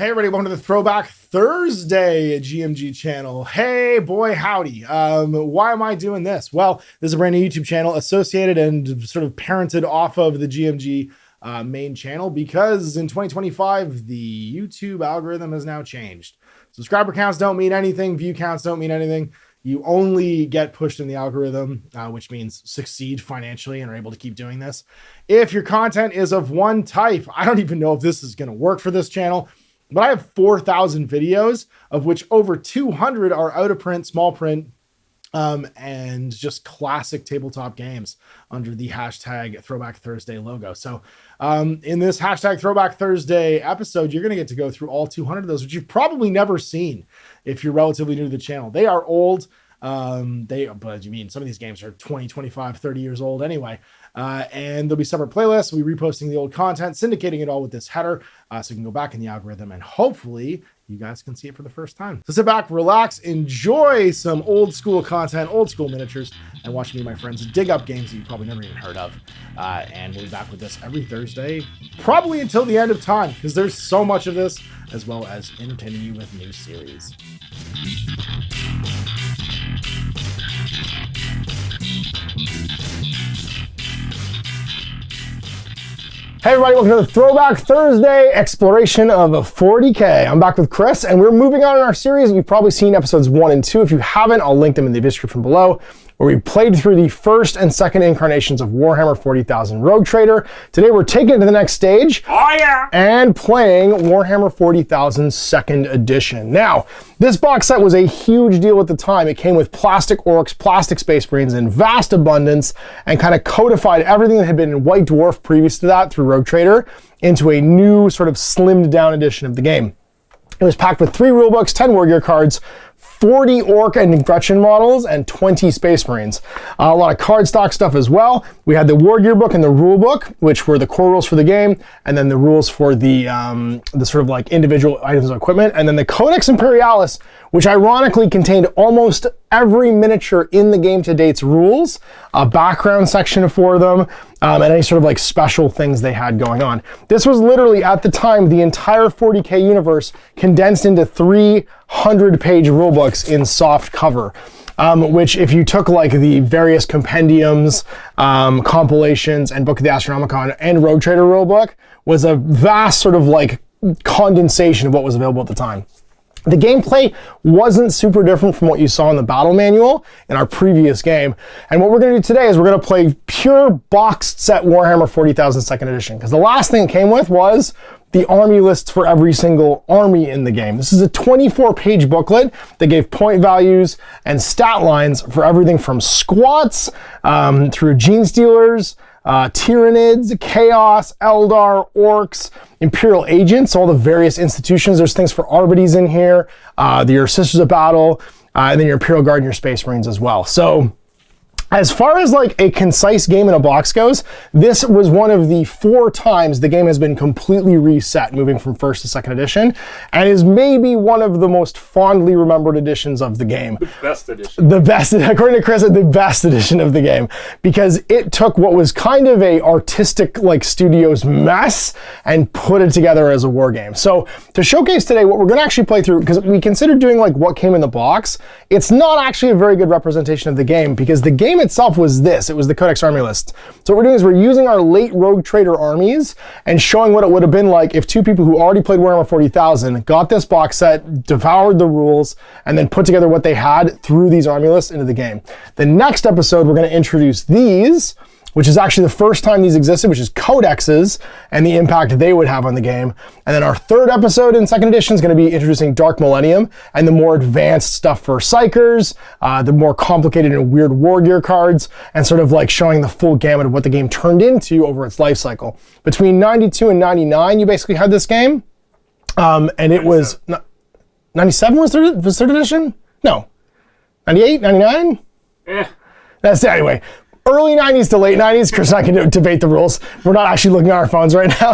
Hey everybody, welcome to the Throwback Thursday GMG channel. Hey boy, howdy. Why am I doing this? Well, this is a brand new YouTube channel associated and sort of parented off of the GMG main channel because in 2025, the YouTube algorithm has now changed. Subscriber counts don't mean anything. View counts don't mean anything. You only get pushed in the algorithm, which means succeed financially and are able to keep doing this. If your content is of one type, I don't even know if this is going to work for this channel. But I have 4,000 videos, of which over 200 are out of print, small print, and just classic tabletop games under the hashtag Throwback Thursday logo. So in this hashtag Throwback Thursday episode, you're going to get to go through all 200 of those, which you've probably never seen if you're relatively new to the channel. They are old. But you mean some of these games are 20, 25, 30 years old anyway. And there'll be separate playlists. We'll be reposting the old content, syndicating it all with this header. So you can go back in the algorithm and hopefully you guys can see it for the first time. So sit back, relax, enjoy some old school content, old school miniatures, and watch me and my friends dig up games that you probably never even heard of. And we'll be back with this every Thursday, probably until the end of time, because there's so much of this, as well as entertaining you with new series. Hey everybody, welcome to the Throwback Thursday exploration of 40K. I'm back with Chris, and we're moving on in our series. You've probably seen episodes 1 and 2. If you haven't, I'll link them in the description below, where we played through the first and second incarnations of Warhammer 40,000 Rogue Trader. Today we're taking it to the next stage. Oh yeah! And playing Warhammer 40,000 second edition. Now, this box set was a huge deal at the time. It came with plastic orcs, plastic space marines in vast abundance, and kind of codified everything that had been in White Dwarf previous to that through Rogue Trader into a new sort of slimmed down edition of the game. It was packed with 3 rulebooks, 10 war gear cards, 40 orc and Gretchen models, and 20 space marines. A lot of cardstock stuff as well. We had the war gear book and the rule book, which were the core rules for the game, and then the rules for the sort of like individual items of equipment, and then the Codex Imperialis, which ironically contained almost every miniature in the game to date's rules, a background section for them, and any sort of like special things they had going on. This was literally at the time the entire 40K universe condensed into 300-page rulebooks in soft cover. Which if you took like the various compendiums, compilations, and Book of the Astronomicon and Rogue Trader rulebook, was a vast sort of like condensation of what was available at the time. The gameplay wasn't super different from what you saw in the battle manual in our previous game. And what we're going to do today is we're going to play pure boxed set Warhammer 40,000 second edition, because the last thing it came with was the army lists for every single army in the game. This is a 24-page booklet that gave point values and stat lines for everything from squats through gene stealers, Tyranids, Chaos, Eldar, Orcs, Imperial Agents, all the various institutions. There's things for Arbites in here, your Sisters of Battle, and then your Imperial Guard and your Space Marines as well. So as far as like a concise game in a box goes, this was one of the 4 times the game has been completely reset, moving from first to second edition, and is maybe one of the most fondly remembered editions of the game. The best edition. The best, according to Chris, the best edition of the game, because it took what was kind of a artistic like studio's mess and put it together as a war game. So to showcase today what we're going to actually play through, because we considered doing like what came in the box, it's not actually a very good representation of the game, because the game itself was this. It was the Codex Armylists. So what we're doing is we're using our late Rogue Trader armies and showing what it would have been like if 2 people who already played Warhammer 40,000 got this box set, devoured the rules, and then put together what they had through these army lists into the game. The next episode, we're going to introduce these, which is actually the first time these existed, which is codexes and the impact they would have on the game. And then our third episode in second edition is going to be introducing Dark Millennium and the more advanced stuff for Psychers, the more complicated and weird war gear cards, and sort of like showing the full gamut of what the game turned into over its life cycle. Between 92 and 99, you basically had this game. And it was 97 was third edition? No. 98, 99? Yeah. That's anyway. early 90s to late 90s. Chris and I can debate the rules. We're not actually looking at our phones right now.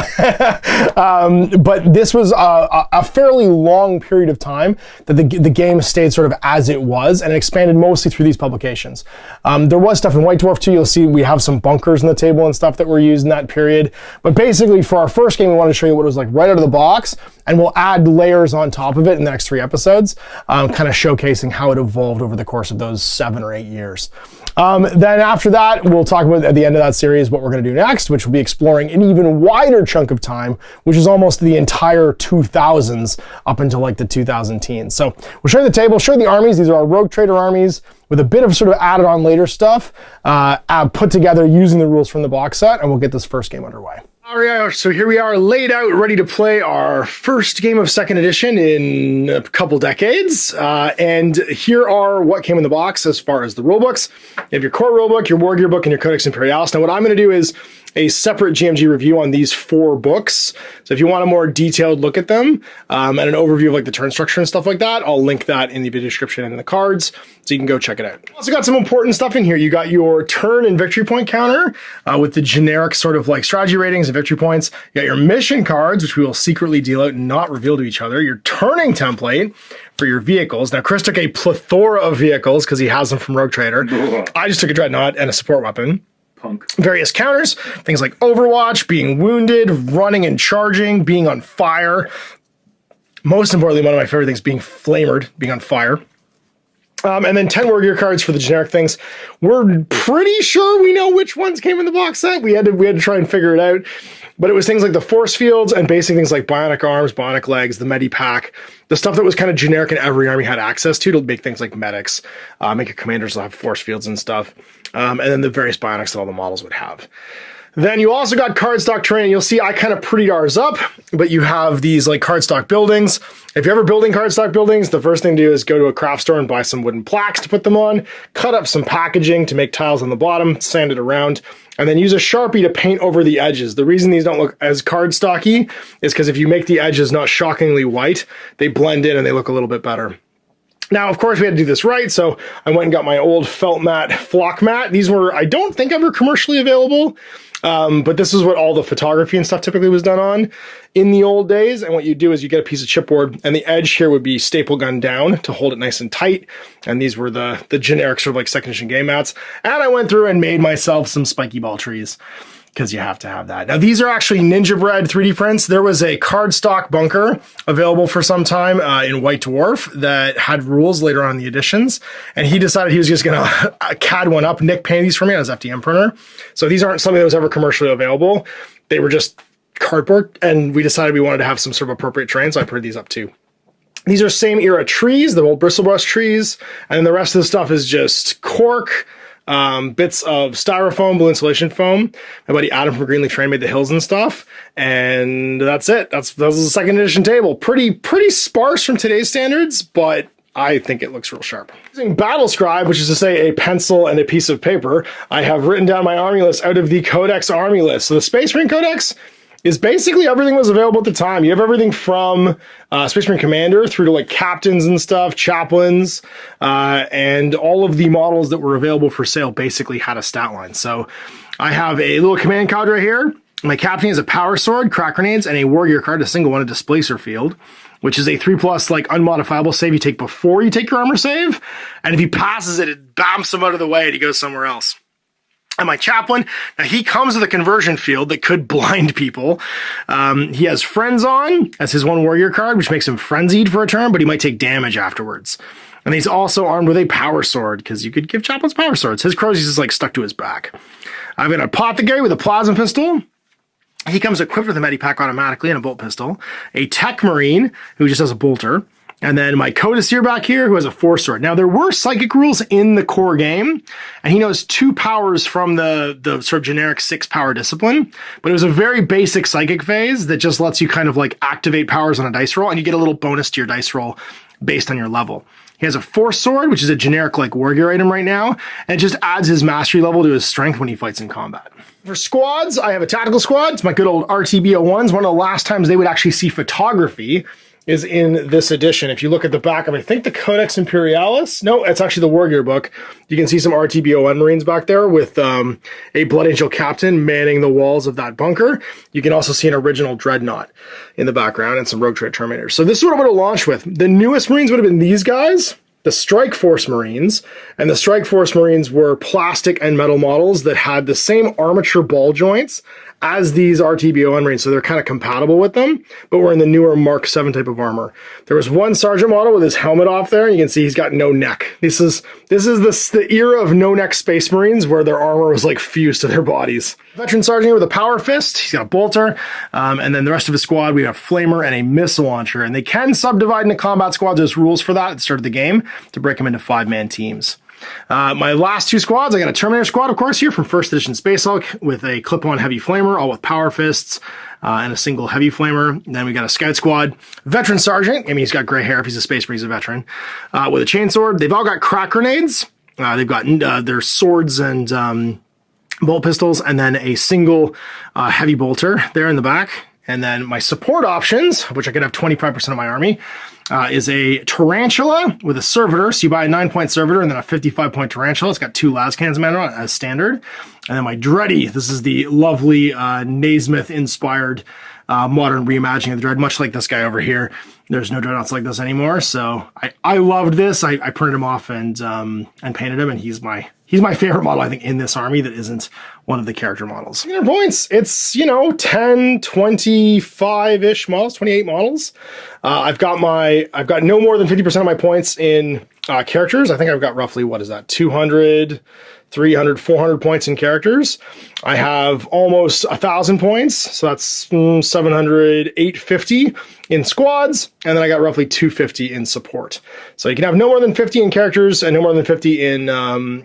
But this was a fairly long period of time that the game stayed sort of as it was, and it expanded mostly through these publications. There was stuff in White Dwarf too. You'll see we have some bunkers in the table and stuff that were used in that period. But basically for our first game, we wanted to show you what it was like right out of the box, and we'll add layers on top of it in the next 3 episodes, kind of showcasing how it evolved over the course of those 7 or 8 years. Then after that, we'll talk about at the end of that series what we're going to do next, which will be exploring an even wider chunk of time, which is almost the entire 2000s up until like the 2000 teens. So we'll show you the table, show you the armies. These are our Rogue Trader armies with a bit of sort of added on later stuff put together using the rules from the box set, and we'll get this first game underway. All right, so here we are laid out, ready to play our first game of second edition in a couple decades. And here are what came in the box as far as the rulebooks. You have your core rulebook, your war gear book, and your Codex Imperialis. Now what I'm going to do is a separate GMG review on these 4 books. So if you want a more detailed look at them and an overview of like the turn structure and stuff like that, I'll link that in the video description and in the cards, so you can go check it out. Also got some important stuff in here. You got your turn and victory point counter with the generic sort of like strategy ratings and victory points. You got your mission cards, which we will secretly deal out and not reveal to each other. Your turning template for your vehicles. Now, Chris took a plethora of vehicles because he has them from Rogue Trader. I just took a dreadnought and a support weapon. Punk. Various counters, things like Overwatch, being wounded, running and charging, being on fire. Most importantly, one of my favorite things, being flamered, being on fire. And then 10 war gear cards for the generic things. We're pretty sure we know which ones came in the box set. We had to try and figure it out. But it was things like the force fields and basic things like bionic arms, bionic legs, the Medipack, the stuff that was kind of generic and every army had access to make things like medics, make your commanders have force fields and stuff. And then the various bionics that all the models would have. Then you also got cardstock terrain. You'll see I kind of prettied ours up, but you have these like cardstock buildings. If you're ever building cardstock buildings, the first thing to do is go to a craft store and buy some wooden plaques to put them on, cut up some packaging to make tiles on the bottom, sand it around, and then use a Sharpie to paint over the edges. The reason these don't look as cardstocky is because if you make the edges not shockingly white, they blend in and they look a little bit better. Now, of course, we had to do this right, so I went and got my old felt mat flock mat. These were, I don't think, ever commercially available, but this is what all the photography and stuff typically was done on in the old days. And what you do is you get a piece of chipboard, and the edge here would be staple gun down to hold it nice and tight. And these were the generic sort of like second edition game mats. And I went through and made myself some spiky ball trees, because you have to have that. Now, these are actually Ninja Bread 3D prints. There was a cardstock bunker available for some time in White Dwarf that had rules later on in the editions, and he decided he was just gonna CAD one up. Nick painted these for me on his FDM printer. So these aren't something that was ever commercially available. They were just cardboard, and we decided we wanted to have some sort of appropriate terrain, so I printed these up too. These are same era trees, the old bristlebrush trees, and then the rest of the stuff is just cork, bits of styrofoam, blue insulation foam. My buddy Adam from Greenleaf Terrain made the hills and stuff, and that's it. That was the second edition table. Pretty sparse from today's standards, but I think it looks real sharp. Using Battle Scribe, which is to say a pencil and a piece of paper, I have written down my army list out of the Codex Army list. So the Space Marine Codex is basically everything was available at the time. You have everything from Space Marine Commander through to like captains and stuff, chaplains, and all of the models that were available for sale basically had a stat line. So I have a little command cadre here. My captain is a power sword, crack grenades, and a war gear card, a single one, a displacer field, which is a 3+ like unmodifiable save you take before you take your armor save. And if he passes it, it bamps him out of the way and he goes somewhere else. And my chaplain, now he comes with a conversion field that could blind people. He has friends on as his one warrior card, which makes him frenzied for a turn, but he might take damage afterwards. And he's also armed with a power sword, because you could give chaplains power swords. His crozies is like stuck to his back. I've got an apothecary with a plasma pistol. He comes equipped with a Medipack automatically and a bolt pistol. A tech marine who just has a bolter. And then my Codicere back here, who has a force sword. Now, there were psychic rules in the core game, and he knows 2 powers from the sort of generic 6-power discipline, but it was a very basic psychic phase that just lets you kind of like activate powers on a dice roll, and you get a little bonus to your dice roll based on your level. He has a Force Sword, which is a generic like war gear item right now, and it just adds his mastery level to his strength when he fights in combat. For squads, I have a tactical squad. It's my good old RTB01s. One of the last times they would actually see photography is in this edition. If you look at the back of, I think, the Codex Imperialis. No, it's actually the War Gear book. You can see some RTB01 Marines back there with a Blood Angel captain manning the walls of that bunker. You can also see an original Dreadnought in the background and some Rogue Trader Terminators. So this is what I would have launched with. The newest Marines would have been these guys, the Strike Force Marines, and the Strike Force Marines were plastic and metal models that had the same armature ball joints as these RTB01 Marines, so they're kind of compatible with them, but we're in the newer Mark 7 type of armor. There was one Sergeant model with his helmet off there, and you can see he's got no neck. This is the era of no-neck Space Marines where their armor was like fused to their bodies. Veteran Sergeant here with a Power Fist, he's got a bolter, and then the rest of his squad, we have Flamer and a Missile Launcher, and they can subdivide into combat squads. There's rules for that at the start of the game to break them into 5-man teams. My last two squads, I got a Terminator squad, of course, here from 1st edition Space Hulk with a clip-on heavy flamer, all with power fists, and a single heavy flamer. And then we got a scout squad, veteran sergeant. I mean, he's got gray hair if he's a Space Marine, he's a veteran, with a chainsword. They've all got crack grenades. They've got their swords and bolt pistols, and then a single heavy bolter there in the back. And then my support options, which I could have 25% of my army, is a Tarantula with a Servitor. So you buy a 9-point Servitor and then a 55-point Tarantula. It's got 2 lascans mounted on it as standard. And then my Dreddy, this is the lovely Naismith-inspired modern reimagining of the Dread, much like this guy over here. There's no Dreadnoughts like this anymore. So I loved this. I printed him off and painted him, and he's my favorite model, I think, in this army that isn't one of the character models. 300 points. It's, 10, 25-ish models, 28 models. I've got no more than 50% of my points in characters. I think I've got roughly, 200, 300, 400 points in characters. I have almost 1,000 points, so that's 700, 850 in squads, and then I got roughly 250 in support. So you can have no more than 50 in characters and no more than 50 in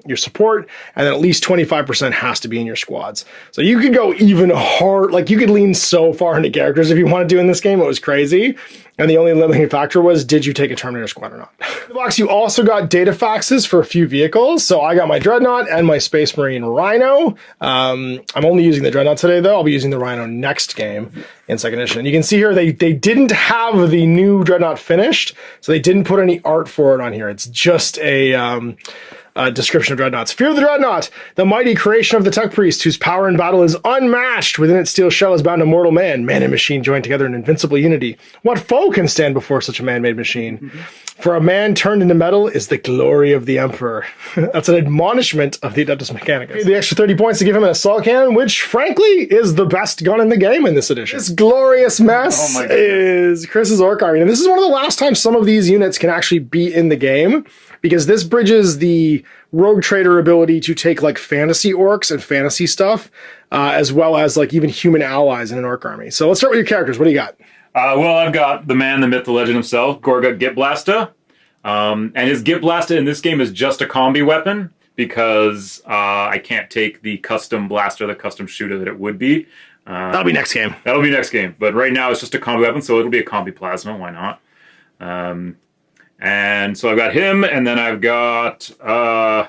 your support, and then at least 25% has to be in your squads. So you could go even hard, like you could lean so far into characters if you want to do in this game. It was crazy. And the only limiting factor was, did you take a Terminator squad or not? In the box, you also got data faxes for a few vehicles. So I got my Dreadnought and my Space Marine Rhino. I'm only using the Dreadnought today, though. I'll be using the Rhino next game in 2nd edition. And you can see here, they didn't have the new Dreadnought finished, so they didn't put any art for it on here. It's just a description of Dreadnoughts. Fear the Dreadnought, the mighty creation of the Tech Priest, whose power in battle is unmatched. Within its steel shell is bound a mortal man. Man and machine joined together in invincible unity. What foe can stand before such a man-made machine? For a man turned into metal is the glory of the Emperor. That's an admonishment of the Adeptus Mechanicus. The extra 30 points to give him an assault cannon, which frankly is the best gun in the game in this edition. This glorious mess is Chris's Orc Army. And this is one of the last times some of these units can actually be in the game, because this bridges the Rogue Trader ability to take like fantasy orcs and fantasy stuff, as well as like even human allies in an orc army. So let's start with your characters. What do you got? Well, I've got the man, the myth, the legend himself, Gorga Gitblasta. And his Gitblasta in this game is just a combi weapon, because I can't take the custom blaster, the custom shooter that it would be. That'll be next game. That'll be next game. But right now it's just a combi weapon, so it'll be a combi plasma. Why not? And so I've got him, and then I've got the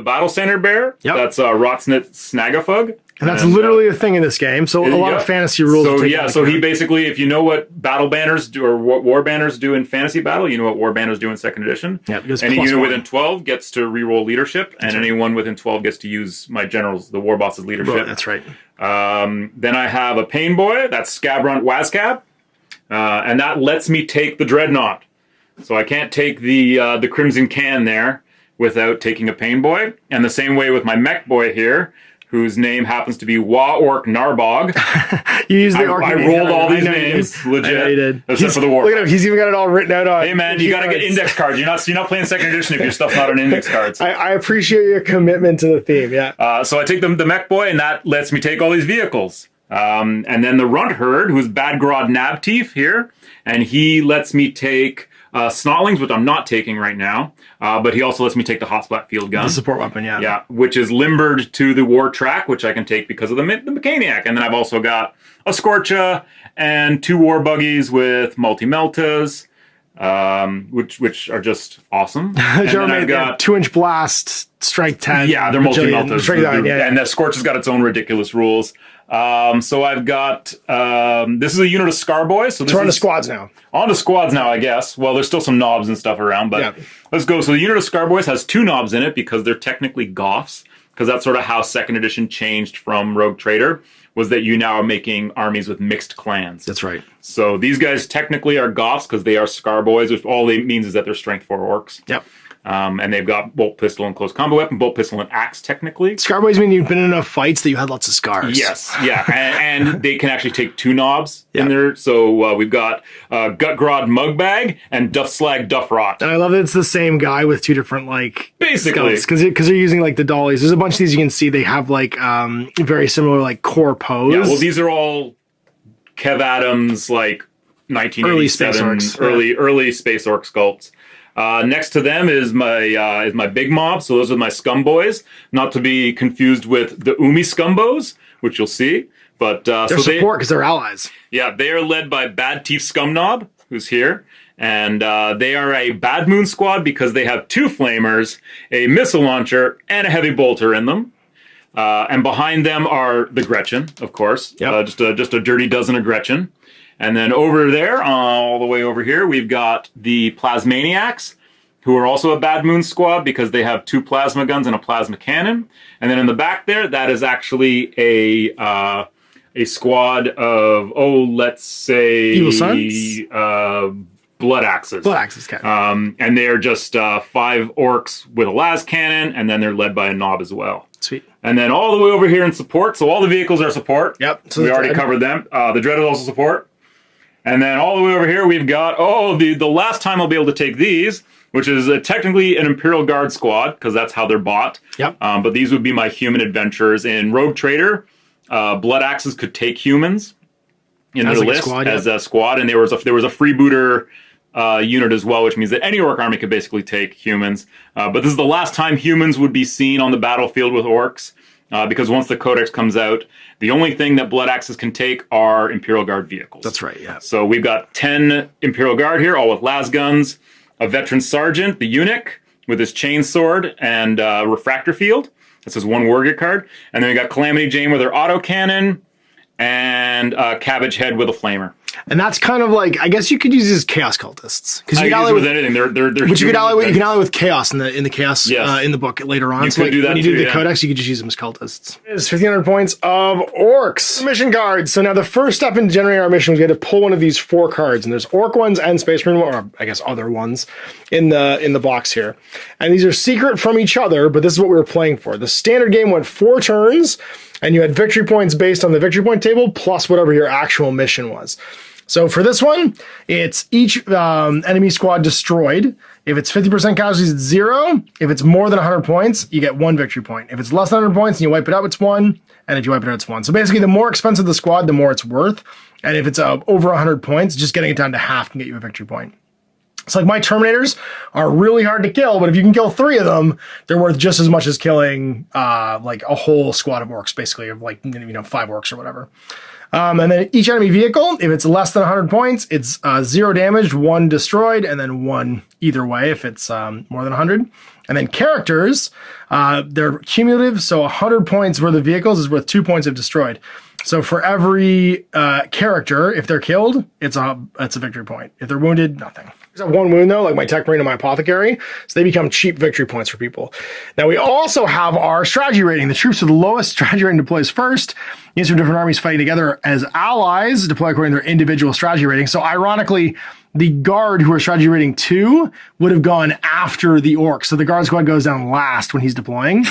Battle Standard Bearer. Yep. That's Rotsnit Snagafug. And that's literally a thing in this game. So a lot of fantasy rules. So so he basically, if you know what battle banners do, or what war banners do in fantasy battle, you know what war banners do in 2nd edition. Yeah, any unit within 12 gets to reroll leadership, and anyone within 12 gets to use my generals, the war boss's leadership. Right, that's right. Then I have a Pain Boy. That's Scabrunt Wazcab. And that lets me take the Dreadnought. So I can't take the Crimson Can there without taking a Pain Boy. And the same way with my Mech Boy here, whose name happens to be Wa Orc Narbog. You used the Orc. I rolled all these names, legit. I know you did. Except for the War. Look at him, he's even got it all written out on. Hey man, you gotta get index cards. You're not playing 2nd edition if your stuff's not on index cards. I appreciate your commitment to the theme, yeah. So I take the Mech Boy, and that lets me take all these vehicles. And then the Runt Herd, who's Badgrod Nabteeth here, and he lets me take Snotlings, which I'm not taking right now, but he also lets me take the Hotspot Field Gun. The support weapon, yeah. Yeah, which is limbered to the War Track, which I can take because of the Mechaniac. And then I've also got a Scorcha and 2 War Buggies with Multi-Meltas. which are just awesome. And then I've got 2-inch blast, strike 10. Yeah, they're multi-meltas. Yeah. And the Scorch has got its own ridiculous rules. So I've got, this is a unit of Scarboys. So we're on the squads now. On to squads now, I guess. Well, there's still some knobs and stuff around, but let's go. So the unit of Scarboys has 2 knobs in it because they're technically Goths, because that's sort of how 2nd edition changed from Rogue Trader, was that you now are making armies with mixed clans. That's right. So these guys technically are Goths because they are Scarboys, which all it means is that they're strength 4 orcs. Yep. And they've got bolt pistol and close combat weapon, bolt pistol and axe technically. Scarboys mean you've been in enough fights that you had lots of scars. Yes, yeah. and they can actually take 2 knobs in there. So we've got Gutgrod Mugbag and Duff Slag Duff Rot. And I love that it's the same guy with 2 different, like, basically, because they're using, like, the dollies. There's a bunch of these you can see. They have, like, very similar, like, core pose. Yeah, well, these are all Kev Adams, like, 1987 early Space Orc sculpts. Next to them is my big mob. So those are my scum boys, not to be confused with the Umi scumbos, which you'll see. But they're support because they're allies. Yeah, they are led by Bad Teeth Scumnob, who's here, and they are a Bad Moon squad because they have 2 flamers, a missile launcher, and a heavy bolter in them. And behind them are the Gretchen, of course. Yep. Just a dirty dozen of Gretchen. And then over there, all the way over here, we've got the Plasmaniacs, who are also a Bad Moon squad because they have 2 plasma guns and a plasma cannon. And then in the back there, that is actually a squad of, let's say... Evil Sons? Blood Axes. Blood Axes, okay. And they're just 5 orcs with a las cannon, and then they're led by a knob as well. Sweet. And then all the way over here in support, so all the vehicles are support. Yep. So we already covered them. The Dread is also support. And then all the way over here, we've got, the last time I'll be able to take these, which is technically an Imperial Guard squad, because that's how they're bought. Yep. But these would be my human adventurers. In Rogue Trader, Blood Axes could take humans in their list as a squad, and there was a freebooter unit as well, which means that any orc army could basically take humans. But this is the last time humans would be seen on the battlefield with orcs, because once the Codex comes out, the only thing that Blood Axes can take are Imperial Guard vehicles. That's right, yeah. So we've got 10 Imperial Guard here, all with las guns, a veteran sergeant, the eunuch, with his chainsword and refractor field. This is 1 warrior card. And then we got Calamity Jane with her autocannon, and Cabbage Head with a flamer. And that's kind of like, I guess you could use these as chaos cultists because you can ally with anything. But you can ally with chaos in the chaos in the book later on. So do that when you do the Codex, you could just use them as cultists. It's 1,500 points of orcs. Mission cards. So now the first step in generating our mission was we had to pull one of these 4 cards, and there's orc ones and space marine, or I guess other ones in the box here. And these are secret from each other, but this is what we were playing for. The standard game went 4 turns, and you had victory points based on the victory point table plus whatever your actual mission was. So for this one, it's each enemy squad destroyed. If it's 50% casualties, it's 0. If it's more than 100 points, you get 1 victory point. If it's less than 100 points and you wipe it out, it's 1. And if you wipe it out, it's 1. So basically, the more expensive the squad, the more it's worth. And if it's over 100 points, just getting it down to half can get you a victory point. So like my Terminators are really hard to kill, but if you can kill 3 of them, they're worth just as much as killing like a whole squad of orcs, basically, of like 5 orcs or whatever. And then each enemy vehicle, if it's less than 100 points, it's 0 damaged, 1 destroyed, and then 1 either way if it's more than 100. And then characters, they're cumulative, so 100 points worth of vehicles is worth 2 points of destroyed. So for every character, if they're killed, it's a victory point. If they're wounded, nothing. I have 1 wound though, like my Tech Marine and my Apothecary, so they become cheap victory points for people. Now we also have our strategy rating. The troops with the lowest strategy rating deploys first. These are different armies fighting together as allies, deploy according to their individual strategy rating. So ironically, the guard who are strategy rating 2 would have gone after the orcs. So the guard squad goes down last when he's deploying.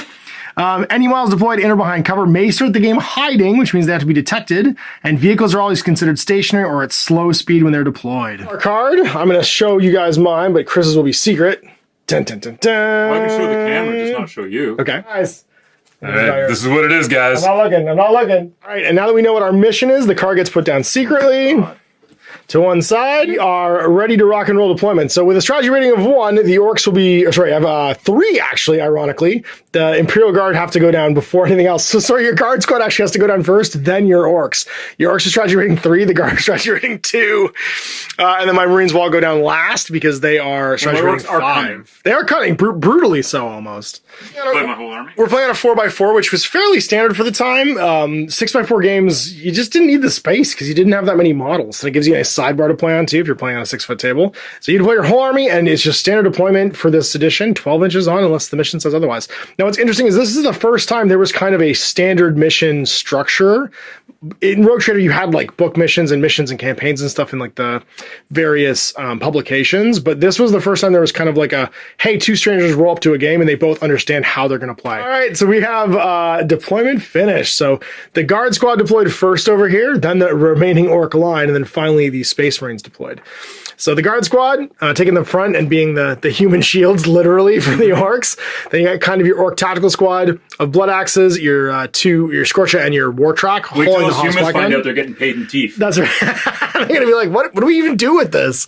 Any miles deployed in or behind cover may start the game hiding, which means they have to be detected, and vehicles are always considered stationary or at slow speed when they're deployed. Our card, I'm going to show you guys mine, but Chris's will be secret. Dun, dun, dun, dun. Well, I can show the camera, just not show you. Okay. Guys. All right, this is what it is, guys. I'm not looking. All right, and now that we know what our mission is, the card gets put down secretly. to one side. We are ready to rock and roll deployment. So with a strategy rating of 1, the orcs will be, or sorry, I have 3 actually, ironically. The Imperial Guard have to go down before anything else. So sorry, your Guard Squad actually has to go down first, then your orcs. Your orcs are strategy rating 3, the Guard are strategy rating 2. And then my Marines will all go down last because they are strategy rating 5. They are cunning, brutally so almost. Play my whole army. We're playing a 4x4, which was fairly standard for the time. 6x4 games, you just didn't need the space because you didn't have that many models. And it gives you a sidebar to play on too if you're playing on a 6-foot table. So you deploy your whole army, and it's just standard deployment for this edition, 12 inches on, unless the mission says otherwise. Now, what's interesting is this is the first time there was kind of a standard mission structure. In Rogue Trader, you had like book missions and campaigns and stuff in like the various publications, but this was the first time there was kind of like a, hey, 2 strangers roll up to a game and they both understand how they're going to play. All right, so we have deployment finished. So the Guard Squad deployed first over here, then the remaining Orc line, and then finally the Space Marines deployed. So the Guard Squad taking the front and being the human shields, literally, for the Orcs. Then you got kind of your Orc Tactical Squad of Blood Axes, your Scorcha, and your War Track. Wait till those humans find out they're getting paid in teeth. That's right. They're going to be like, what do we even do with this?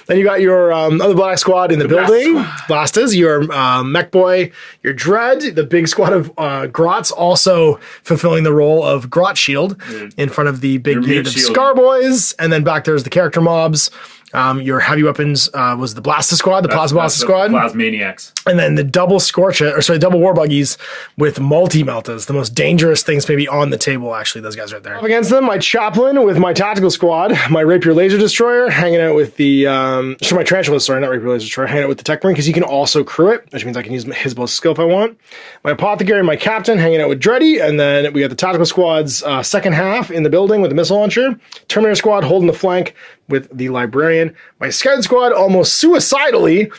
Then you got your other Blood Axe Squad in the building. Blastas, your Mech Boy, your Dread, the big squad of Grots, also fulfilling the role of Grot Shield in front of the big unit of Scar Boys. And then back there's the character mobs. Your heavy weapons was the Blaster Squad, the Plasma Blaster Squad. Plasmaniacs. And then the double double War Buggies with multi-meltas, the most dangerous things maybe on the table, actually, those guys right there. Up against them, my Chaplain with my Tactical Squad, my Rapier Laser Destroyer, hanging out with the, my Tarantula, sorry, not Rapier Laser Destroyer, hanging out with the Tech Marine, because he can also crew it, which means I can use his bow skill if I want. My Apothecary and my Captain hanging out with Dreddy, and then we got the Tactical Squad's second half in the building with the Missile Launcher, Terminator Squad holding the flank with the Librarian, my Scout Squad almost suicidally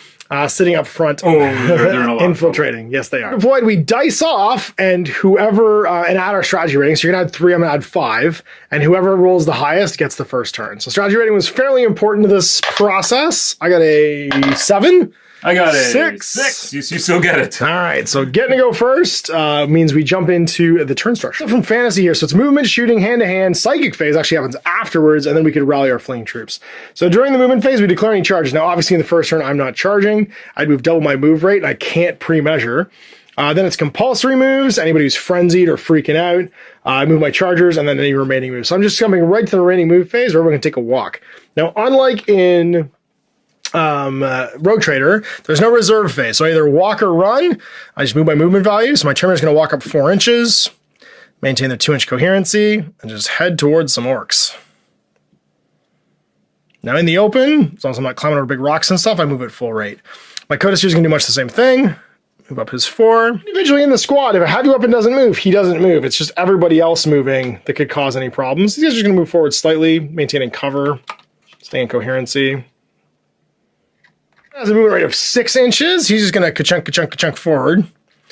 sitting up front, infiltrating. Yes, they are. Deployed, we dice off, and whoever, and add our strategy rating. So you're gonna add 3, I'm gonna add 5, and whoever rolls the highest gets the first turn. So strategy rating was fairly important to this process. I got a 7. I got a 6. You still get it. All right, so getting to go first means we jump into the turn structure. From fantasy here, so it's movement, shooting, hand-to-hand. Psychic phase actually happens afterwards, and then we could rally our fleeing troops. So during the movement phase, we declare any charges. Now, obviously, in the first turn, I'm not charging. I'd move double my move rate, and I can't pre-measure. Then it's compulsory moves. Anybody who's frenzied or freaking out, I move my chargers, and then any remaining moves. So I'm just coming right to the remaining move phase, where we're going to take a walk. Now, unlike in Rogue Trader, there's no reserve phase. So I either walk or run. I just move my movement value. So my Terminator is going to walk up 4 inches, maintain their 2-inch coherency, and just head towards some orcs. Now in the open, as long as I'm not climbing over big rocks and stuff, I move at full rate. My Codex is going to do much the same thing. Move up his 4. Individually in the squad, if a heavy weapon doesn't move, he doesn't move. It's just everybody else moving that could cause any problems. These guys are just going to move forward slightly, maintaining cover, staying coherency. Has a movement rate of 6 inches. He's just gonna ka-chunk forward.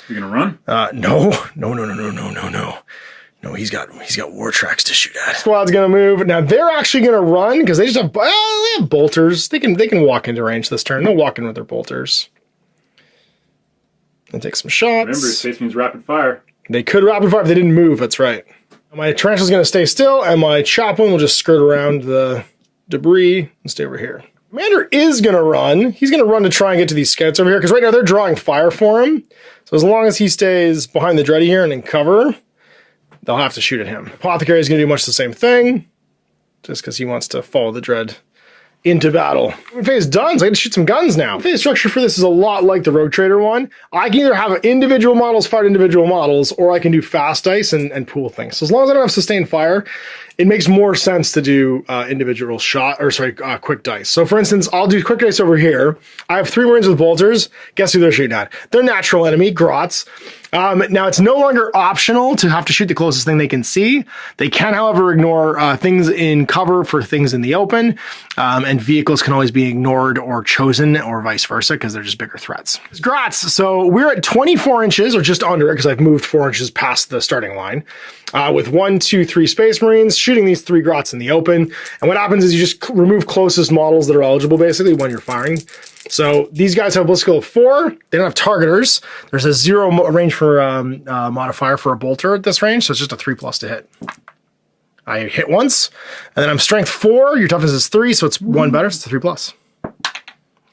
You gonna run? No. No, he's got war tracks to shoot at. Squad's gonna move. Now they're actually gonna run because they just have they have bolters. They can walk into range this turn. They'll walk in with their bolters. And take some shots. Remember, space means rapid fire. They could rapid fire if they didn't move. That's right. My Tarantula's gonna stay still, and my Chaplain will just skirt around the debris and stay over here. Commander is going to run. He's going to run to try and get to these scouts over here, because right now they're drawing fire for him. So as long as he stays behind the Dreddy here and in cover, they'll have to shoot at him. Apothecary is going to do much the same thing, just because he wants to follow the Dread into battle. Phase done, so I get to shoot some guns now. The phase structure for this is a lot like the Rogue Trader one. I can either have individual models fight individual models, or I can do fast dice and pool things. So as long as I don't have sustained fire, it makes more sense to do individual quick dice. So for instance, I'll do quick dice over here. I have 3 Marines with bolters. Guess who they're shooting at? Their natural enemy, Grots. Now it's no longer optional to have to shoot the closest thing they can see. They can, however, ignore things in cover for things in the open, and vehicles can always be ignored or chosen, or vice versa, because they're just bigger threats. It's Grots. So we're at 24 inches, or just under it, because I've moved 4 inches past the starting line, with 1, 2, 3 Space Marines shooting these 3 Grots in the open. And what happens is you just remove closest models that are eligible, basically, when you're firing. So these guys have a skill of 4. They don't have targeters. There's a 0 range for modifier for a bolter at this range, so it's just a 3+ to hit. I hit once, and then I'm strength 4. Your toughness is 3, so it's 1 better. So it's a 3+.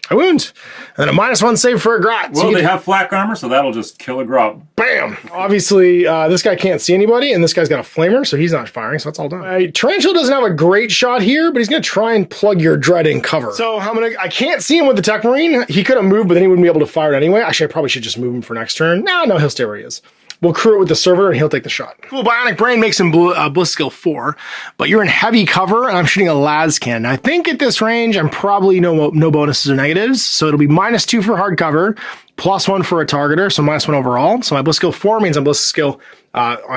I wound. And then a -1 save for a grot. Well, they have flak armor, so that'll just kill a grot. Bam! Obviously, this guy can't see anybody, and this guy's got a flamer, so he's not firing, so that's all done. Tarantula doesn't have a great shot here, but he's going to try and plug your dread in cover. So I can't see him with the Tech Marine. He could have moved, but then he wouldn't be able to fire it anyway. Actually, I probably should just move him for next turn. No, he'll stay where he is. We'll crew it with the servitor, and he'll take the shot. Cool, Bionic Brain makes him Bliss skill 4, but you're in heavy cover, and I'm shooting a las cannon. I think at this range, I'm probably no bonuses or negatives, so it'll be -2 for hard cover, +1 for a targeter, so -1 overall. So my Bliss skill 4 means I'm Bliss skill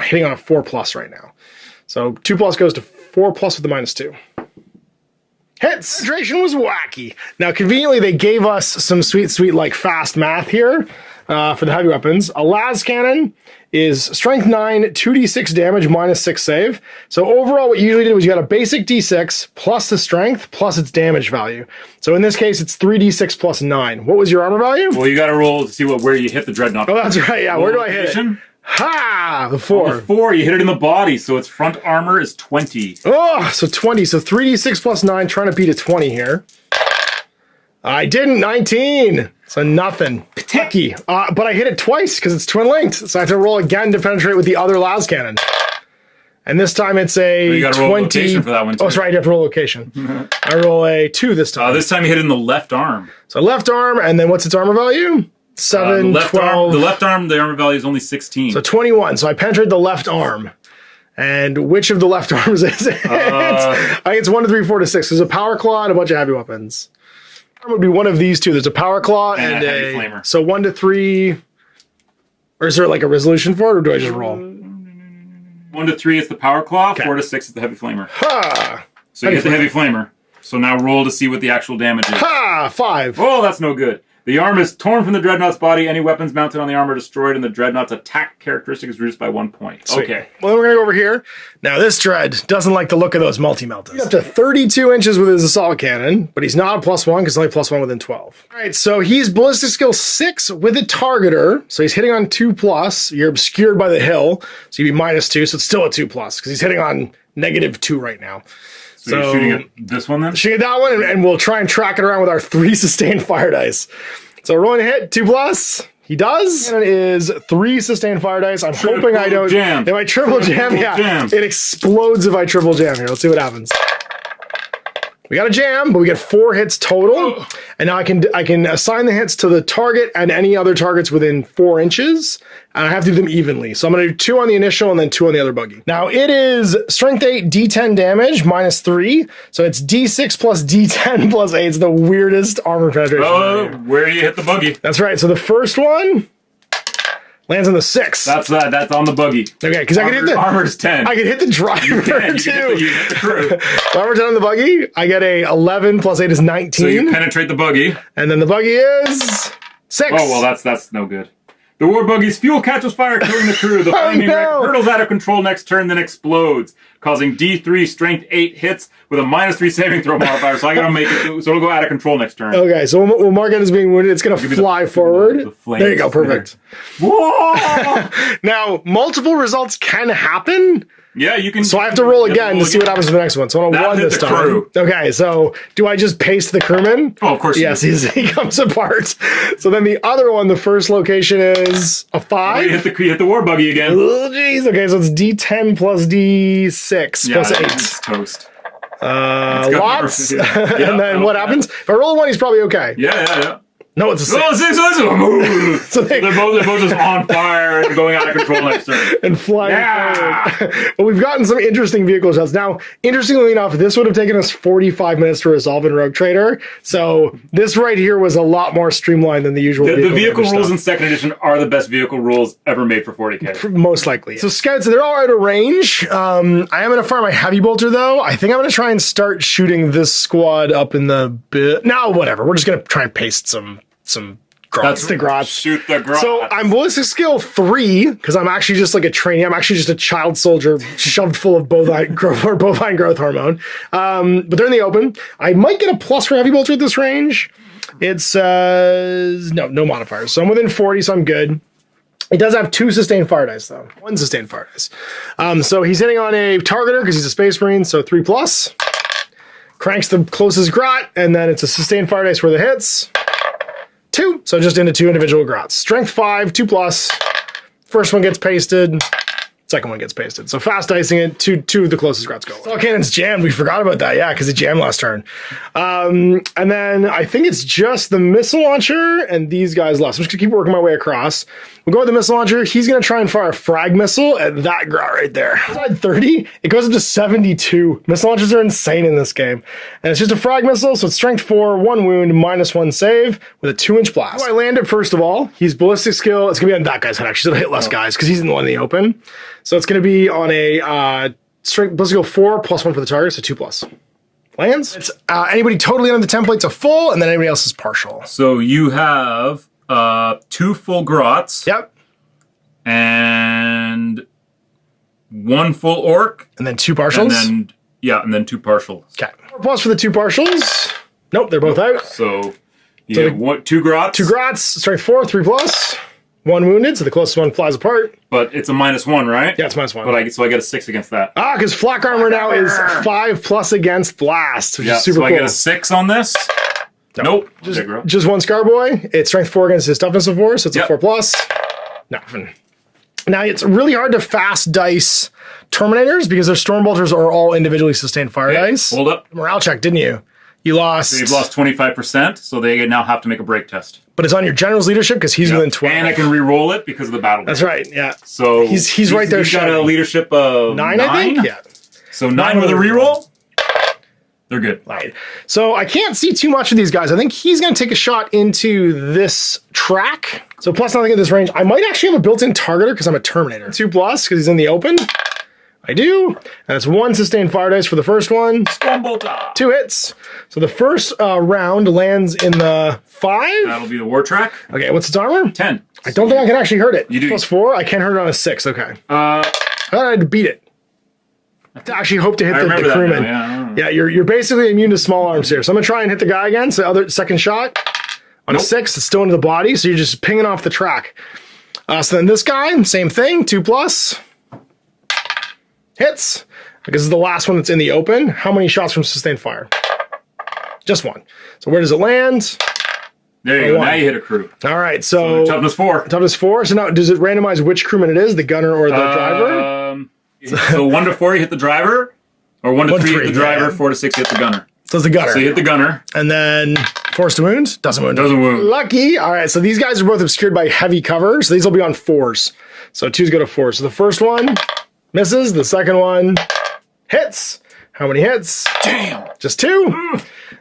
hitting on a 4+ right now. So 2+ goes to 4+ with the -2. Hits! Penetration was wacky. Now, conveniently, they gave us some sweet, like, fast math here. For the heavy weapons. A las cannon is strength 9, 2d6 damage, -6 save. So overall, what you usually did was you got a basic d6 plus the strength plus its damage value. So in this case, it's 3d6 plus 9. What was your armor value? Well, you got to roll to see where you hit the dreadnought. Oh, that's right. Yeah, where do I hit it? Ha! The 4. Oh, the 4, you hit it in the body, so its front armor is 20. Oh, so 20. So 3d6 plus 9, trying to beat a 20 here. I didn't, 19. So nothing. Lucky. But I hit it twice because it's twin linked. So I have to roll again to penetrate with the other las cannon. And this time it's a you gotta 20. Roll location for that one too. Oh, sorry, I have to roll location. I roll a 2 this time. This time you hit it in the left arm. So left arm, and then what's its armor value? 7, the left 12. Arm, the left arm, the armor value is only 16. So 21. So I penetrate the left arm. And which of the left arms is it? I think it's 1 to 3, 4 to 6. There's a power claw and a bunch of heavy weapons. Would be one of these two. There's a power claw and a heavy flamer. So 1 to 3, or is there like a resolution for it, or do I just roll? 1 to 3 is the power claw. Okay. 4 to 6 is the heavy flamer. Ha! So you hit the heavy flamer. So now roll to see what the actual damage is. Ha! 5. Oh, that's no good. The arm is torn from the dreadnought's body. Any weapons mounted on the arm are destroyed, and the dreadnought's attack characteristic is reduced by 1 point. Sweet. Okay. Well, then we're gonna go over here. Now this dread doesn't like the look of those multi-meltas. He's up to 32 inches with his assault cannon, but he's not a +1 because only +1 within 12. All right, so he's ballistic skill 6 with a targeter, so he's hitting on 2+. You're obscured by the hill, so you'd be -2, so it's still a 2+ because he's hitting on -2 right now. So you're shooting at this one then? Shooting at that one, and we'll try and track it around with our 3 sustained fire dice. So rolling a hit, 2+. He does. And it is 3 sustained fire dice. I'm hoping I don't. Jam. If I triple jam, yeah. It explodes if I triple jam here. Let's see what happens. We got a jam, but we get 4 hits total. And now I can assign the hits to the target and any other targets within 4 inches. And I have to do them evenly. So I'm going to do 2 on the initial and then 2 on the other buggy. Now it is strength 8, D10 damage, -3. So it's D6 plus D10 plus 8. It's the weirdest armor penetration. Oh, where do you hit the buggy? That's right. So the first one lands on the 6. That's on the buggy. Okay, because I can hit the armor's 10. I can hit the driver you too. You hit the crew. Armor 10 on the buggy. I get a 11 plus 8 is 19. So you penetrate the buggy. And then the buggy is 6. Oh well, that's no good. The war buggy's fuel catches fire, killing the crew. The flaming wreck hurtles out of control next turn, then explodes, causing D3 strength 8 hits with a -3 saving throw modifier. So I gotta make it. So it'll go out of control next turn. Okay, so we'll mark it as being wounded. It's gonna fly forward. There you go, perfect. Whoa! Now, multiple results can happen. Yeah, you can. So I have to roll again to see what happens to the next one. So on a 1 this time. Crew. Okay, so do I just paste the crewman? Oh, of course. Yes, he comes apart. So then the other one, the first location is a 5. You hit the war buggy again. Oh, jeez. Okay, so it's D10 plus D6 plus 8. It's toast. Lots. And then what happens? If I roll a 1, he's probably okay. Yeah. No, it's a 6. Oh, 6. So they're both just on fire and going out of control next turn. And flying forward. But we've gotten some interesting vehicle shots. Now, interestingly enough, this would have taken us 45 minutes to resolve in Rogue Trader. So this right here was a lot more streamlined than the usual The vehicle rules in 2nd edition are the best vehicle rules ever made for 40k. Most likely. So scouts, they're all out of range. I am going to fire my heavy bolter, though. I think I'm going to try and start shooting this squad up in the bit. No, whatever. We're just going to try and paste some grots. The grots. Shoot the grots. So I'm ballistic skill 3 because I'm actually just like a trainee. I'm actually just a child soldier shoved full of bovine growth hormone. But they're in the open. I might get a plus for heavy bolter at this range. It says no modifiers. So I'm within 40, so I'm good. He does have 2 sustained fire dice, though. 1 sustained fire dice. So he's hitting on a targeter because he's a Space Marine, so 3+. Cranks the closest grot, and then it's a sustained fire dice where the hits. 2, so just into 2 individual grots. Strength 5, 2+. First one gets pasted. Second one gets pasted. So fast dicing it, two of the closest grots go. All cannons jammed. We forgot about that. Yeah, because it jammed last turn. And then I think it's just the missile launcher and these guys left. So I'm just gonna keep working my way across. We'll go with the missile launcher. He's gonna try and fire a frag missile at that grot right there. Inside 30, it goes up to 72. Missile launchers are insane in this game. And it's just a frag missile, so it's strength 4, 1 wound, -1 save with a 2-inch blast. So I land it first of all. He's ballistic skill. It's gonna be on that guy's head actually, so it'll hit less guys because he's in the one in the open. So it's going to be on a strength ballistic skill 4 +1 for the target, so 2+. Lands. It's anybody totally under the template's a full, and then anybody else is partial. So you have 2 full grots. Yep. And 1 full orc. And then 2 partials. And then 2 partials. Okay. 4+ for the 2 partials. Nope, they're both out. So you have 2 grots. 2 grots, strength 4, 3+. 1 wounded, so the closest one flies apart. But it's a -1, right? Yeah, it's -1. But so I get a 6 against that. Ah, because flak armor now is 5+ against blast, which is super so cool. I get a 6 on this? Nope. Just 1 Scarboy. It's strength 4 against his toughness of 4, so it's a 4+. Nothing. Now, it's really hard to fast dice Terminators because their Stormbolters are all individually sustained fire dice. Hold up. Morale check, didn't you? You lost. So you've lost 25%, so they now have to make a break test. But it's on your general's leadership because he's within 12. And I can re-roll it because of the battle. That's right, yeah. So he's right there. He's got a leadership of 9, I think? Yeah. So 9 with a re-roll? They're good. Right. So I can't see too much of these guys. I think he's going to take a shot into this track. So plus nothing at this range. I might actually have a built-in targeter because I'm a Terminator. 2+ because he's in the open. I do. And it's 1 sustained fire dice for the first one. Stormbolter. 2 hits. So the first round lands in the 5. That'll be the war track. Okay, what's its armor? 10. I don't think I can actually hurt it. You do. +4. I can't hurt it on a 6. Okay. I thought I had to beat it. I actually hope to hit the crewman. Yeah, you're basically immune to small arms here. So I'm gonna try and hit the guy again. So second shot on a 6. It's still into the body. So you're just pinging off the track. So then this guy, same thing. 2+. Hits. Because this is the last one that's in the open. How many shots from sustained fire? Just 1. So where does it land? There you go. Now you hit a crew. All right. So toughness 4. Toughness 4. So now does it randomize which crewman it is, the gunner or the driver? So 1 to 4 you hit the driver, or 1 to 3 you hit the driver, 4 to 6 you hit the gunner. So it's the gunner. So you hit the gunner. And then force to wound? Doesn't wound. Doesn't wound. Lucky. All right. So these guys are both obscured by heavy cover. So these will be on 4s. So 2s go to 4. So the first one misses. The second one hits. How many hits? Damn. Just 2.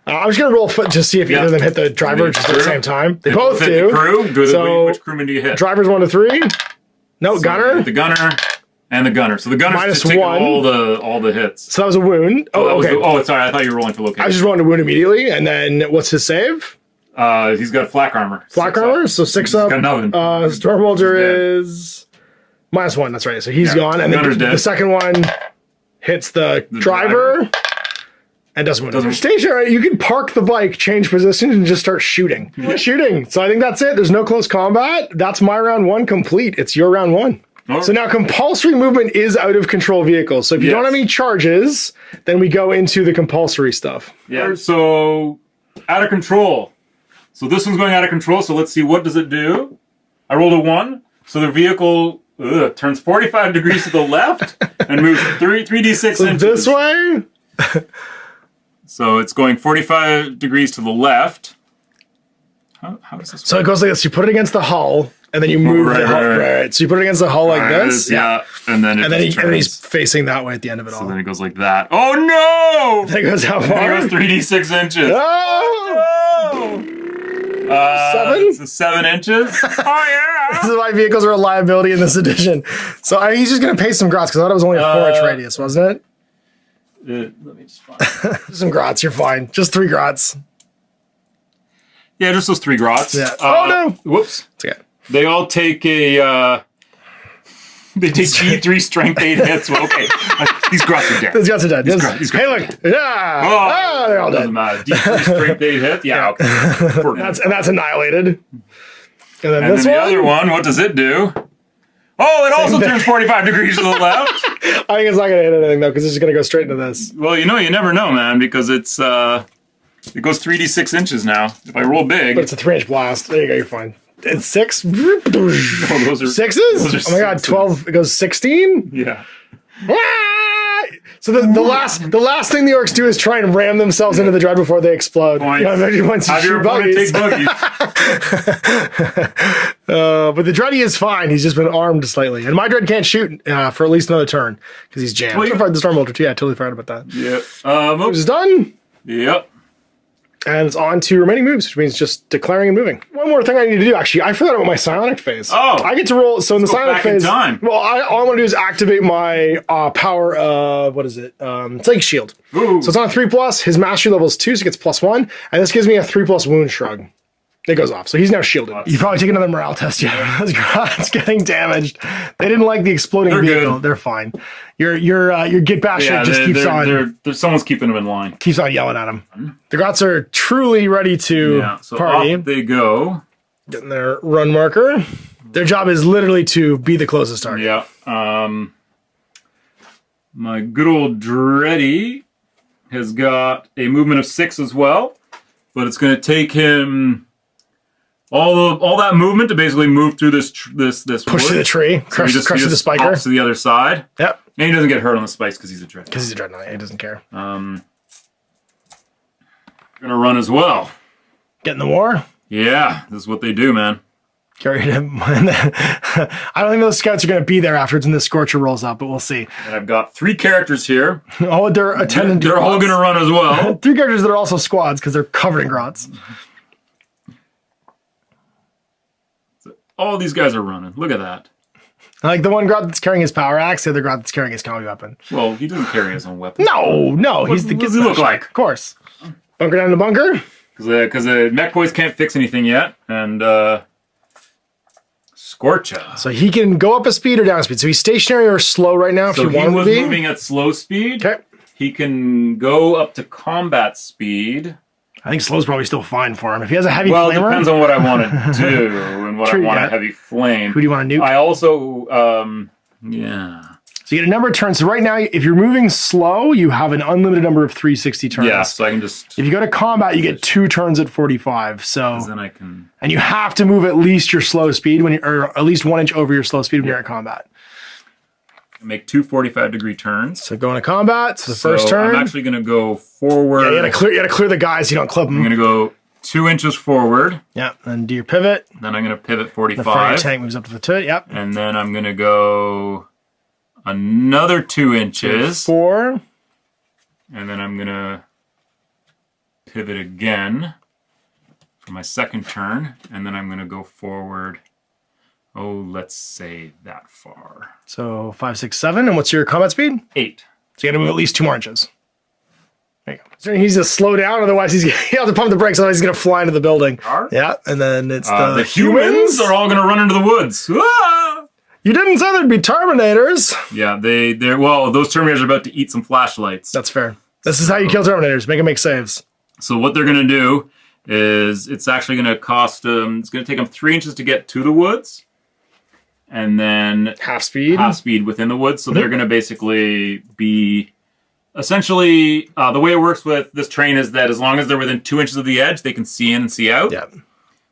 I'm just going to roll foot just see if either of them hit the driver just at the same time. They both do. The crew. So which crewman do you hit? Driver's 1 to 3. No, gunner. The gunner and the gunner. So the gunner's just taking all the hits. So that was a wound. Oh, okay. Sorry. I thought you were rolling for location. I was just rolling to wound immediately. And then what's his save? He's got flak armor. Flak armor? So 6 up. Got nothing. Stormbolter is -1. That's right. So he's gone. And then the second one hits the driver. And doesn't wound. Stationary, you can park the bike, change position, and just start shooting. Shooting. So I think that's it. There's no close combat. That's my round 1 complete. It's your round 1. So now compulsory movement is out of control vehicles. So if you don't have any charges, then we go into the compulsory stuff. Yeah. So out of control. So this one's going out of control. So let's see, what does it do? I rolled a 1. So the vehicle turns 45 degrees to the left and moves 3d6 inches. This way? So it's going 45 degrees to the left. How does this work? So it goes like this. You put it against the hull, and then you move the hull. Right. So you put it against the hull like this. Yeah. And then he's facing that way at the end of it all. So then it goes like that. Oh no! Then it goes how far? It goes 3d6 inches. Oh! 7? So 7 inches. Oh yeah! This is why vehicles are a liability in this edition. So he's just going to pay some grots, because I thought it was only a 4-inch radius, wasn't it? Let me just find some grots, you're fine. Just 3 grots. Yeah, just those 3 grots. Yeah. Oh no! Whoops. It's okay. They all take a they take G3 strength 8 hits. Well, okay. These grots are dead. These grots are dead. Hey, look. Yeah. They're all dead. Doesn't matter. D3 strength 8 hits. Yeah, okay. And that's annihilated. And then the other one, what does it do? Oh, it also turns 45 degrees to the left. I think it's not going to hit anything, though, because it's just going to go straight into this. Well, you know, you never know, man, because it's it goes 3d6 inches now. If I roll big... But it's a 3-inch blast. There you go, you're fine. It's 6? Oh, those are... Sixes? Those are oh my god, sixes. 12, it goes 16? Yeah. So the last thing the orcs do is try and ram themselves into the dread before they explode. Point. Once you Have your shoot opponent buggies. take buggies. But the dready is fine. He's just been armed slightly. And my dread can't shoot for at least another turn because he's jammed. Well, I fired the storm bolter too. Yeah, I totally forgot about that. Yeah. It was done. Yep. And it's on to remaining moves, which means just declaring and moving. One more thing I need to do, actually. I forgot about my psionic phase. Oh. I get to roll. So in the go psionic back in phase. time. Well, all I want to do is activate my power of, what is it? It's like shield. Ooh. So it's on a 3+. His mastery level is 2, so he gets +1. And this gives me a 3+ wound shrug. It goes off. So he's now shielded. You probably take another morale test. Yeah, it's getting damaged. They didn't like the exploding vehicle. Good. They're fine. Your get bash just keeps on. Someone's keeping them in line. Keeps on yelling at him. The Grots are truly ready to So party. off they go. Getting their run marker. Their job is literally to be the closest target. Yeah. My good old Dreddy has got a movement of 6 as well, but it's going to take him all that movement to basically move through this Push wood. through the tree. Crush through the spiker. Hops to the other side. Yep. And he doesn't get hurt on the spikes because he's a Dreadnought. Because he's a dreadnought. He doesn't care. Gonna run as well. Get in the war. Yeah, this is what they do, man. Carry him. I don't think those scouts are going to be there afterwards when the Scorcher rolls out, but we'll see. And I've got 3 characters here. Oh, they're attendant. They're all gonna run as well. 3 characters that are also squads because they're covered in grots. All these guys are running. Look at that. Like the one grot that's carrying his power axe, the other grot that's carrying his combi weapon. Well, he doesn't carry his own weapon. No, he's the What does he look like? Of course. Bunker down in the bunker. Because the mech boys can't fix anything yet, and Scorcha. So he can go up a speed or down a speed. So he's stationary or slow right now if So you he want him to was be. moving at slow speed. Okay. He can go up to combat speed. I think slow's probably still fine for him. If he has a heavy Well, it flamer. depends on what I want to do and what True, I want yeah. a heavy flame. Who do you want to nuke? I also, yeah. So you get a number of turns. So right now, if you're moving slow, you have an unlimited number of 360 turns. Yeah, so I can just... If you go to combat, you get 2 turns at 45. So Then I can... and you have to move at least your slow speed when or at least 1 inch over your slow speed when you're at combat. make 2 45-degree turns. So going to combat. So the first turn. I'm actually going to go forward. Yeah, you gotta clear the guys so you don't clip them. I'm going to go 2 inches forward. Yeah, and do your pivot. Then I'm going to pivot The front of 45. your tank moves up to the turret. Yep. And then I'm going to go another 2 inches. 4. And then I'm going to pivot again for my second turn. And then I'm going to go forward, let's say that far. So 5, 6, 7. And what's your combat speed? 8. So you got to move at least 2 more inches. There you go. So he's to slow down, otherwise he has to pump the brakes, otherwise he's going to fly into the building. Yeah, and then it's The humans are all going to run into the woods. Ah! You didn't say there'd be Terminators. Yeah, those Terminators are about to eat some flashlights. That's fair. This is how you kill Terminators. Make them make saves. So what they're going to do is it's actually going to cost them, it's going to take them 3 inches to get to the woods. And then Half speed. half speed within the woods. So they're going to basically be, essentially, the way it works with this train is that as long as they're within 2 inches of the edge, they can see in and see out. Yeah.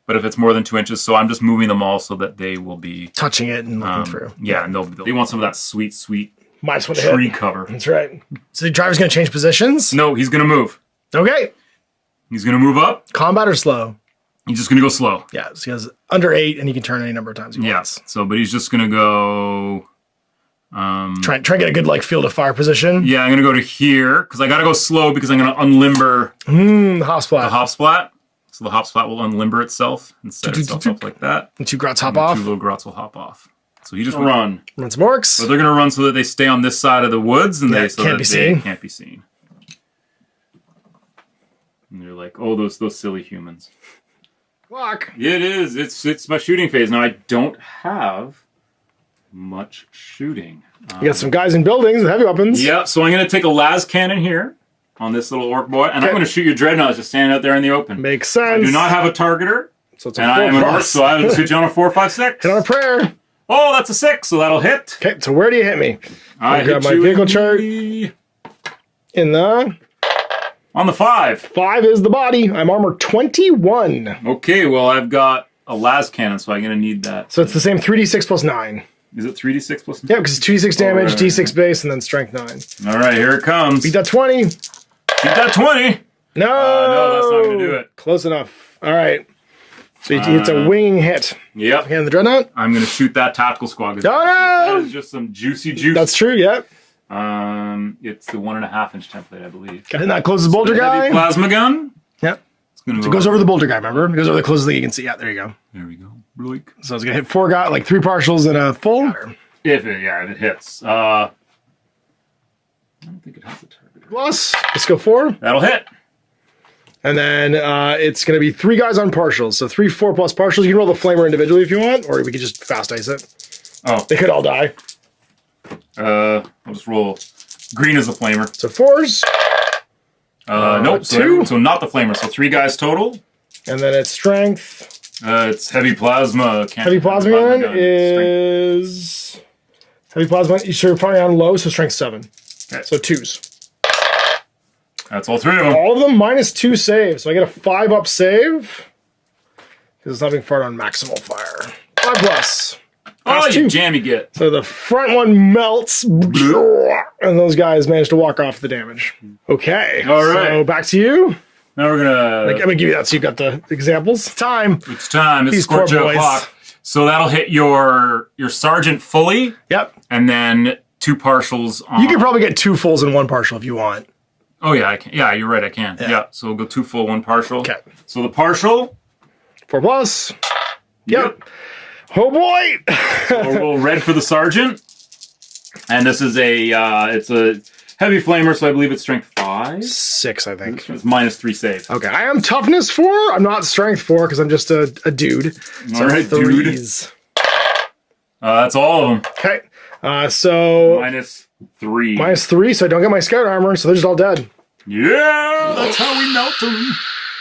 But if it's more than 2 inches, so I'm just moving them all so that they will be Touching it and looking through. Yeah, and they want some of that sweet, sweet Minus 1 to hit. tree cover. That's right. So the driver's going to change positions? No, he's going to move. Okay. He's going to move up. Combat or slow? He's just going to go slow. Yeah, so he has under 8 and he can turn any number of times he Yes. wants. So, but he's just going to go. Try and get a good field of fire position. Yeah, I'm going to go to here because I got to go slow because I'm going to unlimber The hop splat. the hop splat. So the hop splat will unlimber itself and set itself up like that. And 2 grots hop And the off. 2 little grots will hop off. So he just run. Run some orcs. But they're going to run so that they stay on this side of the woods and Yeah, so can't that be they seen. can't be seen. And they're like, oh, those silly humans. Clock. It is. It's my shooting phase. Now, I don't have much shooting. You got some guys in buildings with heavy weapons. Yeah, so I'm going to take a las cannon here on this little orc boy, and I'm Okay. going to shoot your dreadnoughts just standing out there in the open. Makes sense. I do not have a targeter, So it's a and I am an 4+. orc, so I will shoot you on a 4, 5, 6. Hit on a prayer. Oh, that's a 6, so that'll hit. Okay, so where do you hit me? I grab hit my you vehicle in chart. In the... On the 5. 5 is the body. I'm armor 21. Okay, well, I've got a las cannon, so I'm going to need that. So it's the same 3d6 plus 9. Is it 3d6 plus 9? Yeah, because it's 2d6 damage, right. d6 base, and then strength 9. All right, here it comes. Beat that 20. Beat that 20. No! No, that's not going to do it. Close enough. All right. So it's a winging hit. Yep. And the dreadnought? I'm going to shoot that tactical squad. No! That is just some juicy juice. That's true, yep. It's the 1.5-inch template, I believe. And that closes the bolter Heavy guy. plasma gun. Yep. It's gonna So it goes over the bolter guy, remember? It goes over the closest thing you can see. Yeah, there you go. There we go. Bloik. So it's going to hit 4 guys, like 3 partials and a full. If it hits. I don't think it has a target. Plus, let's go 4. That'll hit. And then it's going to be 3 guys on partials. So 3, 4 plus partials. You can roll the flamer individually if you want, or we could just fast dice it. Oh. They could all die. I'll just roll. Green is the flamer. So 4s. Nope. 2. So not the flamer. So 3 guys total. And then it's strength. It's heavy plasma. Heavy plasma gun is... Heavy plasma. So you're probably on low, so strength 7. Okay. So 2s. That's all 3 of them. All of them minus 2 saves. So I get a 5 up save. Because it's not being fired on maximal fire. 5 plus. Oh, That's you 2. jammy git. So the front one melts. And those guys manage to walk off the damage. Okay. All right. So back to you. Now we're I'm gonna. going to give you that so you've got the examples. Time. It's time. It's These poor scorch out boys. clock. So that'll hit your sergeant fully, Yep. and then 2 partials on. You could probably get 2 fulls and 1 partial if you want. Oh yeah, I can. Yeah, you're right. I can. Yeah. Yeah. So we'll go 2 full, 1 partial. Okay. So the partial. 4 plus. Yep. Oh boy. We'll red for the sergeant, and this is it's a heavy flamer, so I believe it's strength 5. 6, I think. It's minus 3 save. Okay. I am toughness 4. I'm not strength 4 because I'm just a dude. So All right, dude. 3s. That's all of them. Okay. So Minus 3. minus 3, so I don't get my scout armor, so they're just all dead. Yeah, that's how we melt them.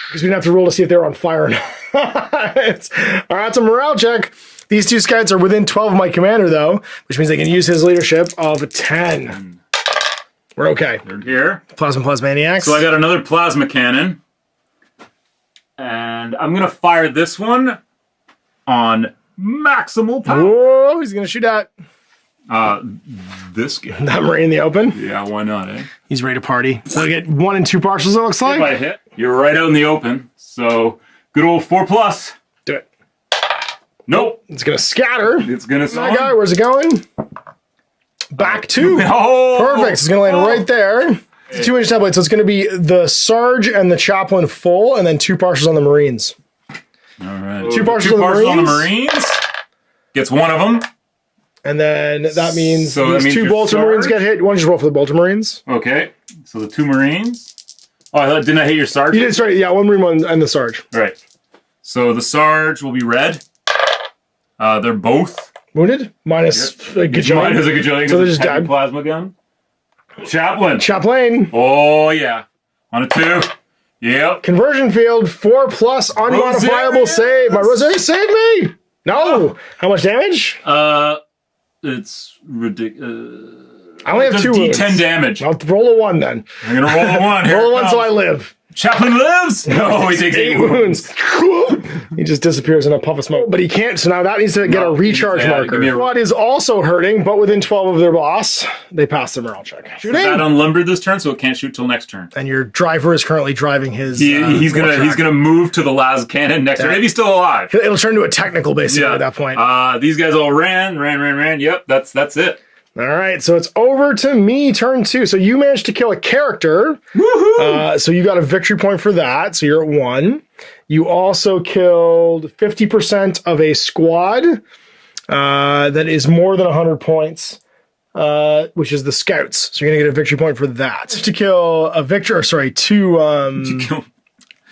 Because we didn't have to roll to see if they're on fire or not. All right, it's a morale check. These 2 scouts are within 12 of my commander, though, which means they can use his leadership of 10. We're okay. They're here. Plasmaniacs. So I got another plasma cannon, and I'm gonna fire this one on maximal power. Whoa, he's going to shoot at This guy. that Marine in the open. Yeah, why not, eh? He's ready to party. So I get 1 and 2 partials, it looks If I like. hit, you're right out in the open. So good old 4 plus. Do it. Nope. It's going to scatter. It's gonna That guy, where's it going? Back 2. Oh, Perfect. It's going to land right there. It's a 2-inch template, so it's going to be the Sarge and the Chaplain full, and then 2 partials on the Marines. All right. 2 partials 2 on the partials on the Marines. Marines. Gets 1 of them. And then that means So that these means 2 your Bolter Marines Sarge? get hit. You want to just roll for the Bolter Marines? Okay. So the 2 Marines. Oh, I thought, didn't I hit your Sarge? You did, sorry. Yeah, 1 Marine, 1, and the Sarge. Right. So the Sarge will be red. They're both. Wounded? Minus a gajillion. Mine is a gajillion. So they just heavy died. Plasma gun. Chaplain. Chaplain. Oh, yeah. On a 2. Yep. Conversion field, 4 plus unmodifiable Rosarius. save. My Rosarius saved me! No! How much damage? It's ridiculous. I only have 2 wounds. D10 damage. I'll roll a 1 then. I'm gonna roll a 1. Here Roll a it 1 so I comes. live. Chaplain lives. No, he takes 8 wounds. He just disappears in a puff of smoke. But he can't, so now that needs to get a recharge yeah, give me marker. a- What is also hurting, but within 12 of their boss, they pass their morale check. Shooting! That unlimbered this turn, so it can't shoot till next turn. And your driver is currently driving his... He's war track. gonna move to the las cannon next turn if he's still alive. It'll turn to a technical, basically, Yeah. at that point. These guys all ran. Yep, that's it. All right, so it's over to me, turn 2. So you managed to kill a character. Woohoo! So you got a victory point for that. So you're at 1. You also killed 50% of a squad that is more than 100 points, which is the scouts. So you're going to get a victory point for that. To kill a two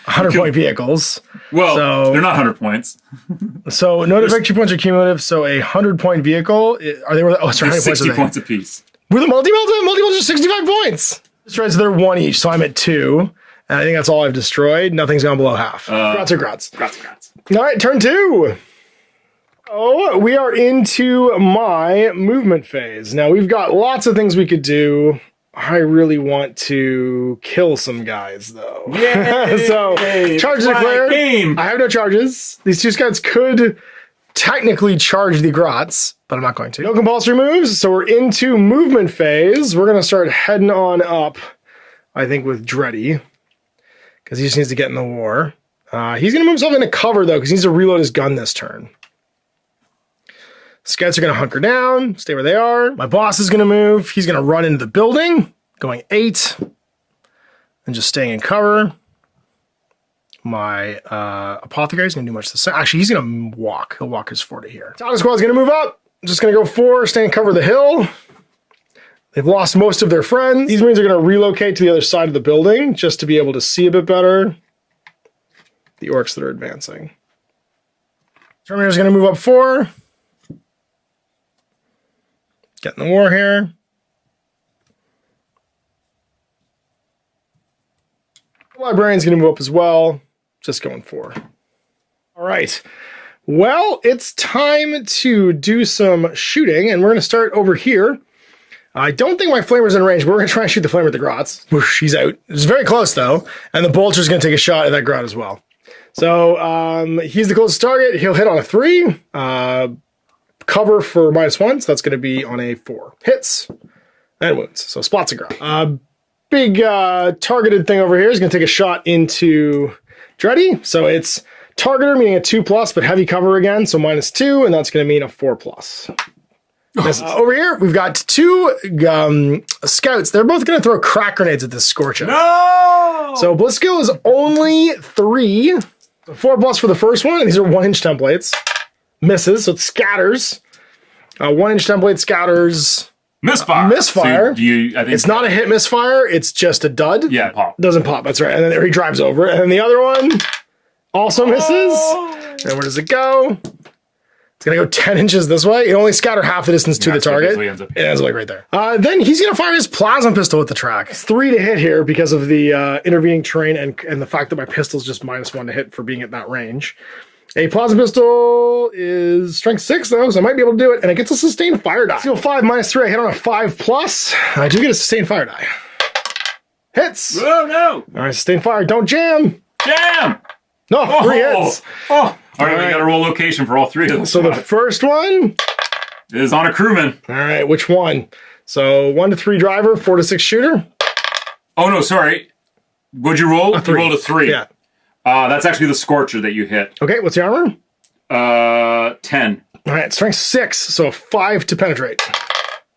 100-point vehicles. Well, So- they're not 100 points. So no victory points are cumulative. So a 100-point vehicle, are they? Oh, sorry, how many They're points are 60 they? points apiece. With a multi-melta, multi-melta are 65 points. Destroyed, so they're 1 each, so I'm at 2. And I think that's all I've destroyed. Nothing's gone below half. Grats are grats. Grats. All right, turn 2. Oh, we are into my movement phase. Now, we've got lots of things we could do. I really want to kill some guys, though. Yay! So, charges declared. I have no charges. These 2 scouts could technically charge the grots, but I'm not going to. No compulsory moves, so we're into movement phase. We're going to start heading on up, I think, with Dreddy, because he just needs to get in the war. He's going to move himself into cover, though, because he needs to reload his gun this turn. Scouts are going to hunker down, stay where they are. My boss is going to move. He's going to run into the building, going 8, and just staying in cover. My apothecary is going to do much the same. Actually, he's going to walk. He'll walk his 4 to here. Talon squad is going to move up. Just going to go 4, stay in cover of the hill. They've lost most of their friends. These Marines are going to relocate to the other side of the building just to be able to see a bit better the orcs that are advancing. Terminator's going to move up 4. Get in the war here. The librarian's going to move up as well. Just going 4. All right. Well, it's time to do some shooting, and we're going to start over here. I don't think my flamer's in range, but we're going to try and shoot the flamer at the grots. Whoosh, he's out. It's very close, though, and the bolter's going to take a shot at that grot as well. So he's the closest target. He'll hit on a 3. Cover for -1, so that's going to be on a 4. Hits and wounds. So spots a grot. Big targeted thing over here is going to take a shot into Dreddy. So it's targeter, meaning a 2+, but heavy cover again, so -2, and that's going to mean a 4+. Over here, we've got 2 scouts. They're both going to throw crack grenades at this Scorcher. No! So Bliss skill is only 3. So 4+ for the first one, and these are 1-inch templates. Misses, so it scatters. 1-inch template scatters. Misfire. Misfire. So I think it's not a hit misfire, it's just a dud. Yeah, pop. Doesn't pop, that's right. And then he drives over it. And then the other one also misses. And where does it go? It's going to go 10 inches this way. It only scatter half the distance to the target. It ends up like right there. Then he's going to fire his plasma pistol at the track. It's 3 to hit here because of the intervening terrain and the fact that my pistol's just -1 to hit for being at that range. A plasma pistol is strength 6, though, so I might be able to do it. And it gets a sustained fire die. Seal 5 -3. I hit on a 5+. I do get a sustained fire die. Hits. Oh, no. All right, sustained fire. Don't jam. Jam. No, 3 hits. Oh. All right, we got to roll location for all 3 of them. So the first one is on a crewman. All right, which one? So 1 to 3 driver, 4 to 6 shooter. Oh, no, sorry. What'd you roll? You rolled a 3. Yeah. That's actually the Scorcher that you hit. Okay, what's the armor? 10. All right, strength 6, so a 5 to penetrate.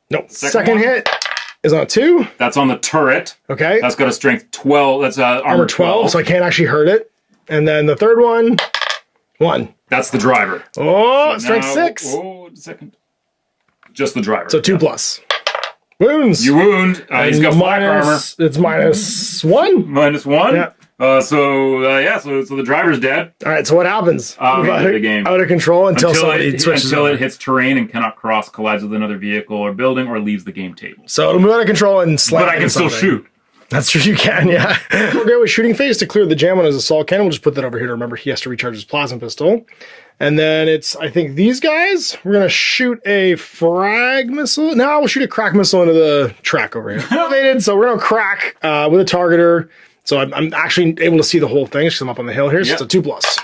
Nope. Second hit is on a 2. That's on the turret. Okay. That's got a strength 12. That's armor 12. So I can't actually hurt it. And then the third one, 1. That's the driver. Oh, so strength now, 6. Oh, second. Just the driver. So 2+. Wounds. You wound. He's got black armor. It's -1. -1. Yeah. So the driver's dead. All right, so what happens? The game. Out of control until somebody switches until over. it hits terrain and cannot cross, collides with another vehicle or building, or leaves the game table. So it'll move out of control and slam. But I can still shoot. That's true, you can, yeah. We're good with shooting phase to clear the jam on his assault cannon. We'll just put that over here to remember he has to recharge his plasma pistol. And then it's, I think, these guys. We're going to shoot a frag missile. No, we'll shoot a crack missile into the track over here. Elevated, so we're going to crack with a targeter. So I'm actually able to see the whole thing because I'm up on the hill here. So it's a 2+.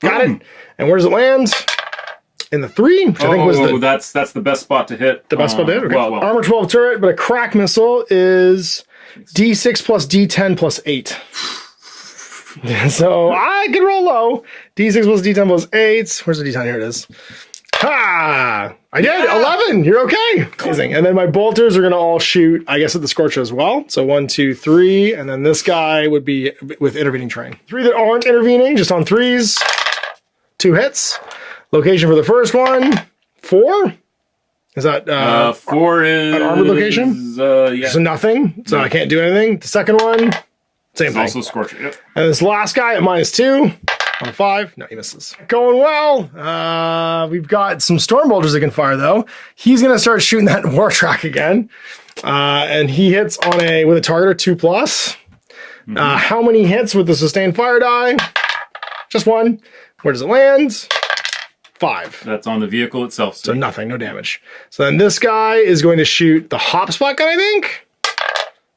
Got it. And where does it land? In the 3, which I think was the... that's the best spot to hit. The best spot to hit? Okay. Well. Armor 12 turret, but a crack missile is D6 plus D10 plus 8. So I can roll low. D6 plus D10 plus 8. Where's the D10? Here it is. Ha! I did! Yeah. 11! You're okay! Amazing. And then my bolters are going to all shoot, I guess, at the Scorcher as well. So 1, 2, 3. And then this guy would be with intervening terrain. 3 that aren't intervening, just on 3s. 2 hits. Location for the first one, 4. Is that 4 is an armored location? Yeah. So nothing. So I can't do anything. The second one, same thing. Also Scorcher. Yep. And this last guy at -2 on a 5. No, he misses. Going well. We've got some storm bolters that can fire though. He's gonna start shooting that war track again, and he hits on with a target 2+. How many hits with the sustained fire die? Just 1. Where does it land? 5. That's on the vehicle itself. So nothing, no damage. So then this guy is going to shoot the hop spot gun, I think,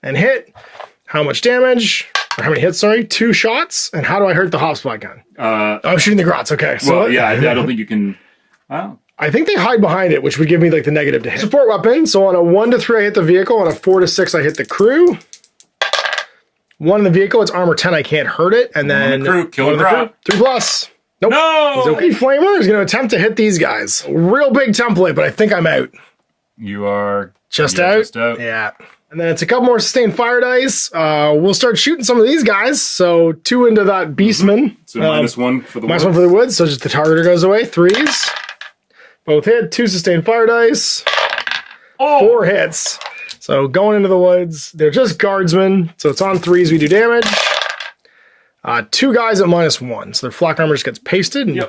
and hit. How much damage? Or how many hits, sorry? 2 shots. And how do I hurt the hop spot gun? I'm shooting the grots, okay. So well, yeah, I don't think you can... Wow. I think they hide behind it, which would give me like the negative to hit. Support weapon, so on a 1 to 3, I hit the vehicle. On a 4 to 6, I hit the crew. 1 in the vehicle, it's armor 10, I can't hurt it. And then... the crew, kill a grot. 3 plus. Nope. No! He's okay. Flamer is going to attempt to hit these guys. Real big template, but I think I'm out. You are just out? Yeah. And then it's a couple more sustained fire dice. We'll start shooting some of these guys. So 2 into that beastman. So -1 for the woods. -1 for the woods. So just the targeter goes away. 3s. Both hit. 2 sustained fire dice. 4 hits. So going into the woods. They're just guardsmen. So it's on 3s. We do damage. 2 guys at -1. So their flak armor just gets pasted. And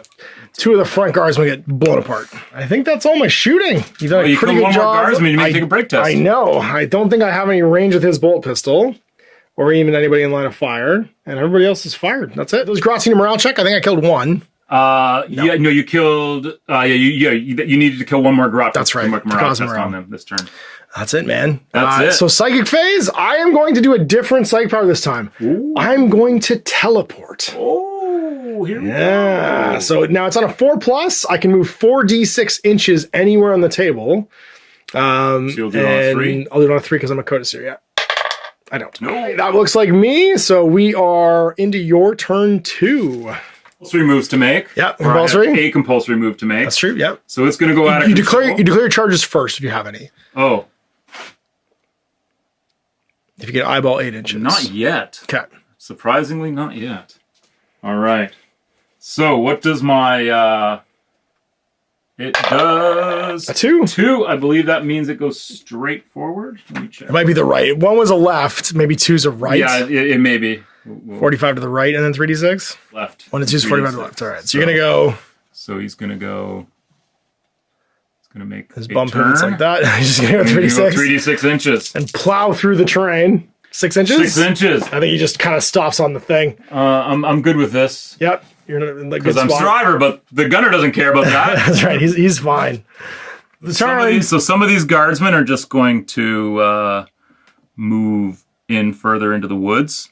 2 of the front guardsmen get blown apart. I think that's all my shooting. You've done a pretty good job. More guardsmen, you may take a break test. I know. I don't think I have any range with his bolt pistol. Or even anybody in line of fire. And everybody else is fired. That's it. Those grots need a morale check. I think I killed 1. Yeah, no, you killed... you needed to kill 1 more grot. That's right. Morale test on them this turn. That's it, man. That's it. So psychic phase, I am going to do a different psychic power this time. Ooh. I'm going to teleport. Oh, here we go. So now it's on a 4+. I can move 4d6 inches anywhere on the table. So you'll do it on a 3? I'll do it on a 3 because I'm a Codex here, yeah. I don't. No. That looks like me. So we are into your turn 2. Compulsory moves to make. Yeah, compulsory. A compulsory move to make. That's true, yeah. So it's going to go out of you declare your charges first if you have any. Oh. If you get eyeball 8 inches. Not yet. Okay. Surprisingly, not yet. All right. So what does my... it does... A 2? 2. I believe that means it goes straight forward. Let me check. It might be the right. 1 was a left. Maybe 2's a right. Yeah, it may be. 45 to the right and then 3d6? Left. 1 and 2's 45 to the left. All right. So you're going to go... So he's going to go... Gonna make his bump pivots like that. He's just gonna go 3d6. 3d6 inches. And plow through the terrain. 6 inches? 6 inches. I think he just kind of stops on the thing. I'm good with this. Yep. You're in a good because I'm spot. driver, but the gunner doesn't care about that. That's right. He's fine. Some of these guardsmen are just going to move in further into the woods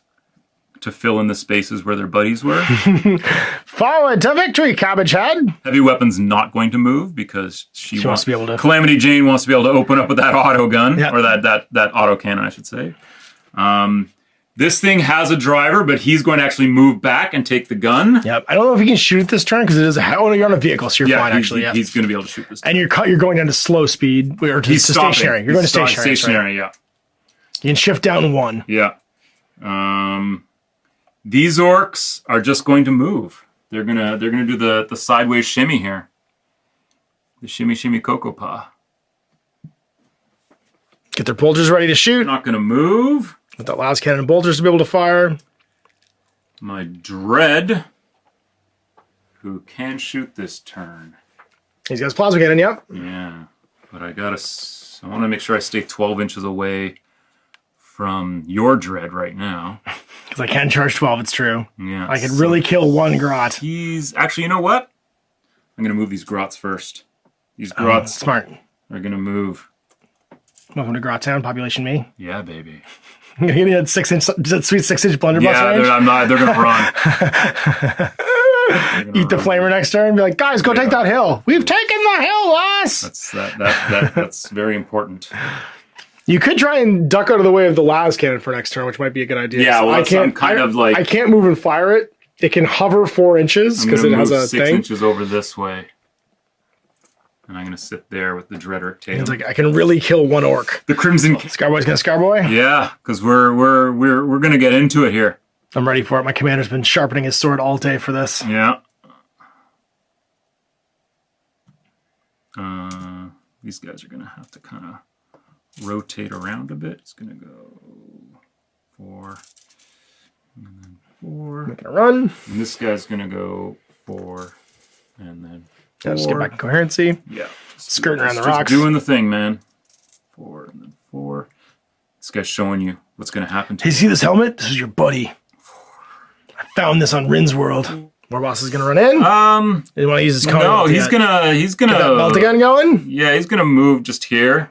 to fill in the spaces where their buddies were. Forward to victory, Cabbage Head. Heavy weapon's not going to move because she wants to be able to. Calamity Jane wants to be able to open up with that auto gun, or that auto cannon, I should say. This thing has a driver, but he's going to actually move back and take the gun. Yep. I don't know if he can shoot this turn because it is you're on a vehicle, so you're fine actually. Yeah, he's going to be able to shoot this turn. And you're going down to slow speed or to stationary. You're going to stationary. Stationary, yeah. You can shift down 1. Yeah. These orcs are just going to move. They're gonna do the sideways shimmy here. The shimmy shimmy cocoa paw. Get their bolters ready to shoot. They're not gonna move. With that last cannon bolters to be able to fire. My dread, who can shoot this turn. He's got his plasma cannon, yep. Yeah, but I want to make sure I stay 12 inches away from your dread right now. Because I can charge 12, it's true. Yeah. I could really kill 1 grot. He's... Actually, you know what? I'm going to move these grots first. These grots smart. Are going to move. Welcome to Grot Town, population me. Yeah, baby. I'm going to get that 6-inch, that sweet 6-inch blunderbuss range. Yeah, they're going to run. Eat the flamer next turn and be like, guys, go take that hill. We've taken the hill, lass! That's very important. You could try and duck out of the way of the las cannon for next turn, which might be a good idea. Yeah, well, I can't move and fire it. It can hover 4 inches because it has a 6 thing. inches over this way, and I'm gonna sit there with the Dreaderic tail. It's like I can really kill 1 orc. The Crimson Scarboy's gonna Scarboy. Yeah, because we're gonna get into it here. I'm ready for it. My commander's been sharpening his sword all day for this. Yeah. These guys are gonna have to kind of rotate around a bit. It's gonna go 4, and then 4. Making a run. And this guy's gonna go 4, and then 4. Yeah, just get back in coherency. Yeah. Skirting around the rocks. Doing the thing, man. 4 and then 4. This guy's showing you what's gonna happen to you. See this helmet? This is your buddy. I found this on Rin's World. Warboss is gonna run in. You want to use his cone? No, he's gonna get that melt again going. Yeah, he's gonna move just here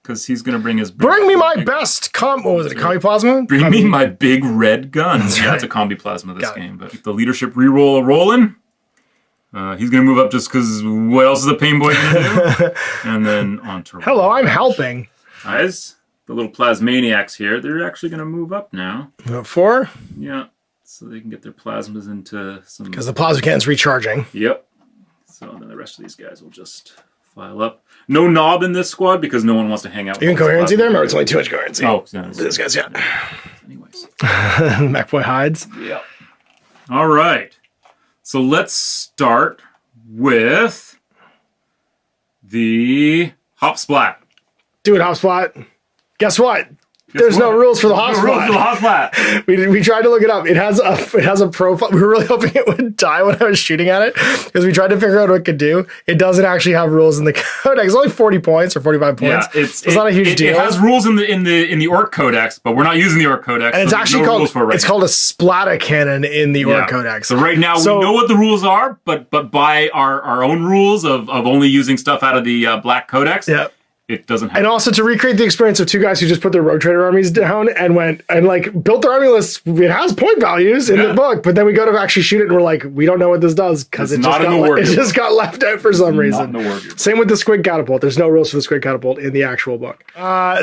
because he's gonna bring his. Bring me my best what was it? A combi plasma? Bring me my big red guns. Yeah, it's a combi plasma this game. But the leadership reroll rolling. He's gonna move up just because what else is the pain boy gonna do? And then on to. Hello, I'm helping. Guys, the little plasmaniacs here. They're actually gonna move up now. Move up 4. Yeah. So they can get their plasmas into some... Because the plasma cannon's recharging. Yep. So then the rest of these guys will just file up. No knob in this squad because no one wants to hang out. You can coherency there? Remember, it's only 2 inch coherency. Oh, yeah. This guy's, yeah. Anyways. MacBoy hides. Yep. All right. So let's start with the Hop Splat. Do it, Hop Splat. Guess what? There's no rules for the hot splat. We tried to look it up. It has a profile. We were really hoping it would die when I was shooting at it because we tried to figure out what it could do. It doesn't actually have rules in the codex. It's only 40 points or 45 points. Yeah, it's not a huge deal. It has rules in the Orc Codex, but we're not using the Orc Codex. And it's actually called called a splatta cannon in the Orc Codex. So right now we know what the rules are, but by our own rules of only using stuff out of the Black Codex. Yeah. It doesn't have. And also to recreate the experience of 2 guys who just put their Rogue Trader armies down and went and like built their army list. It has point values in the book, but then we go to actually shoot it and we're like, we don't know what this does because it just got left out for some reason. Same with the Squid Catapult. There's no rules for the Squid Catapult in the actual book.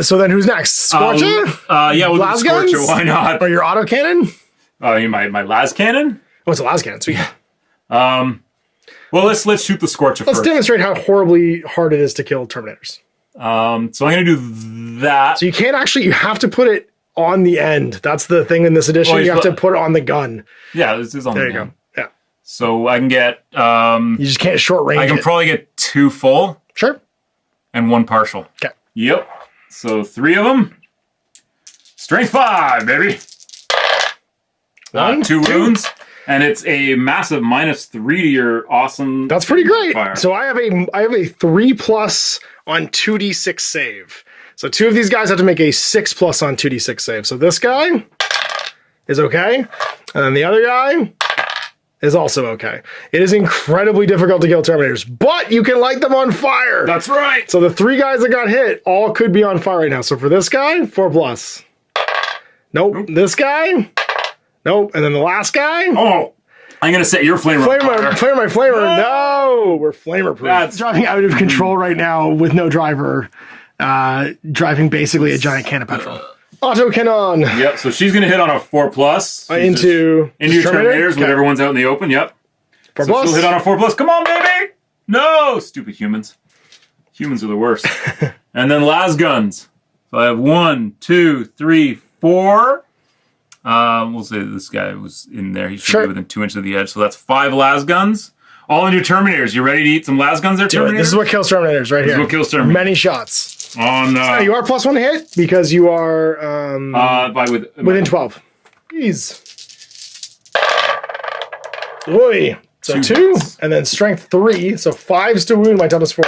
So then who's next? Scorcher? Yeah, we'll do Scorcher. Why not? Or your autocannon? My las cannon? Oh, it's a las cannon. Sweet. Well, let's shoot the Scorcher first. Let's demonstrate how horribly hard it is to kill Terminators. So I'm going to do that. So you can't actually, you have to put it on the end. That's the thing in this edition. You have to put it on the gun. Yeah, this is on the gun. There you go. Yeah. So I can get... you just can't short range I can probably get 2 full. Sure. And 1 partial. Okay. Yep. So 3 of them. Strength 5, baby. 2 wounds. And it's a massive -3 to your awesome... That's pretty great. Fire. So I have a 3+ on 2d6 save. So 2 of these guys have to make a 6+ on 2d6 save. So this guy is okay. And then the other guy is also okay. It is incredibly difficult to kill Terminators, but you can light them on fire. That's right. So the 3 guys that got hit all could be on fire right now. So for this guy, 4+. Nope. This guy... Nope. And then the last guy. Oh, I'm going to set your flamer on fire. My flamer. No, we're flamer proof. That's driving out of control right now with no driver. Driving basically a giant can of petrol. Auto cannon. Yep. So she's going to hit on a 4+. Into your Terminators when everyone's out in the open. Yep. 4+. So she'll hit on a 4+. Come on, baby. No, stupid humans. Humans are the worst. And then las guns. So I have 1, 2, 3, 4. We'll say this guy was in there. He should be within 2 inches of the edge. So that's 5 las guns. All in your Terminators. You ready to eat some las guns there, Terminators? This is what kills Terminators right here. This is what kills Terminators. Many shots. On you are +1 to hit because you are within 12. Jeez. Oy. So 2 and then strength 3. So 5s to wound. My toughest 4.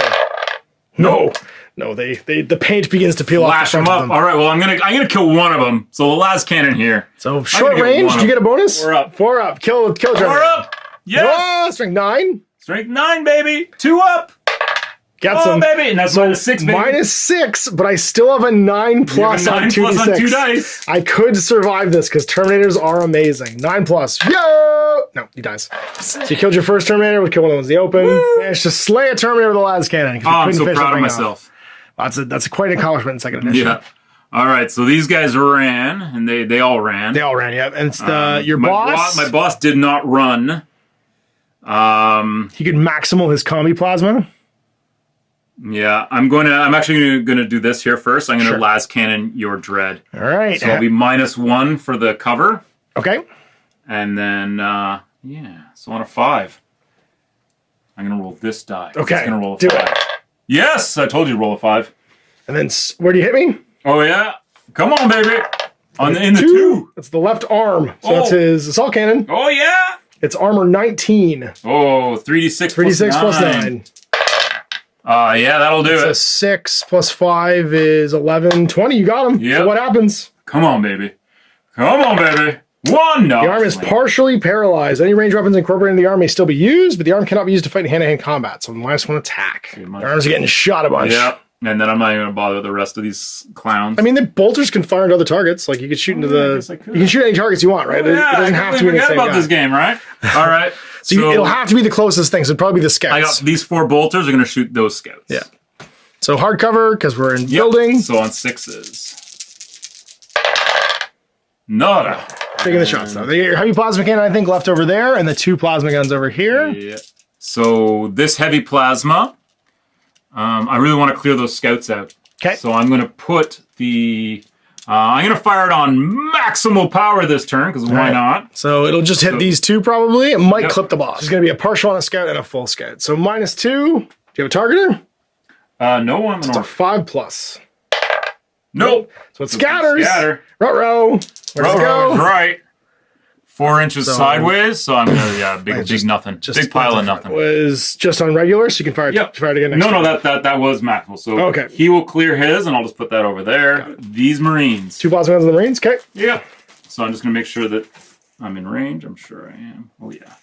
No. No, the paint begins to peel off. Flash them up. All right, well, I'm gonna kill 1 of them. So the last cannon here. So short range, do you get a bonus? 4 up. 4 up. Kill 4 up. Yes. Oh, strength 9. Strength 9, baby. 2 up. Got some, baby. And that's -6, baby. -6, but I still have a 9+ on 2d6. On 2 dice. I could survive this because Terminators are amazing. 9+. Yo! No, he dies. So you killed your first Terminator. We killed one of the ones in the open. Managed to slay a Terminator with a las cannon. I'm so proud of myself. That's quite an accomplishment in second edition. Yeah. All right, so these guys ran, and they all ran. They all ran, yeah. And it's your boss. My boss did not run. He could maximal his combi plasma. Yeah, I'm actually gonna do this here first. I'm gonna las cannon your dread. All right. So I'll be -1 for the cover. Okay. And then so on a 5, I'm gonna roll this die. Okay. It's gonna roll a 5. Yes, I told you to roll a 5. And then where do you hit me? Oh yeah, come on, baby. In the 2. That's the left arm. So that's his assault cannon. Oh yeah. It's armor 19. Oh, 3d6 plus 9. Yeah, that'll do it. So 6 + 5 is 11, 20. You got him. Yep. So what happens? Come on, baby. Come on, baby. 1. No. The arm is partially paralyzed. Any ranged weapons incorporated in the arm may still be used, but the arm cannot be used to fight in hand-to-hand combat. So -1 attack. The arms are getting shot a bunch. Yep. And then I'm not even going to bother with the rest of these clowns. I mean, the bolters can fire into other targets. Like, you can shoot into you can shoot any targets you want, right? Oh, yeah, it doesn't have to be the same about guy. this game, right? All right. So it'll have to be the closest thing. So it'd probably be the scouts. I got these 4 bolters are going to shoot those scouts. Yeah. So hardcover, because we're in building. So on 6s. Nada. Taking the shots, though. The heavy plasma cannon, I think, left over there, and the 2 plasma guns over here. Yeah. So this heavy plasma, I really want to clear those scouts out. Okay. So I'm going to put the... I'm going to fire it on maximal power this turn, because why not? So it'll just hit these 2, probably. It might clip the boss. It's going to be a partial on a scout and a full scout. So -2. Do you have a targeter? No one. It's a 5+. Nope. So it scatters. Scatter. Ruh-roh. Where's it go? Right. 4 inches sideways, so I'm gonna big nothing. Just big pile of nothing. Was just on regular, so you can fire it again next No, that was maximal. So okay. He will clear his, and I'll just put that over there. These Marines. 2 plasma guns on the Marines, okay. Yeah. So I'm just gonna make sure that I'm in range. I'm sure I am. Oh yeah.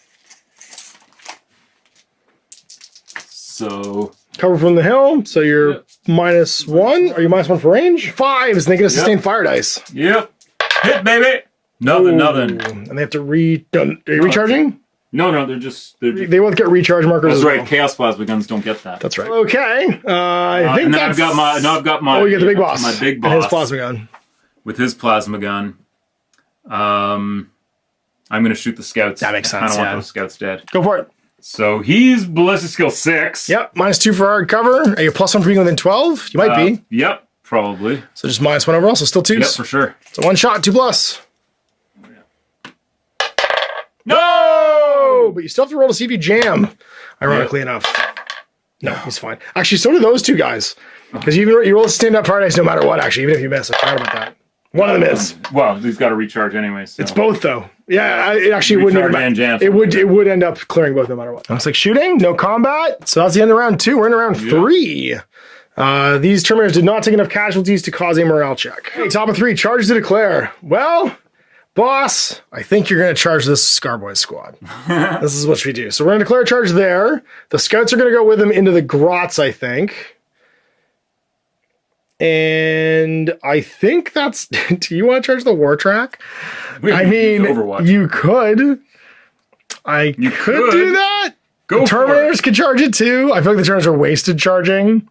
So cover from the hill, so you're -1. Are you -1 for range? 5s, and they get a sustained fire dice. Yep. Hit, baby. Nothing. And they have to are you recharging? No, they're just... They both get recharge markers. That's right, Chaos Plasma guns don't get that. That's right. Okay, I think I've got my... Oh, you got the big boss. My big boss. And his plasma gun. With his plasma gun. I'm going to shoot the scouts. That makes sense, I don't want those scouts dead. Go for it. So he's ballistic skill 6. Yep, -2 for hard cover. Are you +1 for being within 12? You might be. Yep, probably. So just -1 overall, so still 2s. Yep, for sure. So 1 shot, 2+. No! But you still have to roll to see if you jam, ironically enough. No, he's fine. Actually, so do those 2 guys. Because you roll a stand-up fire dice no matter what, actually, even if you miss. I forgot about that. One of them is. Well, he's got to recharge anyway. So. It's both, though. Yeah, it actually wouldn't even matter. It would end up clearing both no matter what. Looks like shooting, no combat. So that's the end of round 2. We're in round 3. These Terminators did not take enough casualties to cause a morale check. Okay, top of 3, charge to declare. Well... Boss, I think you're going to charge this Scarboy squad. This is what we do. So we're going to declare a charge there. The scouts are going to go with him into the grots, I think. And I think that's... Do you want to charge the war track? I mean, you could. You could do that. The Terminators could charge it too. I feel like the Terminators are wasted charging.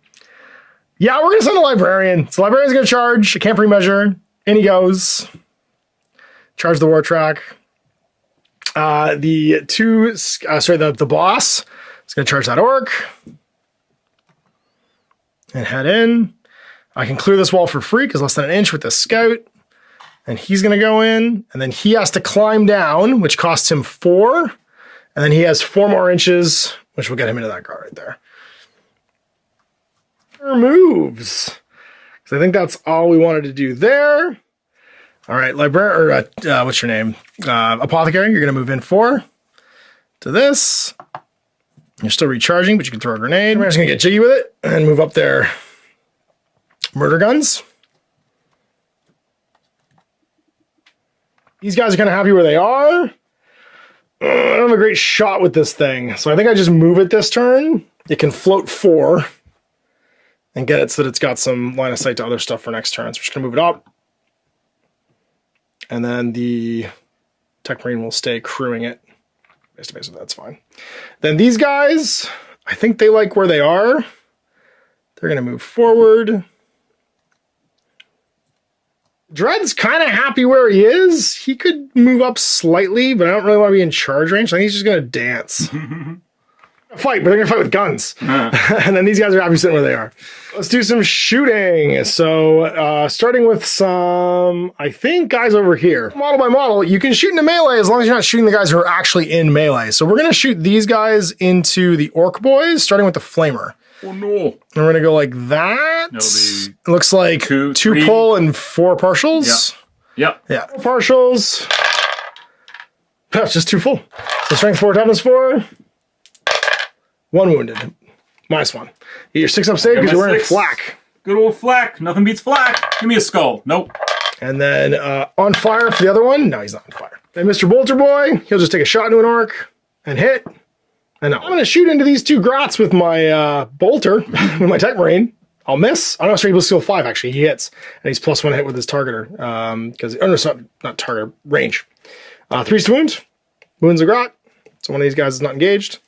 Yeah, we're going to send a Librarian. So Librarian's going to charge. I can't pre-measure. In he goes. Charge the war track. The boss is going to charge that orc. And head in. I can clear this wall for free because less than 1 inch with the scout. And he's going to go in. And then he has to climb down, which costs him 4. And then he has 4 more inches, which will get him into that guard right there. Moves. Because I think that's all we wanted to do there. All right, librarian, or what's your name? Apothecary, you're going to move in 4 to this. You're still recharging, but you can throw a grenade. We're just going to get jiggy with it and move up their murder guns. These guys are kind of happy where they are. I don't have a great shot with this thing, so I think I just move it this turn. It can float 4 and get it so that it's got some line of sight to other stuff for next turn. So we're just going to move it up. And then the Tech Marine will stay crewing it. Basically, that's fine. Then these guys, I think they like where they are. They're going to move forward. Dread's kind of happy where he is. He could move up slightly, but I don't really want to be in charge range. I think he's just going to dance. Fight, but they're going to fight with guns. And then these guys are happy sitting where they are. Let's do some shooting. So starting with some, I think, guys over here. Model by model, you can shoot into melee as long as you're not shooting the guys who are actually in melee. So we're going to shoot these guys into the orc boys, starting with the flamer. Oh no. And we're going to go like that. It looks like 2 pull and 4 partials. Yep. Yeah. 4 partials. That's just 2 full. So strength 4, toughness 4. 1 wounded. -1. Get your 6 up save because you're wearing flak. Good old flak. Nothing beats flak. Give me a skull. Nope. And then on fire for the other one. No, he's not on fire. Then Mr. Bolter Boy, he'll just take a shot into an orc and hit. And I'm going to shoot into these 2 grots with my bolter, with my Tech Marine. I'll miss. I'm not sure he was skill 5, actually. He hits. And he's +1 hit with his targeter. Because, oh, no, not target, range. 3 wound. Wounds a grot. So one of these guys is not engaged.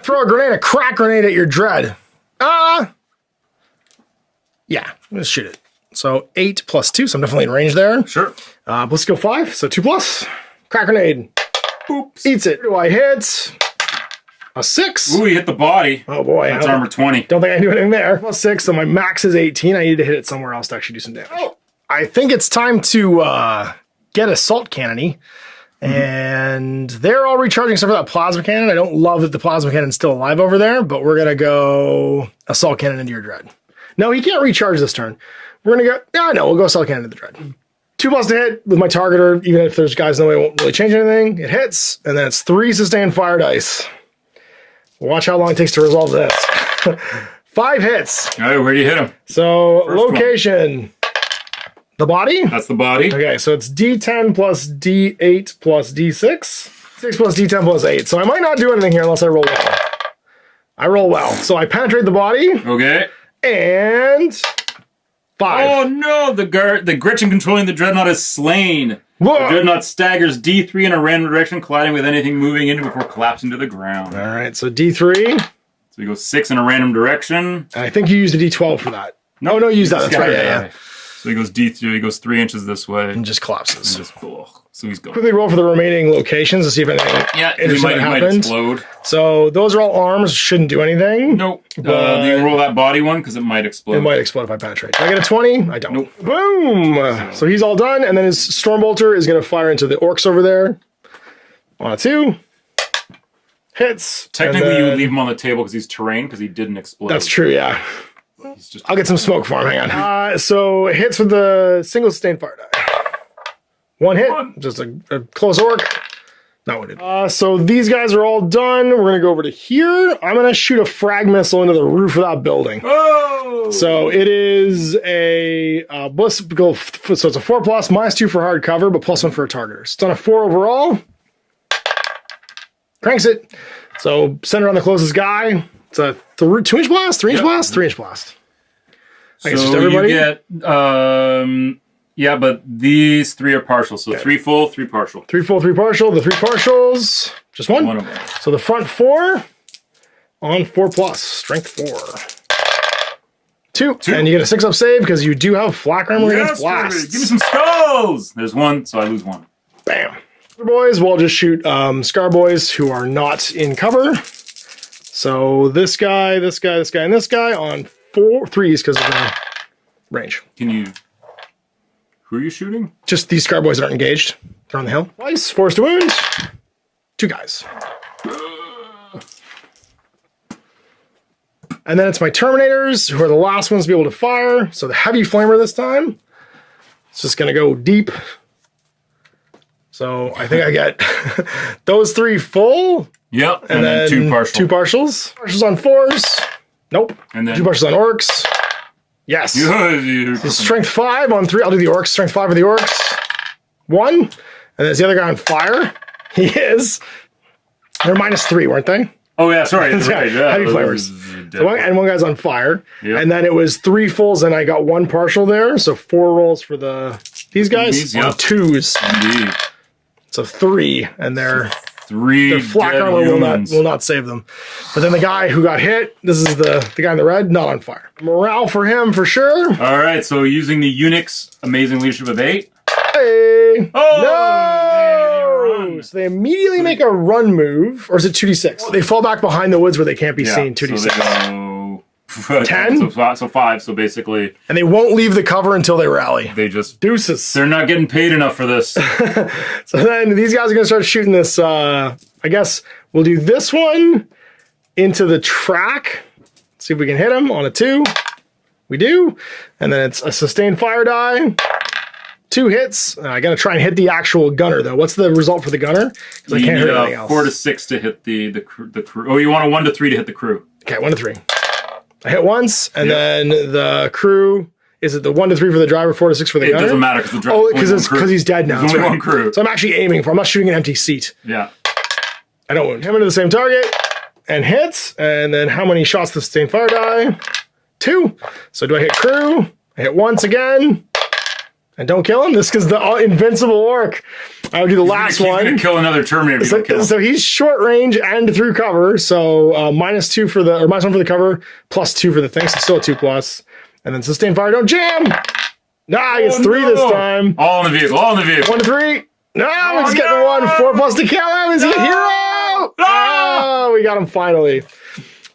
Throw a grenade, a crack grenade at your dread. Yeah, let's shoot it. So 8 + 2, so I'm definitely in range there. Sure. Plus skill 5, so 2+. Crack grenade. Oops. Eats it. Do I hit? A 6. Ooh, you hit the body. Oh boy. That's armor 20. Don't think I can do anything there. +6, so my max is 18. I need to hit it somewhere else to actually do some damage. Oh, I think it's time to get assault cannony. And they're all recharging except for that plasma cannon. I don't love that the plasma cannon's still alive over there, but we're gonna go assault cannon into your dread. No, he can't recharge this turn. We're gonna go, yeah, no, we'll go assault cannon into the dread. 2+ to hit with my targeter, even if there's guys in the way, it won't really change anything. It hits, and then it's 3 sustained fire dice. Watch how long it takes to resolve this. 5 hits. All right, where do you hit him? So, first location. One. The body? That's the body. Okay, so it's D10 plus D8 plus D6. 6 plus D10 plus 8. So I might not do anything here unless I roll well. I roll well. So I penetrate the body. Okay. And 5. Oh no, the Gretchen controlling the Dreadnought is slain. Whoa. The Dreadnought staggers D3 in a random direction, colliding with anything moving in it before collapsing to the ground. All right, so D3. So we go 6 in a random direction. And I think you used a D12 for that. No, use that. That's right, yeah. So he goes D3, he goes 3 inches this way. And just collapses. And just, so he's going. Quickly roll for the remaining locations to see if anything interesting happened. Might explode. So those are all arms, shouldn't do anything. Nope. Do you roll that body one? Because it might explode. It might explode if I penetrate. Do I get a 20? I don't. Nope. Boom! So he's all done, and then his Stormbolter is going to fire into the orcs over there. On a 2. Hits. Technically, you would leave him on the table because he's terrain, because he didn't explode. That's true, yeah. I'll get some smoke for him, hang on. So hits with the single sustained fire die. 1 hit, just a close orc. Not wounded. So these guys are all done. We're gonna go over to here. I'm gonna shoot a frag missile into the roof of that building. Oh! So it is a bliss, so it's a 4+, -2 for hard cover, but +1 for a targeter. So it's on a 4 overall. Cranks it. So center on the closest guy. It's a 2-inch blast, 3-inch blast, 3-inch blast. I guess just everybody. You get, yeah, but these 3 are partial. So 3 full, 3 partial. 3 full, 3 partial. The 3 partials, just 1. 1 of them. So the front 4 on 4+, strength 4. 2. And you get a 6-up save because you do have flak armor against blasts. Give me some skulls. There's 1, so I lose 1. Bam. Boys, we'll just shoot Scar Boys who are not in cover. So this guy, and this guy on 4 3s because of the range. Who are you shooting? Just these Scar Boys that aren't engaged. They're on the hill. Twice, forced to wound. 2 guys. And then it's my Terminators, who are the last ones to be able to fire. So the heavy flamer this time. It's just gonna go deep. So I think I get those 3 full. Yep, and then 2 partials. 2 partials. Partials on 4s. Nope. And then 2 partials on orcs. Yes. Strength 5 on 3. I'll do the orcs. Strength 5 for the orcs. 1. And there's the other guy on fire. He is. They're -3, weren't they? Oh yeah, sorry. That's right. Yeah. Heavy flamers. So one guy's on fire. Yep. And then it was 3 fulls, and I got 1 partial there. So 4 rolls for these guys on 2s. Indeed. So 3, and their 3 their flak armor will not save them. But then the guy who got hit, this is the guy in the red, not on fire. Morale for him for sure. All right, so using the Unix amazing leadership of 8. Hey! Oh! No! So they immediately make a run move, or is it 2d6? They fall back behind the woods where they can't be seen. 2d6. So they go 10? So 5. So basically, and they won't leave the cover until they rally. They just deuces. They're not getting paid enough for this. So then these guys are gonna start shooting this. I guess we'll do this one into the track. See if we can hit him on a 2. We do, and then it's a sustained fire die. 2 hits. I gotta try and hit the actual gunner though. What's the result for the gunner? Because I can't hit anything else. 4 to 6 to hit the crew. Oh, you want a 1 to 3 to hit the crew. Okay, 1 to 3. I hit once, and then the crew Is it the 1 to 3 for the driver, 4 to 6 for the gunner? It doesn't matter because the driver. Oh, because he's dead now. There's only one crew. So I'm actually aiming for. I'm not shooting an empty seat. Yeah. I don't wound him into the same target and hits. And then how many shots the sustained fire die? 2. So do I hit crew? I hit once again. And don't kill him. This is the invincible orc. I would do the last one. He's gonna kill another Terminator. If you don't kill him. So he's short range and through cover. So -2 for the, or -1 for the cover, +2 for the thing. So still a 2+. And then sustained fire. Don't jam. Nah, he gets 3 this time. All in the vehicle. All in the vehicle. 1 to 3. No, he's getting 1. 4+ to kill him. Is he a hero? Oh, we got him finally.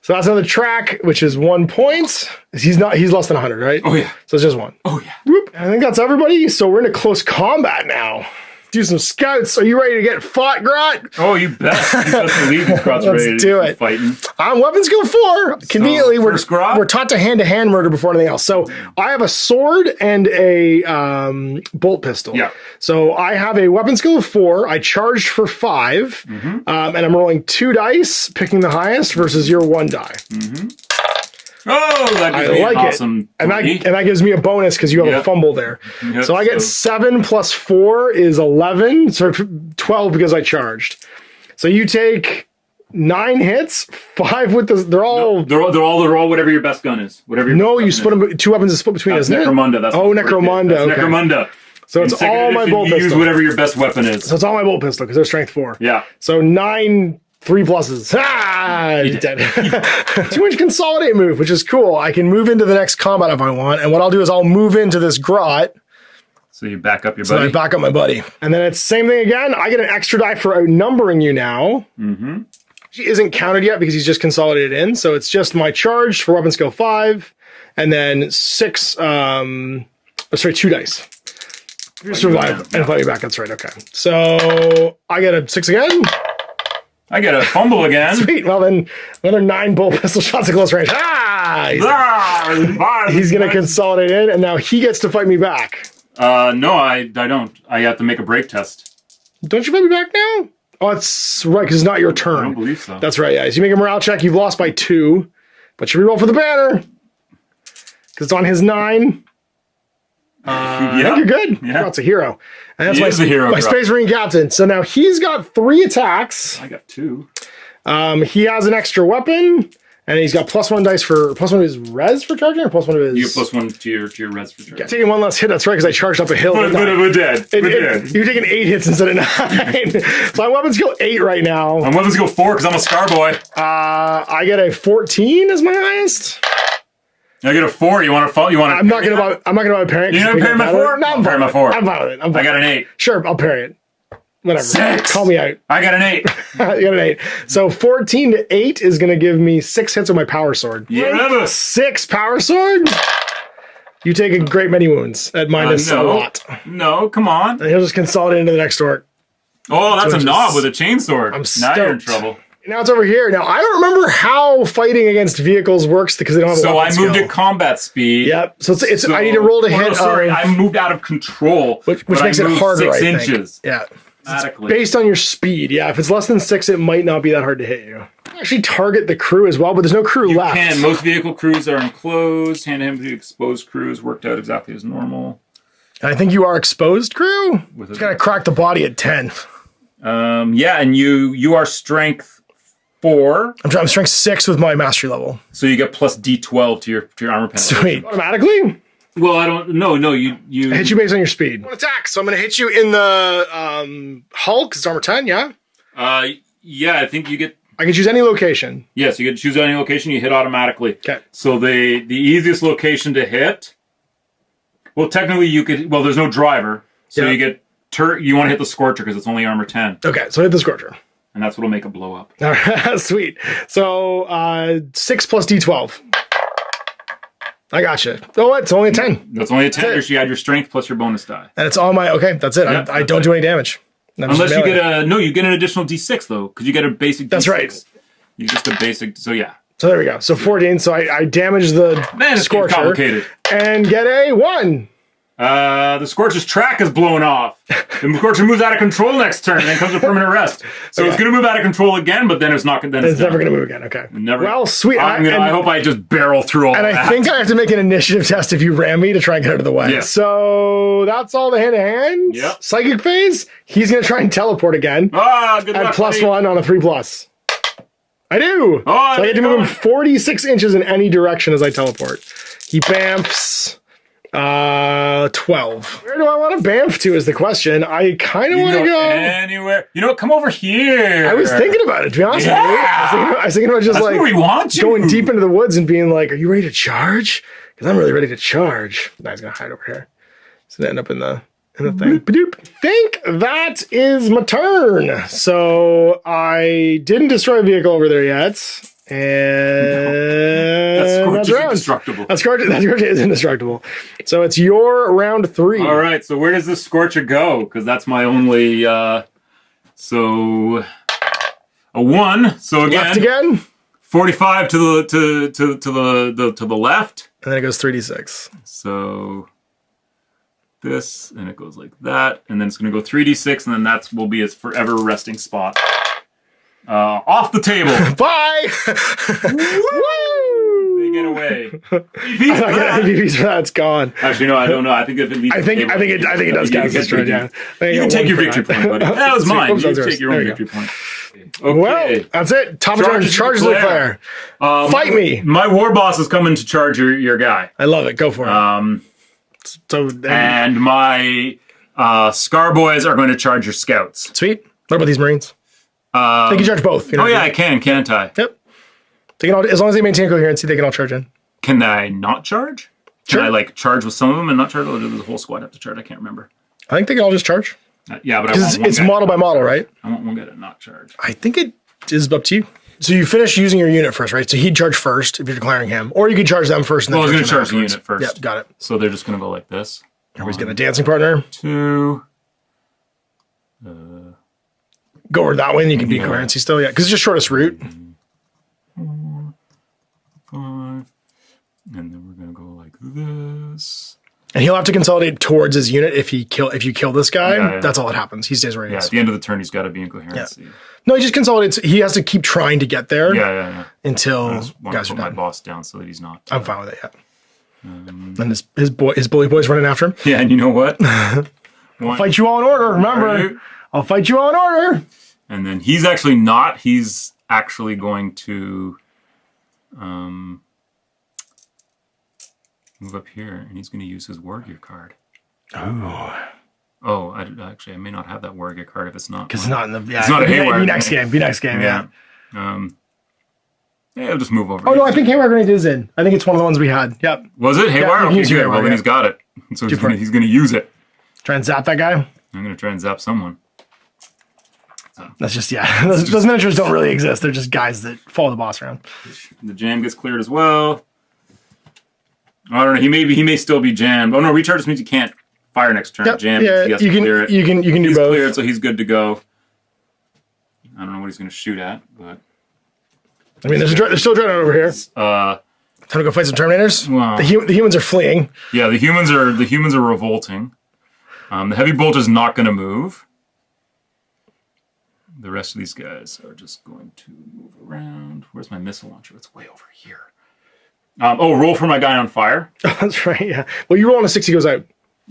So that's another track, which is 1 point. He's less than 100, right? Oh yeah. So it's just 1. Oh yeah. Whoop. I think that's everybody. So we're into close combat now. Do some scouts. Are you ready to get fought, Grot? Oh, you bet. You best believe these Grot's ready Let's do it. Fighting. Weapon skill 4. Conveniently, we're taught to hand-to-hand murder before anything else. So I have a sword and a bolt pistol. Yeah. So I have a weapon skill of 4. I charged for 5. And I'm rolling 2 dice, picking the highest versus your 1 die. Oh, that gives me an awesome and that gives me a bonus because you have a fumble there. Yep, so I get 7 plus 4 is 11. So 12 because I charged. So you take 9 hits, 5 with the. They're all whatever your best gun is. Whatever. You split them. 2 weapons is split between, isn't it? Necromunda. That's Necromunda. That's okay. Necromunda. So it's all my bolt pistol. Use whatever your best weapon is. So it's all my bolt pistol because they're strength 4. Yeah. So 9. 3 pluses. He's dead. 2-inch consolidate move, which is cool. I can move into the next combat if I want. And what I'll do is I'll move into this grot. So you back up your buddy. So I back up my buddy. And then it's same thing again. I get an extra die for outnumbering you now. She isn't counted yet because he's just consolidated in. So it's just my charge for weapon skill 5. And then 2 dice. Survive and fight me back. That's right. Okay. So I get a 6 again. I get a fumble again. Sweet. Well, then another 9 bolt pistol shots at close range. He's going to consolidate in, and now he gets to fight me back. No, I don't. I have to make a break test. Don't you fight me back now? Oh, that's right, because it's not your turn. I don't believe so. That's right, yeah. So you make a morale check. You've lost by 2, but you reroll for the banner because it's on his 9. I think you're good. Yeah. That's a hero. And that's my Space Marine captain. So now he's got 3 attacks. I got 2. He has an extra weapon, and he's got +1 dice for +1 of his res for charging, or +1 of his. You get +1 to your res for charging. Yeah, taking 1 less hit. That's right, because I charged up a hill. But we're dead. You're taking 8 hits instead of 9. So I'm weapon skill 8 right now. I'm weapon skill 4 because I'm a scar boy. I get a 14 as my highest. I get a 4. You want to fall? I'm not gonna buy a parry. You gonna parry my 4? No, I'm parry my 4. I'm fine with it. I got an 8. Sure, I'll parry it. Whatever. 6. Call me out. I got an 8. You got an 8. So 14 to 8 is gonna give me 6 hits with my power sword. Yeah. 6 power sword. You take a great many wounds at minus a lot. No, come on. And he'll just consolidate into the next orc. Oh, that's a knob with a chainsword. Now you're in trouble. Now it's over here. Now, I don't remember how fighting against vehicles works because they don't have a weapon skill. So I moved at combat speed. Yep. So it's I need to roll to hit. Sorry, I moved out of control. Which makes it harder, 6 I think. inches. Yeah. Based on your speed. Yeah, if it's less than 6, it might not be that hard to hit you. Actually target the crew as well, but there's no crew left. You can. Most vehicle crews are enclosed. Hand-to-hand exposed crews worked out exactly as normal. And I think you are exposed crew. It's got to crack the body at 10. Yeah, and you are strength 4. I'm strength 6 with my mastery level. So you get plus D12 to your armor penalty. Sweet. Automatically? Well, I don't. No, you. I hit you based on your speed. One attack. So I'm going to hit you in the hull because it's armor 10. Yeah. Yeah, I think you get. I can choose any location. Yes, you can choose any location. You hit automatically. Okay. So the easiest location to hit. Well, technically you could. Well, there's no driver, so you get. You want to hit the Scorcher because it's only armor 10. Okay, so hit the Scorcher. And that's what'll make it blow up. All right, sweet. So 6 plus D12. I gotcha. Oh, what? It's only a 10. That's only a 10. You add your strength plus your bonus die. And it's all my, okay, that's it. I don't do any damage. Unless you get you get an additional D6 though, because you get a basic D6. That's right. You just a basic, so yeah. So there we go. So 14, so I damage the Scorcher. Complicated. And get a 1. The Scorch's track is blown off. The Scorcher moves out of control next turn, and then comes a permanent rest. So it's going to move out of control again, but then it's not. Then it's never going to move again. Okay. Never. Well, sweet. I hope I just barrel through all. And that. I think I have to make an initiative test if you ram me to try and get out of the way. Yeah. So that's all the hand to hand. Yep. Psychic phase. He's going to try and teleport again. Ah, good luck. At +1 on a 3+. I do. Oh, so I get to move him 46 inches in any direction as I teleport. He bamfs 12. Where do I want to bamf to is the question. I kind of want to go anywhere. You know what? Come over here. I was thinking about it, to be honest with you. I was thinking about just That's like where we want you. Going deep into the woods and being like, are you ready to charge? Because I'm really ready to charge. Now he's going to hide over here. He's going to end up in the thing. Ba-doop. Think that is my turn. So I didn't destroy a vehicle over there yet. And That Scorch is round. indestructible. That Scorch is indestructible. So it's your round 3. All right. So where does this Scorcher go? Because that's my only. So a 1. So again, Left again. 45 to the left. And then it goes 3d6. So this, and it goes like that, and then it's going to go 3d6, and then that will be its forever resting spot. Off the table. Bye. Woo! They get away. MVPs for that. It's gone. Actually, no, I don't know. I think if it leaves I think it does cast destroyed. Yeah. You can take your victory point, buddy. That was mine. You can take your own victory point. Okay. Well, that's it. Top of turn. Charge the player. Fight me. My war boss is coming to charge your guy. I love it. Go for it. And my Scar Boys are going to charge your scouts. Sweet. What about these Marines? They can charge both. You know, I can, can't I? Yep. They can all, as long as they maintain coherency, they can all charge in. Can I not charge? Sure. Can I charge with some of them and not charge? Or does the whole squad have to charge? I can't remember. I think they can all just charge. Yeah, but it's model by model, right? I want one guy to not charge. I think it is up to you. So you finish using your unit first, right? So he'd charge first if you're declaring him, or you could charge them first. And then I was going to charge the unit first. Yep, got it. So they're just going to go like this. Everybody's getting a dancing partner. 2. Go over that way, and you can beat coherency still. Yeah, because it's just shortest route. 4, 5, and then we're going to go like this. And he'll have to consolidate towards his unit if you kill this guy. Yeah. That's all that happens. He stays where he is. At the end of the turn, he's got to be in coherency. Yeah. No, he just consolidates. He has to keep trying to get there. Yeah. Until I just want guys to are put my done. boss down so that he's not. I'm fine with it. Yeah. And his bully boy's running after him. Yeah, and you know what? I'll fight you all in order. Remember, I'll fight you all in order. And then he's actually not. He's actually going to move up here, and he's going to use his war gear card. Oh, I may not have that war gear card if it's not. Because it's not in the. Yeah, it's not a haywire. Be next game. Yeah. Yeah, I'll just move over. Oh no, I think Haywire Grenade is in. I think it's one of the ones we had. Yep. Was it Haywire? Yeah, Okay, good. Haywire, well, then he's got it. So he's going to use it. Try and zap that guy. I'm going to try and zap someone. That's just, those miniatures don't really exist. They're just guys that follow the boss around. The jam gets cleared as well. I don't know. He may still be jammed. Oh no, recharge means you can't fire next turn. Yep. Jam. Yeah, he has to clear it. You can do he's both. Cleared, so he's good to go. I don't know what he's going to shoot at, but I mean, there's still a dreadnought over here. Time to go fight some Terminators. Wow. The humans are fleeing. Yeah, the humans are revolting. The heavy bolt is not going to move. The rest of these guys are just going to move around. Where's my missile launcher? It's way over here. Roll for my guy on fire. Oh, that's right. Yeah. Well, you roll on a 6, he goes out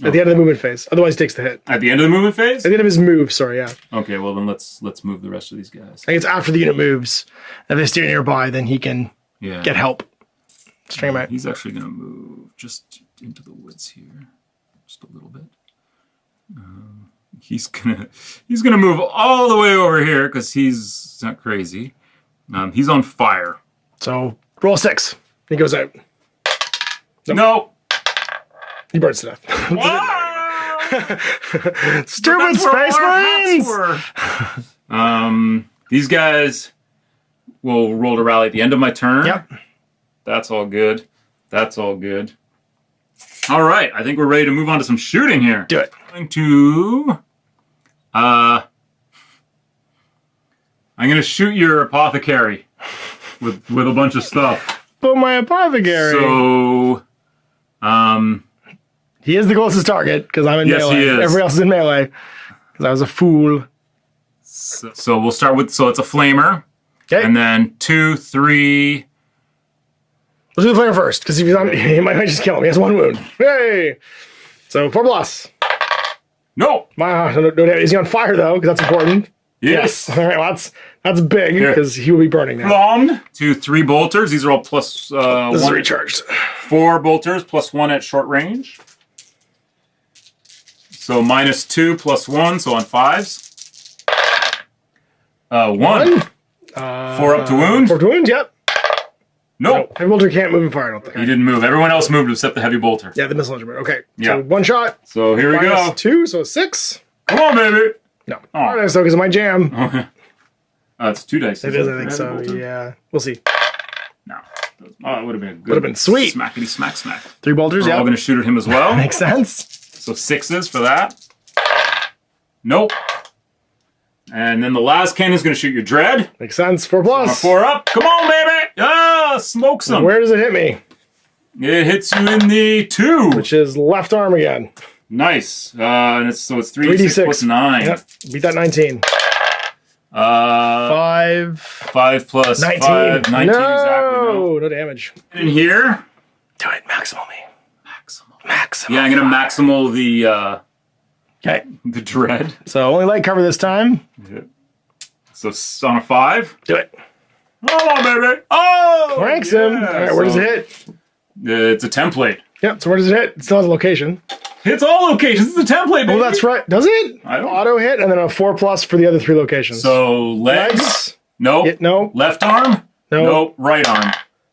at the end of the movement phase. Otherwise, he takes the hit. At the end of the movement phase? At the end of his move. Sorry. Yeah. Okay. Well, then let's move the rest of these guys. I think it's after the unit moves. If they stay nearby, then he can get help. String him out. He's actually going to move just into the woods here, just a little bit. He's gonna move all the way over here because he's not crazy. He's on fire. So roll 6. He goes out. No. He burns to death. Stupid Space Marines! These guys will roll to rally at the end of my turn. Yep. That's all good. All right. I think we're ready to move on to some shooting here. Do it. I'm going to shoot your apothecary with a bunch of stuff. But my apothecary. So, He is the closest target because I'm in melee. He is. Everybody else is in melee because I was a fool. So we'll start with, so it's a flamer. Okay. And then 2, 3. Let's do the flamer first because if he's on, he might just kill him. He has 1 wound. Hey! So 4+. No. No, is he on fire though? Because that's important. Yes. All right, well, that's big because he will be burning now. Bombed. 2, 3 bolters. These are all plus This 1. is recharged. 4 bolters plus 1 at short range. So -2 plus 1, so on 5s. 1. 4 up to wound. 4 to wound, yep. Nope. Heavy bolter can't move in fire, I don't think. He didn't move. Everyone else moved except the heavy bolter. Yeah, the missile engine. Okay. Yeah. So 1 shot. So here we go. -2, so 6. Come on, baby. No. Oh. Nice though, because of my jam. It's 2 dice. It is, I think so. Yeah. We'll see. No. Oh, it would have been a good. Would have been sweet. Smackety smack smack. 3 bolters, We're yeah. all going to shoot at him as well. Makes sense. So 6s for that. Nope. And then the last cannon is going to shoot your dread. Makes sense. 4+. 4 up. Come on, baby. Ah, smoke some. Where does it hit me? It hits you in the 2. Which is left arm again. Nice. And it's 3d6 plus 9. Yep. Beat that 19. 5. 5 plus 19. 5. 19 exactly. No damage. In here. Do it. Maximal me. Maximal. Yeah, I'm going to maximal the Okay. the dread. So only light cover this time. So on a 5. Do it. Come on, baby. Oh! Cranks him. All right, where does it hit? It's a template. Yep, so where does it hit? It still has a location. Hits all locations. It's a template, baby. Oh, that's right. Does it? I don't- Auto hit and then a 4+ for the other 3 locations. So legs. Nope. No. Left arm. No. Nope. Right arm.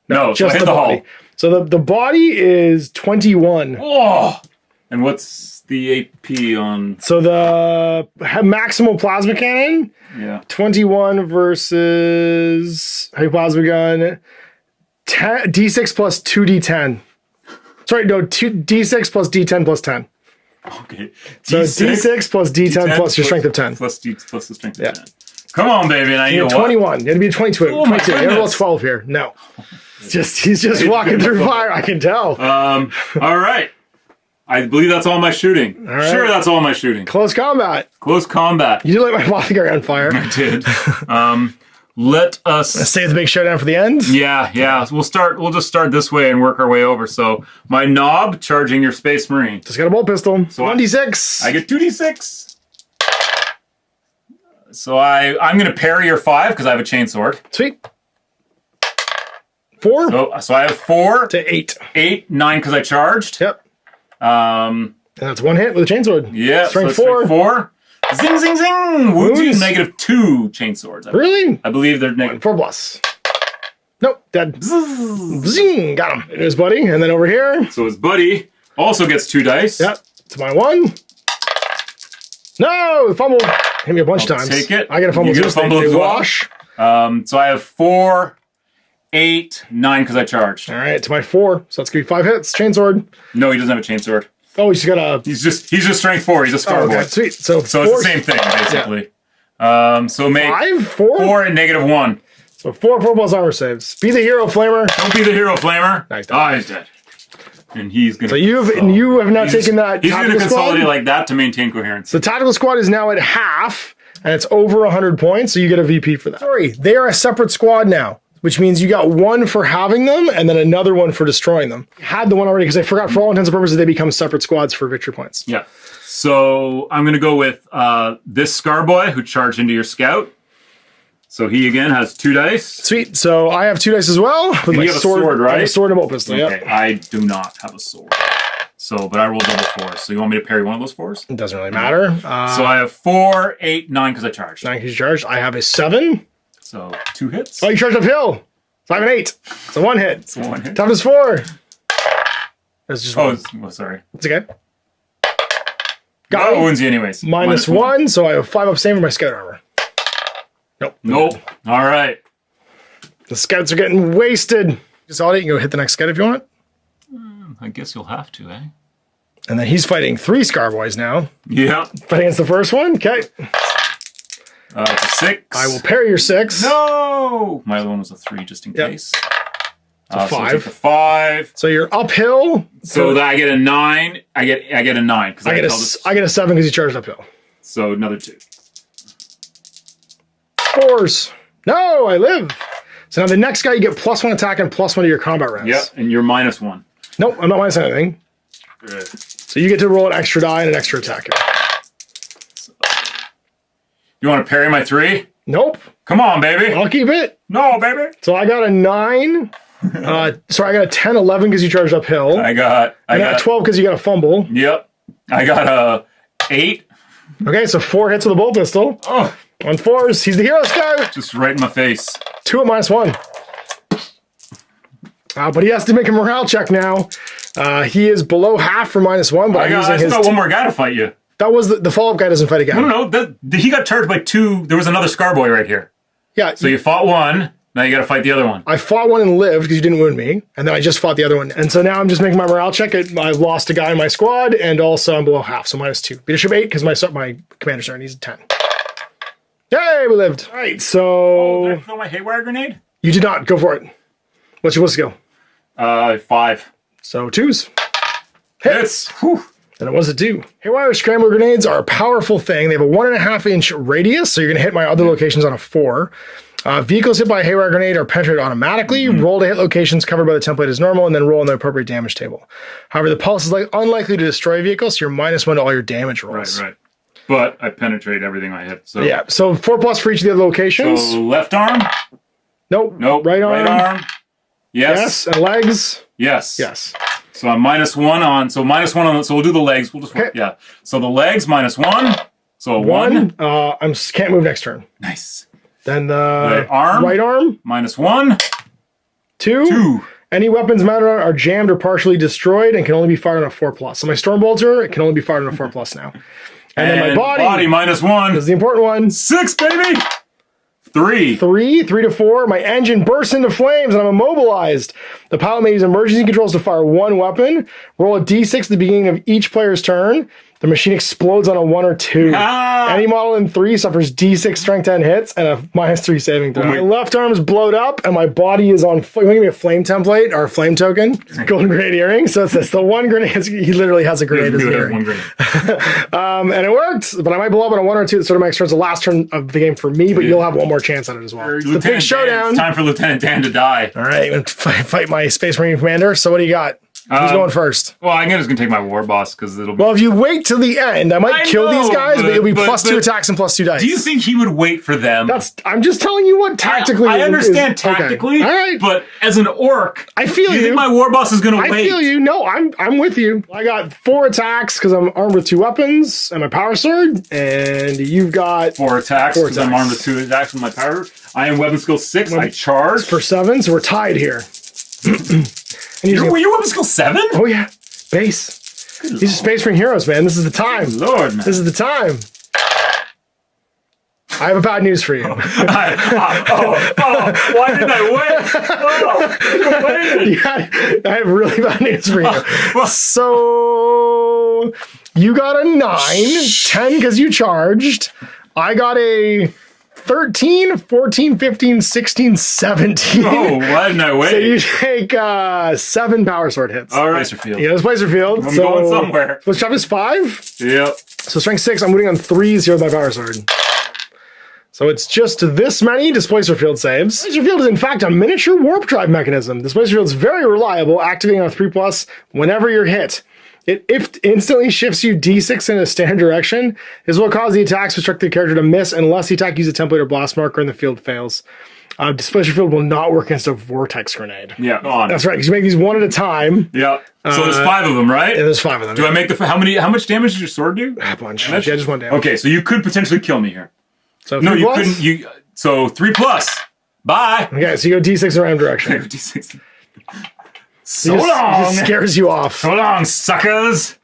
No. So Just hit the the body. hull. So the body is 21. Oh. And what's the AP on? So the maximal plasma cannon, Yeah. 21 versus heavy plasma gun, 10, D6 plus 2D10. Sorry, no, D6 plus D10 plus 10. Okay. So D6 plus D10 plus your strength of 10. Plus the strength of 10. Come on, baby. And I need a 21. It'd be a 22. Oh, my 22. You have a little goodness. 12 here. No. He's just walking through fire. I can tell. All right. I believe that's all my shooting. right. Sure, that's all my shooting. Close combat. Close combat. You did light my apothecary on fire. I did. Let us Save the big showdown for the end. Yeah. We'll just start this way and work our way over. So my knob charging your Space Marine. Just got a bolt pistol. So 1d6. I get 2d6. So I'm gonna parry your 5 because I have a chainsword. Sweet. 4 So I have 4 to 8. 8, 9 because I charged. Yep. Um And that's 1 hit with a chainsword. yeah, Strength so 4. 4. Zing zing zing! Wounds you Wounds. -2 chainswords. Really? I believe they're negative. 4+. Nope, dead. Zing, got him. Here's buddy, and then over here. So his buddy also gets 2 dice. Yep, to my 1. No, fumble. Hit me a bunch of times. Take it. I get a fumble You get too. a fumble They as well. wash. So I have 4, 8, 9 because I charged. All right, to my 4. So that's gonna be 5 hits. Chainsword. No, he doesn't have a chainsword. Oh, he's got a. He's just strength 4. He's a scar boy. Okay, sweet. So So 4, it's the same thing basically. So make 5, 4. 4 and -1. So 4 plus armor saves. Be the hero, flamer. Don't be the hero flamer. Nice. He's dead. And he's gonna. So you have now taken that. He's gonna tactical consolidate squad. like that to maintain coherence. The tactical squad is now at half, and it's over 100 points, so you get a VP for that. Sorry, they are a separate squad now, which means you got 1 for having them, and then another 1 for destroying them. Had the one already, because I forgot, for all intents and purposes, they become separate squads for victory points. Yeah. So I'm gonna go with this scar boy who charged into your scout. So he again has 2 dice. Sweet, so I have 2 dice as well. With my you have a sword, right? I have a sword and a bolt pistol, Okay, yep. I do not have a sword. So, but I rolled double 4s. So you want me to parry one of those 4s? It doesn't really matter. So I have 4, 8, 9 because I charged. 9 because you charged. I have a 7. So 2 hits. Oh, you charged uphill. So I have an 8. So 1 hit. So 1 hit. Toughness 4. That's just 1. Sorry. It's okay. Got Got him. wounds you anyways. Minus 1, so I have 5 up save for my scout armor. Nope. All right. The scouts are getting wasted. Consolidate, you can go hit the next scout if you want. I guess you'll have to, eh? And then he's fighting 3 Scar Boys now. Yeah. Fighting against the first one. Okay. It's a 6. I will parry your 6. No! My other one was a 3 just in Yep. case. So So 5. take the 5. So you're uphill. So that I get a 9. I get a 9 because I get a 7 because you charged uphill. So another 2. 4s. No, I live. So now the next guy, you get +1 attack and +1 to your combat rounds. Yep, and you're -1. Nope, I'm not minus anything. Good. So you get to roll an extra die and an extra attack. You want to parry my 3? Nope. Come on, baby. I'll keep it. No, baby. So I got a 9. Sorry, I got a 10, 11 because you charged uphill. I got a 12 because you got a fumble. Yep. I got a 8. Okay, so 4 hits with a bolt pistol. Oh, On 4s, he's the hero scout. just right in my face. 2 at -1. But he has to make a morale check now. He is below half for -1, but I still got one more guy to fight you. That was the follow-up guy doesn't fight again. No, he got charged by 2. There was another Scarboy right here. Yeah. So you fought one. Now you got to fight the other one. I fought one and lived because you didn't wound me, and then I just fought the other one. And so now I'm just making my morale check. I've lost a guy in my squad, and also I'm below half, so -2. Leadership 8 because my commander's turn. He's a 10. Yay, we lived. All right, so Did I throw my haywire grenade? you did not go for it. What's your skill? 5. So 2s. Hits. Whew. And it was a 2. Haywire scrambler grenades are a powerful thing. They have a 1.5-inch radius, so you're going to hit my other locations on a 4. Vehicles hit by a haywire grenade are penetrated automatically. Roll to hit locations covered by the template as normal, and then roll on the appropriate damage table. However, the pulse is unlikely to destroy vehicles, so you're -1 to all your damage rolls. Right. But I penetrate everything I hit. So Yeah, so 4+ for each of the other locations. So left arm. Nope. Right arm. Yes. Yes, and legs. Yes. Yes. So I'm -1 on. So -1 on. So we'll do the legs. We'll just Okay. yeah. So the legs -1. So a 1. Can't move next turn. Nice. Then the arm. right arm. -1. 2. 2. Any weapons mounted on are jammed or partially destroyed and can only be fired on a 4+. So my Stormbolter, it can only be fired on a 4+ now. And then my body -1. is the important one. 6, baby. 3. 3 to 4. My engine bursts into flames and I'm immobilized. The pilot may use emergency controls to fire 1 weapon. Roll a d6 at the beginning of each player's turn. The machine explodes on a 1 or 2. Any model in 3 suffers d6 strength 10 hits and a -3 saving throw. My left arm is blowed up and my body is on. You want to give me a flame template or a flame token? Golden grenade earring. So it's this. The 1 grenade. He literally has a grenade as an earring. 1 grenade. And it worked, but I might blow up on a 1 or 2. That's sort of my next turn. It's the last turn of the game for me, but you'll have one more chance at it as well. It's the big showdown. It's time for Lieutenant Dan to die. All right, I'm gonna fight my Space Marine commander. So what do you got? Who's going first? Well, I'm just gonna take my war boss because it'll. Well, if you wait till the end, I might kill these guys, but it'll be +2 attacks and +2 dice. Do you think he would wait for them? I'm just telling you what tactically. I understand tactically, okay. All right, but as an orc, I feel you. Think my war boss is gonna wait? I feel you. No, I'm with you. I got 4 attacks because I'm armed with 2 weapons and my power sword, and you've got 4 attacks because I'm armed with 2 attacks with my power. I am weapon skill 6. I charge for 7, so we're tied here. Were you weapon skill 7? Oh yeah, base. These are Space Marine heroes, man. This is the time. Good Lord, man. This is the time. I have a bad news for you. Why didn't I win? Yeah, I have really bad news for you. So you got a 9, 10 because you charged. I got a 13, 14, 15, 16, 17. Oh, why didn't I wait? So you take 7 power sword hits. All right, Placerfield. Yeah, it's Placerfield. I'm going somewhere. So strength is 5. Yep. So strength 6, I'm moving on 3s here with my power sword. So it's just this many Displacer Field saves. Displacer Field is in fact a miniature warp drive mechanism. Displacer Field is very reliable, activating on a 3+ whenever you're hit. It instantly shifts you d6 in a standard direction. This will cause the attacks restrict the character to miss unless the attack uses a template or blast marker and the field fails. Displacer Field will not work against a vortex grenade. Yeah, on. That's right, because you make these 1 at a time. Yeah. So there's 5 of them, right? Yeah, there's 5 of them. Do I make how much damage does your sword do? A bunch. Yeah, just 1 damage. Okay, so you could potentially kill me here. So no, you couldn't. So 3+. Bye. Okay, so you go d6 in random direction. D6. So long. It scares you off. So long, suckers.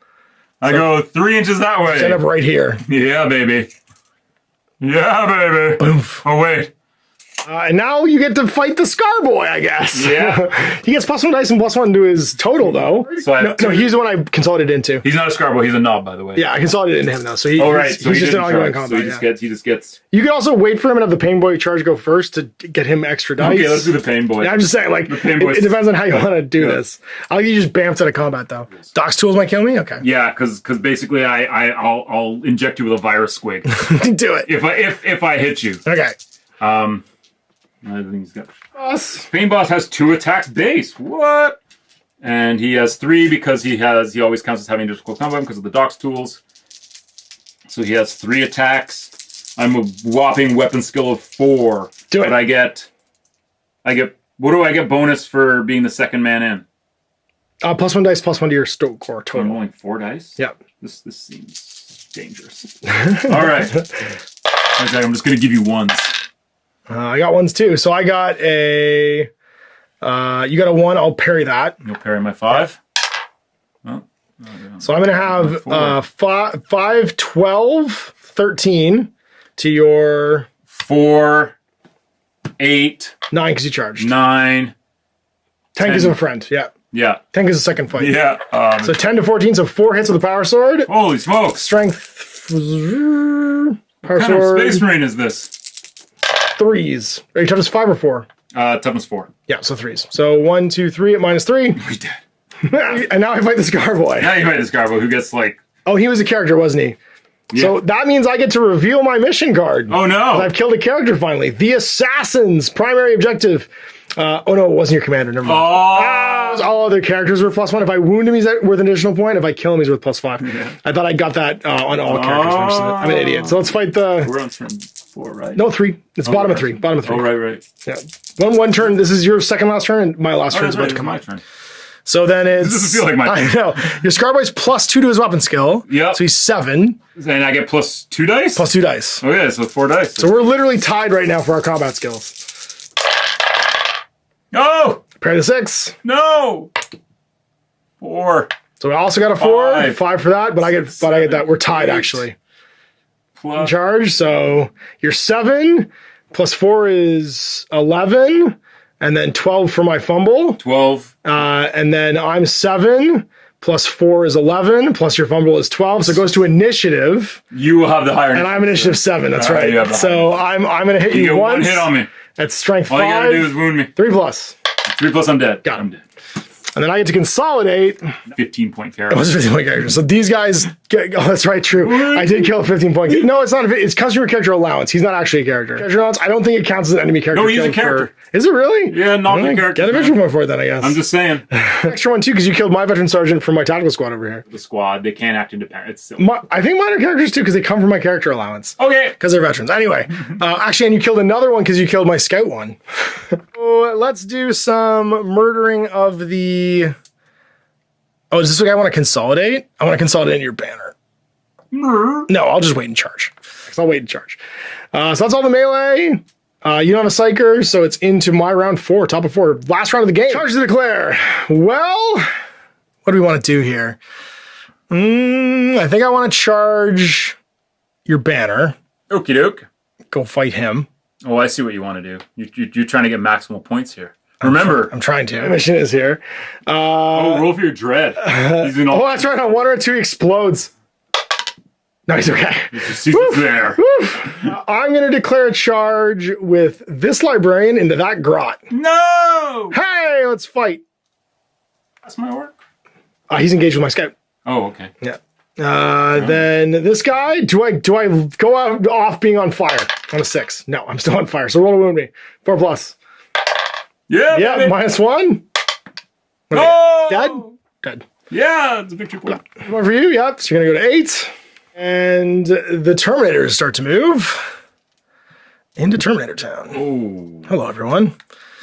I go 3 inches that way. End up right here. Yeah, baby. Yeah, baby. Boom. Oh, wait. And now you get to fight the Scar Boy, I guess. Yeah. He gets +1 dice and +1 to his total, though. So I have no, he's the one I consolidated into. He's not a Scar Boy, he's a knob, by the way. Yeah, I consolidated into him, though. So he's just an ongoing combat. So he just gets... You can also wait for him and have the Pain Boy charge go first to get him extra dice. Okay, let's do the Pain Boy. Yeah, I'm just saying, like, it depends on how you want to do this. I'll get you just bamfed out of combat, though. Doc's tools might kill me? Okay. Yeah, because basically I'll inject you with a virus squig. Do it. If I hit you. Okay. I think he's got... Boss. Pain Boss has 2 attacks base. What? And he has 3 because he always counts as having difficult combat because of the Doc's tools. So he has 3 attacks. I'm a whopping weapon skill of 4. Do it. But I get what do I get bonus for being the second man in? +1 dice, +1 to your stoke core I'm total. rolling 4 dice? Yep. This seems dangerous. All right. Okay, I'm just gonna give you ones. I got ones too. So I got a. You got a 1. I'll parry that. You'll parry my 5. Oh, so I'm gonna have 5, 12, 13 to your 4, 8, 9 because you charged. 9. 10 because of a friend. Yeah. Yeah. 10 because of second fight. Yeah. So 10 to 14. So 4 hits with the power sword. Holy smokes! Strength. Power What kind sword. of Space Marine is this? 3s. Are you toughness 5 or 4? Toughness 4. Yeah, so 3s. So 1, 2, 3 at -3. We did. And now I fight the Scar Boy. Now you fight this Garbo who gets like... Oh, he was a character, wasn't he? Yeah. So that means I get to reveal my mission card. Oh no! I've killed a character finally. The Assassin's primary objective. Oh no, it wasn't your commander. Never mind. All other characters were +1. If I wound him, he's worth an additional point. If I kill him, he's worth +5. Yeah. I thought I got that on all characters. I'm an idiot. So let's fight the... We're on turn 4, right? No, 3. It's bottom of 3. Bottom of 3. Oh, right. Yeah. One turn. This is your second last turn, and my last turn is about to come my out. turn. So then it's... This doesn't feel like my turn. I know. Your Scarboy's +2 to his weapon skill. Yep. So he's 7. And I get +2 dice? +2 dice. Oh yeah, so 4 dice. So we're literally tied right now for our combat skills. No! Parry the 6. No! 4. So we also got a 4. 5. 5 for that, but I get that. We're tied 8. actually. Plus... In charge. So you're 7 +4 is 11, and then 12 for my fumble. 12. And then I'm 7 +4 is 11, plus your fumble is 12. So it goes to initiative. You will have the higher. And I'm initiative 7. That's right. You have the so I'm gonna hit you get once. 1 hit on me. That's strength 5. All you gotta do is wound me. 3 plus. 3 plus, I'm dead. Got him. I'm dead. And then I get to consolidate. 15-point It character. was a 15-point character. So these guys get, oh, that's right, true. I did kill a 15-point. No, it's not. It's customer character allowance. He's not actually a character. Character allowance, I don't think it counts as an enemy character. No, he's a character. Is it really? Yeah, not the character. Get a extra point for it then, I guess. I'm just saying. Extra one too, because you killed my veteran sergeant from my tactical squad over here. The squad, they can't act independent. It's still... I think mine are characters too, because they come from my character allowance. Okay. Because they're veterans. Anyway, actually, and you killed another one because you killed my scout one. So let's do some murdering of the... Oh, is this what I want to consolidate? I want to consolidate into your banner. No, I'll just wait and charge. I'll wait and charge. So that's all the melee. You don't have a psyker, so it's into my round 4, top of 4. Last round of the game. Charge to declare. Well, what do we want to do here? I think I want to charge your banner. Okie doke. Go fight him. Oh, I see what you want to do. You're trying to get maximal points here. Remember, I'm trying to. The mission is here. roll for your dread. He's in all. Oh, that's right. On 1 or 2, he explodes. No, he's okay. He's there. I'm going to declare a charge with this librarian into that grot. No! Hey, let's fight. That's my work. He's engaged with my scout. Oh, okay. Yeah. Then this guy, do I go out off being on fire on a 6? No, I'm still on fire. So roll to wound me. 4 plus. Yeah. Yeah, baby. -1. Oh! Dead. Yeah, it's a victory point. One for you. Yep. So you're going to go to 8. And the Terminators start to move into Terminator Town. Oh. Hello, everyone.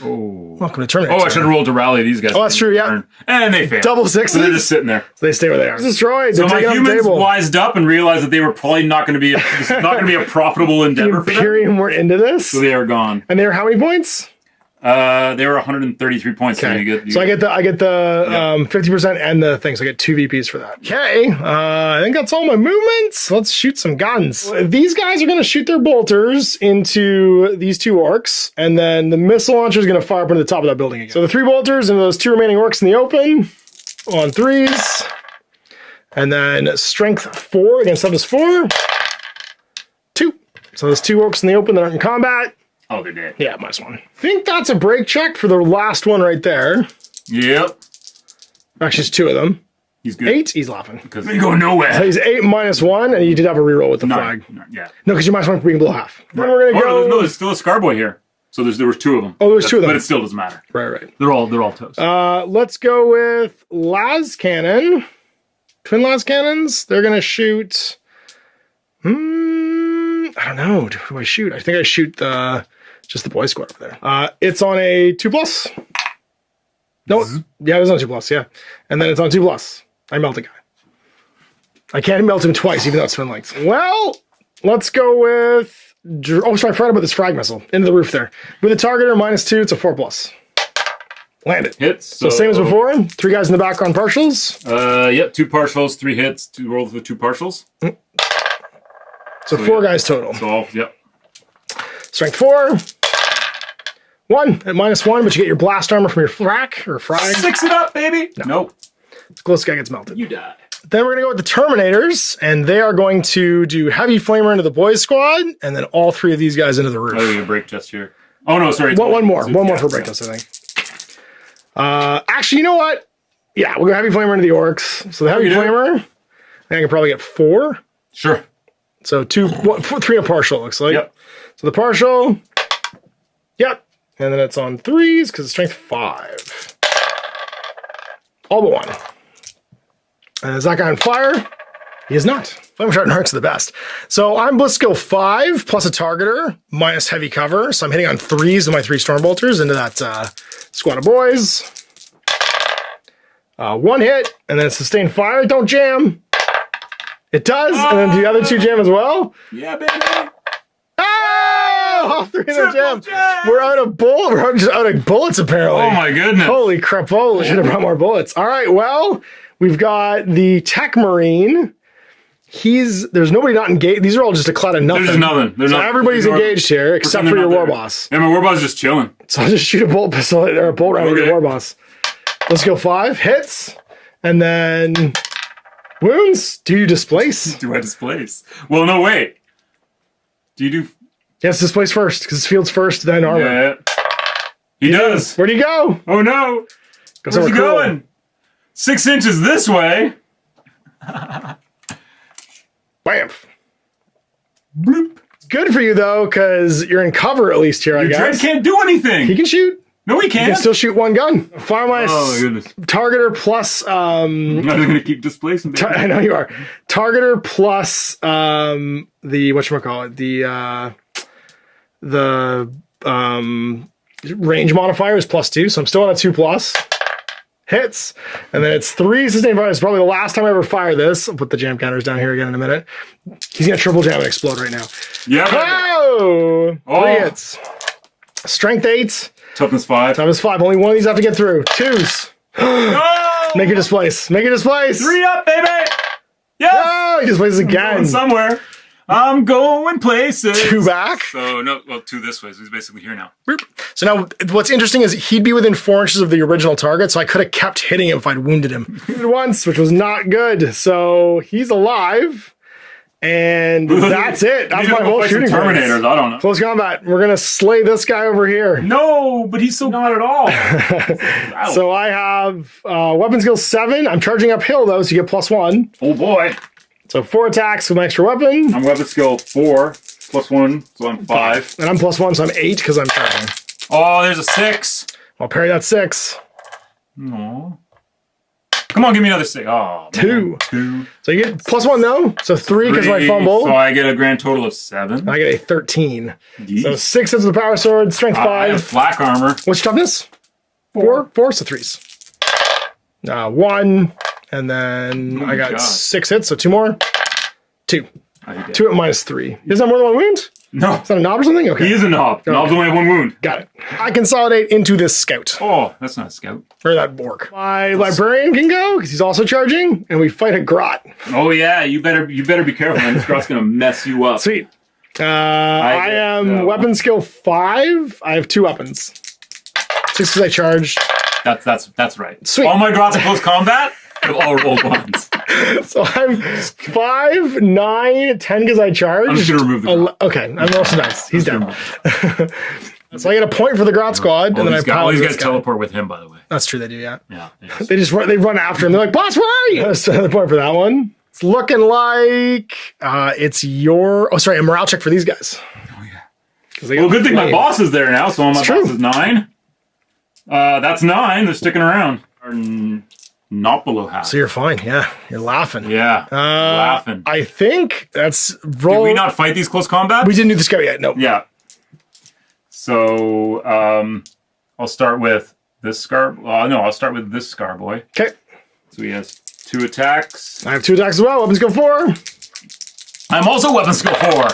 Oh. Welcome to Terminator Oh, Town. I should have rolled to rally these guys. Oh, that's true, yeah. And they failed. Double 6s. So they're just sitting there. So they stay where they are. Destroyed. So They're my taking off the humans table. wised up and realized that they were probably not going to be a profitable The endeavor for them. Imperium were into this. So they are gone. And they were how many points? They were 133 points. Okay. So I get the 50% and the thing. So I get 2 VPs for that. Okay. I think that's all my movements. Let's shoot some guns. These guys are going to shoot their bolters into these 2 orcs, and then the missile launcher is going to fire up into the top of that building again. So the 3 bolters and those 2 remaining orcs in the open on 3s, and then strength 4 against toughness 4. 2. So there's 2 orcs in the open that aren't in combat. Oh, they're dead. Yeah, -1. I think that's a break check for the last one right there. Yep. Actually, it's 2 of them. He's good. 8, he's laughing. Because they go nowhere. So he's 8 -1, and you did have a reroll with the flag. Yeah. No, because you're -1 for being below half. Then we're going to go... No, there's still a Scarboy here. So there was 2 of them. Oh, there's 2 of them. But it still doesn't matter. Right. They're all toast. Let's go with Las Cannon. Twin Las Cannons. They're going to shoot... I don't know. Who do I shoot? I think I shoot just the boy squad over there. It's on a 2+. No, yeah, it's on 2+, yeah. And then it's on 2+. I melt a guy. I can't melt him twice, even though it's twin lengths. Well, let's go with... Oh, sorry, I forgot about this frag missile. Into the roof there. With a targeter, -2, it's a 4+. Landed. Hits. So same as before. 3 guys in the back on partials. Yep, 2 partials, 3 hits, 2 rolls with 2 partials. So 4 guys total. So, yep. Strength 4. 1 at -1, but you get your blast armor from your frag. 6 it up, baby! Nope. The closest guy gets melted. You die. Then we're going to go with the Terminators, and they are going to do Heavy Flamer into the boys squad, and then all 3 of these guys into the roof. Oh, you break test here. Oh, no, sorry. One more for break test, I think. Actually, you know what? Yeah, we'll go Heavy Flamer into the orcs. So the Heavy Flamer, I think I can probably get 4. Sure. So 3 and a partial, looks like. Yep. So the partial, yep. And then it's on 3s because it's strength 5. All but 1. And is that guy on fire? He is not. Flame Retardant Arcs are the best. So I'm Bliss skill 5 plus a targeter minus heavy cover. So I'm hitting on 3s with my 3 Stormbolters into that squad of boys. 1 hit, and then sustained fire. Don't jam. It does, and then the other 2 jam as well. Yeah, baby. Oh, all 3 of them jam. We're out of We're just out of bullets apparently. Oh my goodness. Holy crap! Oh, should have brought more bullets. All right, well, we've got the Tech Marine. There's nobody not engaged. These are all just a cloud of nothing. There's nothing. So everybody's engaged here except for your war boss. Yeah, my war boss is just chilling. So I'll just shoot a bolt pistol or a bolt round with your war boss. Let's go 5 hits, and then wounds. Do you displace? Do I displace? Well, no, wait. Do you do? Yes, displace first because it's fields first, then armor. Yeah. He does. Where'd he go? Oh no! Where's he going? 6 inches this way. Bam. Bloop. Good for you though, because you're in cover at least here. I guess. Dread can't do anything. He can shoot. No, he can't. You can still shoot 1 gun. Fire my targeter plus. I'm not gonna keep displacing. I know you are. Targeter plus the whatchamacallit, the range modifier is +2, so I'm still on a 2+. Hits, and then it's 3 sustained fire. It's probably the last time I ever fire this. I'll put the jam counters down here again in a minute. He's gonna triple jam and explode right now. Yeah. Oh! 3 hits. Strength 8. Toughness 5. Toughness 5. Only 1 of these have to get through. 2s. No! Make it displace. Make it displace. 3 up, baby. Yes. Oh, he displaces again. Going somewhere. I'm going places. 2 back. So no, well, 2 this way. So he's basically here now. So now what's interesting is he'd be within 4 inches of the original target, so I could have kept hitting him if I'd wounded him. Once, which was not good. So he's alive. And that's it. That's my whole shooting Terminators, I don't know. Close combat. We're gonna slay this guy over here. No, but he's so not at all. So I have weapon skill 7. I'm charging uphill though, so you get +1. Oh boy. So 4 attacks with my extra weapon. I'm weapon skill 4 +1, so I'm 5. And I'm +1, so I'm 8 because I'm charging. Oh, there's a 6. I'll parry that 6. No. Come on, give me another 6. Oh, 2. 2. So you get +1 though. So 3 because my fumble. So I get a grand total of 7. I get a 13. Yeesh. So 6 hits with the power sword, strength 5. I have flak armor. What's your toughness? 4. 4, so 3s. 1. And then I got 6 hits, so 2 more. 2. 2 at -3. He doesn't have more than 1 wound? No. Is that a knob or something? Okay. He is a knob. Okay. Knobs only have 1 wound. Got it. I consolidate into this scout. Oh, that's not a scout. Or that Borg. My librarian can go because he's also charging, and we fight a grot. Oh yeah, you better be careful, man. This grot's gonna mess you up. Sweet. I am weapon skill 5. I have 2 weapons. 6 because I charged. That's right. Sweet. All my grots in close combat have all rolled 1s. So I'm 5, 9, 10 because I charged. I'm just gonna remove the grot. Okay, I'm also nice. He's down. So I get a point for the grot squad, and then I all these guys guy. teleport with him, by the way. That's true, they do, yeah. Yeah. They run after him. They're like, boss, where are you? That's the point for that one. It's looking like it's your... Oh, sorry, a morale check for these guys. Oh, yeah. Well, good thing my boss is there now, so my boss is 9. That's 9. They're sticking around. Not below half. So you're fine, yeah. You're laughing. Yeah, laughing. I think that's... Did we not fight these close combats? We didn't do the scout yet, no. Yeah. So, I'll start with this Scar... no, I'll start with this Scar boy. Okay. So he has 2 attacks. I have 2 attacks as well. Weapon skill 4. I'm also weapon skill 4.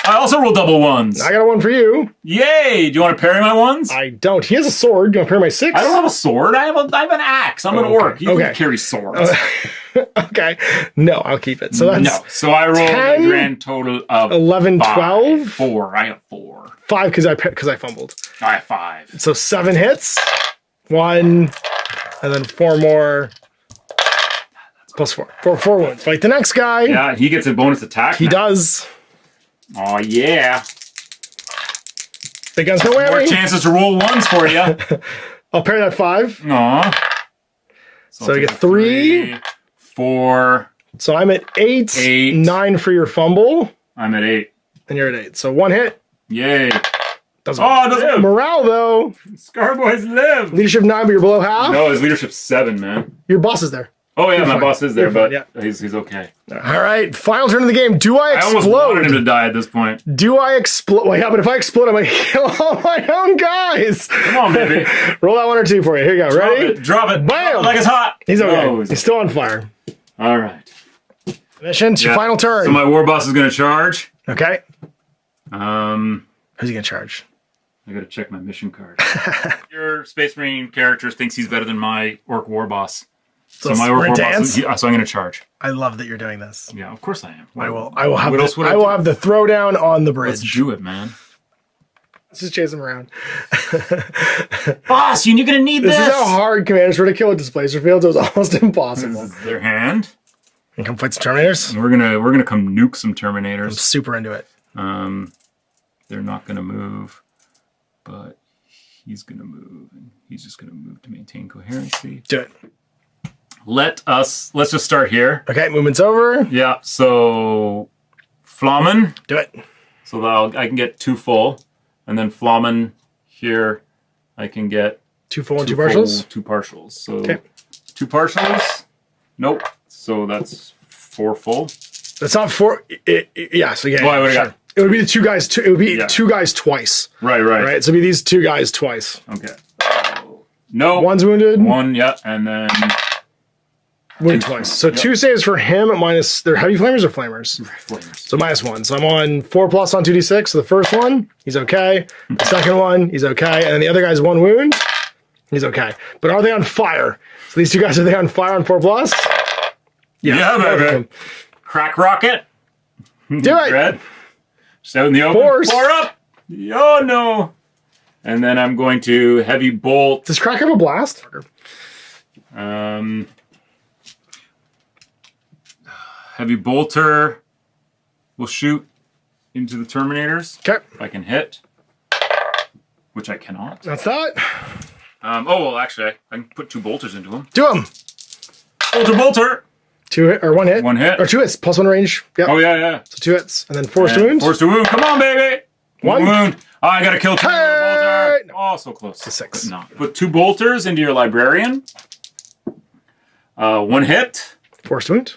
I also roll double 1s. I got a 1 for you. Yay! Do you want to parry my 1s? I don't. He has a sword. Do you want to parry my 6? I don't have a sword. I have an axe. I'm an orc. You can carry swords. Okay. No, I'll keep it. So that's... No. So I rolled 10, a grand total of 11, 5. 12? 4. I have 4. 5 because I fumbled. I have 5. So 7 hits. 1. And then 4 more. Plus 4. 4 wounds. Fight the next guy. Yeah, he gets a bonus attack. He does. Oh, yeah. Big guns, no More whammy. chances to roll 1s for you. I'll parry that 5. Aw. So I get 3. 4. So I'm at 8. 8. 9 for your fumble. I'm at 8. And you're at 8. So 1 hit. Yay. Doesn't Oh, it doesn't live. Morale, though. Scarboys live. Leadership 9, but you're below half. No, his leadership's 7, man. Your boss is there. Oh, yeah, You're my fine. boss is there, You're fine, but yeah. he's okay. All right, final turn of the game. Do I I almost explode? wanted him to die at this point. Do I explode? Well, yeah, but if I explode, I'm going to kill all my own guys. Come on, baby. Roll that 1 or 2 for you. Here you go. Ready? Drop it. Bam! Like it's hot. He's okay. Oh, he's still on fire. All right. Mission, it's your final turn. So my war boss is going to charge. Okay. Who's Who's he going to charge? I gotta check my mission card. Your Space Marine character thinks he's better than my Orc War Boss. So my Orc War Boss, so I'm gonna charge. I love that you're doing this. Yeah, of course I am. I will have the throwdown on the bridge. Let's do it, man. Let's just chase him around. Boss, you're gonna need this. This is how hard commanders were to kill with Displacer Fields. It was almost impossible. This is their hand. And come fight some Terminators. And we're gonna come nuke some I'm Terminators. super into it. They're not gonna move. But he's going to move, and he's just going to move to maintain coherency. Do it. Let's just start here. Okay, movement's over. Yeah, so Flamen. Do it. So that I can get 2 full, and then Flamen here, I can get 2 full and 2 partials? 2 partials. So 2 partials. Nope. So that's 4 full. That's not 4. Yeah, so yeah. Well, I would've got- It would be the 2 guys. It would be 2 guys twice. Right. Right. So it'd be these 2 guys twice. Okay. No. 1's wounded. 1, yeah, and then wounded twice. So 2 saves for him minus. They're heavy flamers or flamers? Flamers. So -1. So I'm on 4+ on 2d6. So the first one, he's okay. The second one, he's okay. And then the other guy's 1 wound. He's okay. But are they on fire? So these 2 guys, are they on fire on 4+? Yeah, baby. Crack rocket. Do it. Red. Just out in the open. Force. 4 up. Oh, no. And then I'm going to heavy bolt. Does Crack have a blast? Heavy bolter will shoot into the Terminators. Okay. If I can hit, which I cannot. That's that. Well, actually, I can put 2 bolters into them. Do him. Bolter. 2 hit or 1 hit. 1 hit. Or 2 hits. +1 range. Yep. Oh, yeah. So 2 hits. And then force to wound. Force to wound. Come on, baby. 1 wound. Oh, I gotta kill 2 with a bolter. Oh, so close. To 6. No. Put 2 bolters into your librarian. 1 hit. Force to wound.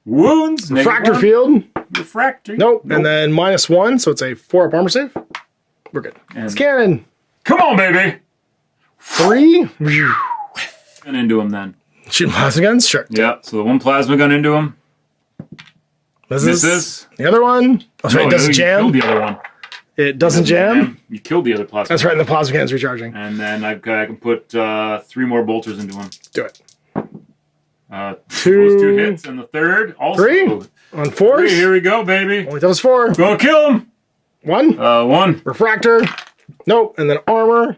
Wounds. Refractor -1. field. Refractor. Nope. And then -1, so it's a 4 up armor save. We're good. It's cannon. Come on, baby. 3. And into him then. Shoot plasma guns? Sure. Yeah, so the 1 plasma gun into him. Misses. The other one. Oh, sorry, it doesn't jam. You killed the other one. It doesn't jam. You killed the other plasma. That's right, and the plasma cannon's recharging. And then I can put 3 more bolters into him. Do it. Those 2 hits, and the third also. 3 on 4s. Here we go, baby. Only does 4. Go kill him. 1. 1. Refractor. Nope. And then armor.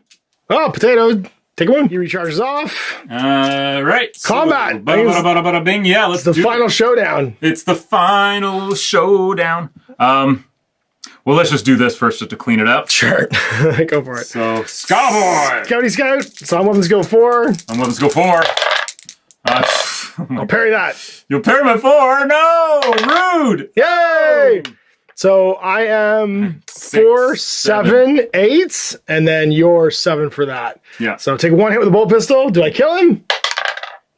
Oh, potato. Take 1. He recharges off. Right. Combat. So, bada bing. Yeah, let's do it. It's the final showdown. It's the final showdown. Well, let's just do this first just to clean it up. Sure. Go for it. So, Scout Boy. Scouty Scout. So weapons go 4. Weapons go 4. I'll parry that. You'll parry my 4. No, rude. Yay! So I am 6, 4, 7, 8, and then you're 7 for that. Yeah. So take 1 hit with a bolt pistol. Do I kill him?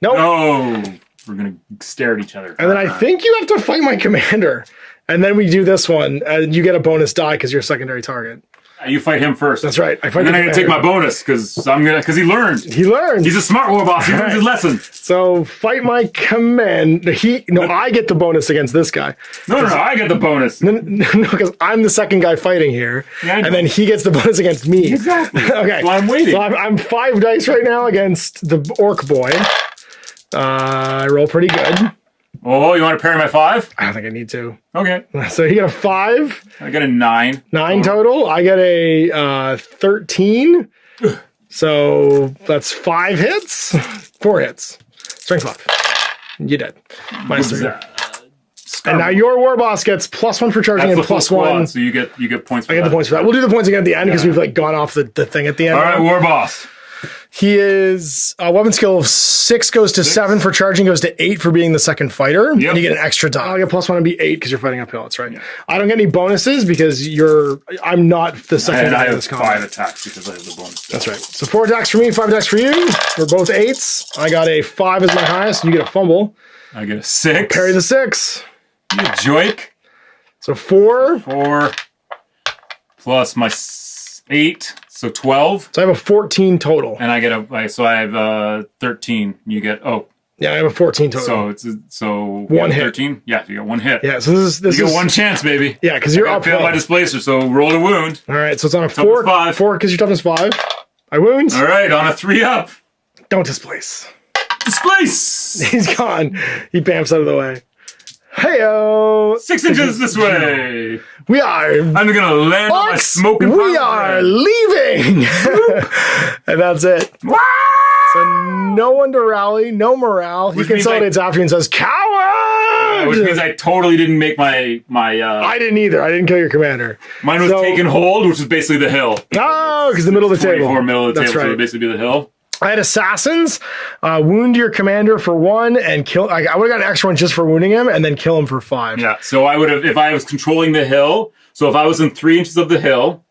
Nope. No. We're gonna stare at each other. And then I think you have to fight my commander. And then we do this one, and you get a bonus die because you're a secondary target. You fight him first. That's right. I fight. And then I'm gonna take my bonus because he learned. He learned. He's a smart war boss. He learned his lesson. So fight my command. I get the bonus against this guy. No, I get the bonus. No, because I'm the second guy fighting here, and then he gets the bonus against me. Exactly. Okay. Well, I'm waiting. So I'm 5 dice right now against the orc boy. I roll pretty good. Oh, you want to parry my 5? I don't think I need to. Okay. So he got a 5. I got a 9. 9 total. I got a 13. So that's 5 hits. 4 hits. Strength 5. You did. -3. And now your war boss gets +1 for charging and +1. So you get points for that. I get the points for that. We'll do the points again at the end because we've gone off the thing at the end. All right, war boss. He is weapon skill of 6 goes to 7 for charging, goes to 8 for being the second fighter. Yep. And you get an extra die. I'll get +1 and be 8 because you're fighting uphill. That's right. Yeah. I don't get any bonuses because I'm not the second guy in this combat. I have 5 attacks because I have the bonus. That's right. So 4 attacks for me, 5 attacks for you. We're both 8s. I got a 5 as my highest. You get a fumble. I get a 6. Parry the 6. You joik. So 4. 4 plus my 8. So 12. So I have a 14 total. And I get I have 13. You get yeah, I have a 14 total. So 1 hit. 13. Yeah, you got 1 hit. Yeah, so this you is get 1 chance, baby. Yeah, because you're up. Fail my displacer, so roll a wound. All right, so it's on a 4. 5. 4 because your toughness 5. I wound. All right, on a 3 up. Don't displace. Displace. He's gone. He bamps out of the way. Heyo! 6 inches this way. We are. I'm gonna land on my smoking. We are leaving, and that's it. So no one to rally, no morale. He consolidates after you and says, "Coward!" Which means I totally didn't make my. I didn't either. I didn't kill your commander. Mine was taken hold, which is basically the hill. Oh, because the middle of the table. 24 middle of the That's table, right. so it would basically be the hill. I had assassins, wound your commander for 1 and kill. I would have got an extra 1 just for wounding him, and then kill him for 5. Yeah. So I would have, if I was controlling the hill. So if I was in 3 inches of the hill,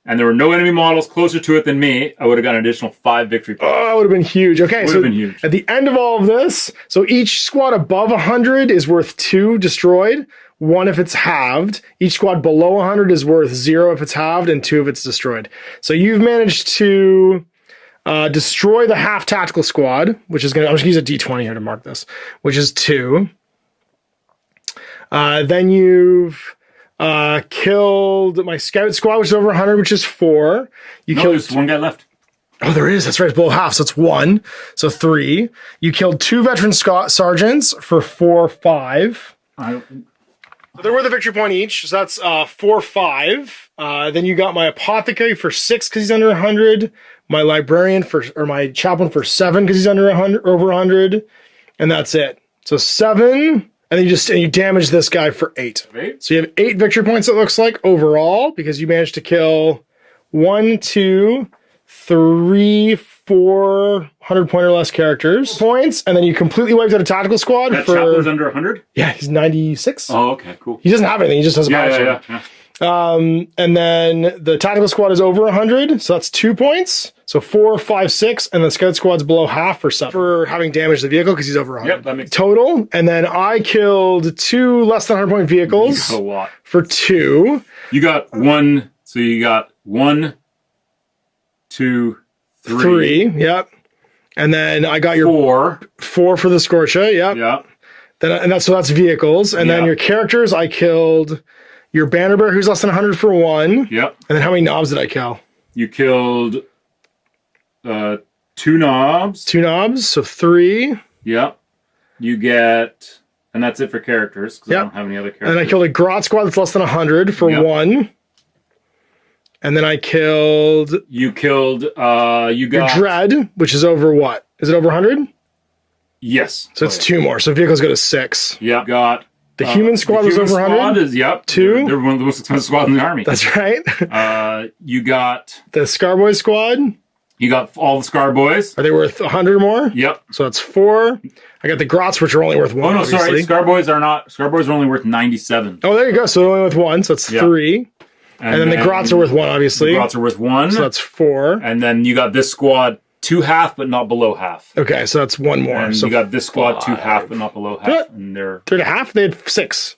and there were no enemy models closer to it than me, I would have got an additional 5 victory points. Oh, that would have been huge. Okay, would have been huge. At the end of all of this, so each squad above 100 is worth 2 destroyed, 1 if it's halved. Each squad below 100 is worth 0 if it's halved, and 2 if it's destroyed. So you've managed to destroy the half tactical squad, which is I'm just gonna use a D20 here to mark this, which is 2. Then you've killed my scout squad, which is over 100, which is 4. There's 1 guy left. Oh, there is. That's right. It's below half. So it's 1. So 3. You killed 2 veteran sergeants for 4, 5. They're worth a victory point each. So that's 4, 5. Then you got my apothecary for 6 because he's under 100. My librarian or my chaplain for 7 because he's under 100, over 100, and that's it. So 7, and then you damage this guy for 8. So you have 8 victory points. It looks like overall because you managed to kill 1, 2, 3, 4 100-point or less characters points, and then you completely wiped out a tactical squad. That chaplain's under 100. Yeah, he's 96. Oh, okay, cool. He doesn't have anything. He just has a yeah. And then the tactical squad is over 100, so that's 2 points. So 4, 5, 6, and the scout squad's below half for 7 for having damaged the vehicle because he's over 100. Yep, that makes total. And then I killed 2 less than 100-point vehicles. You got a lot. For 2. You got 1. So you got 1, 2, 3. Yep. And then I got your 4 for the Scorcha. Yep. Yeah. And that's vehicles. And then your characters, I killed your banner bearer, who's less than 100 for 1. Yep. And then how many knobs did I kill? You killed 2 knobs. 2 knobs, so 3. Yep. You get, and that's it for characters, because I don't have any other characters. And then I killed a Grot squad that's less than 100 for 1. And then I killed... You killed, you got... Your Dread, which is over what? Is it over 100? Yes. So it's 2 more. So vehicles go to 6. Yep. Got... The human squad was over 100? Squad is, 2. They're one of the most expensive squads in the army. That's right. You got... The Scarboy squad. You got all the Scar Boys. Are they worth 100 more? Yep. So that's 4. I got the Grots, which are only worth 1. Oh, no, obviously. sorry. Scar Boys are only worth 97. Oh, there you go. So they're only worth 1. So that's 3. And then the Grots are worth 1, obviously. The Grots are worth 1. So that's 4. And then you got this squad 2 half, but not below half. Okay, so that's 1 more. And so you got this squad 2 half, but not below half. And they're 3.5. They had 6.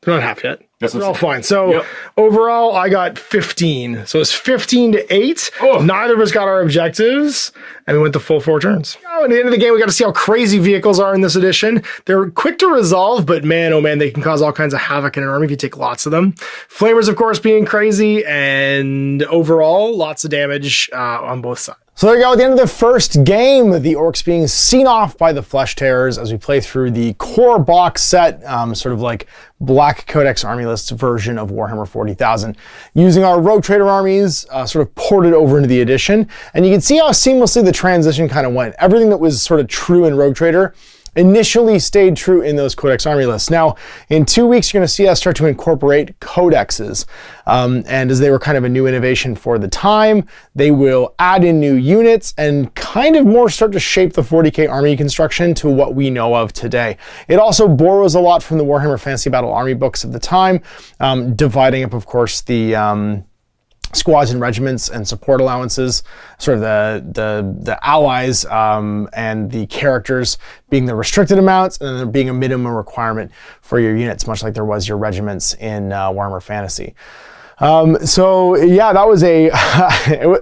They're not half yet. They're all fine. So overall, I got 15. So it's 15 to 8. Oh. Neither of us got our objectives, and we went the full 4 turns. Oh, at the end of the game, we got to see how crazy vehicles are in this edition. They're quick to resolve, but man, oh man, they can cause all kinds of havoc in an army if you take lots of them. Flamers, of course, being crazy, and overall, lots of damage on both sides. So there you go, at the end of the first game, the orcs being seen off by the Flesh Tearers as we play through the core box set, sort of like Black Codex Armylists version of Warhammer 40,000, using our Rogue Trader Armies, sort of ported over into the edition. And you can see how seamlessly the transition kind of went. Everything that was sort of true in Rogue Trader initially stayed true in those Codex Armylists. Now, in 2 weeks, you're going to see us start to incorporate codexes. And as they were kind of a new innovation for the time, they will add in new units and kind of more start to shape the 40k army construction to what we know of today. It also borrows a lot from the Warhammer Fantasy Battle Army books of the time, dividing up, of course, the squads and regiments and support allowances, sort of the allies and the characters being the restricted amounts, and then there being a minimum requirement for your units, much like there was your regiments in Warhammer Fantasy. So yeah, that was it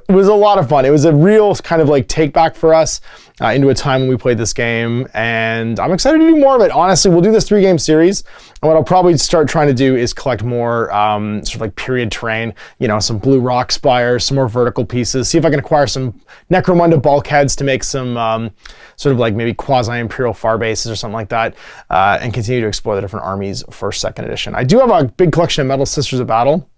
was a lot of fun. It was a real kind of like take back for us into a time when we played this game, and I'm excited to do more of it. Honestly, we'll do this 3-game series, and what I'll probably start trying to do is collect more sort of like period terrain, you know, some blue rock spires, some more vertical pieces, see if I can acquire some Necromunda bulkheads to make some sort of like maybe quasi-imperial far bases or something like that, and continue to explore the different armies for 2nd edition. I do have a big collection of Metal Sisters of Battle,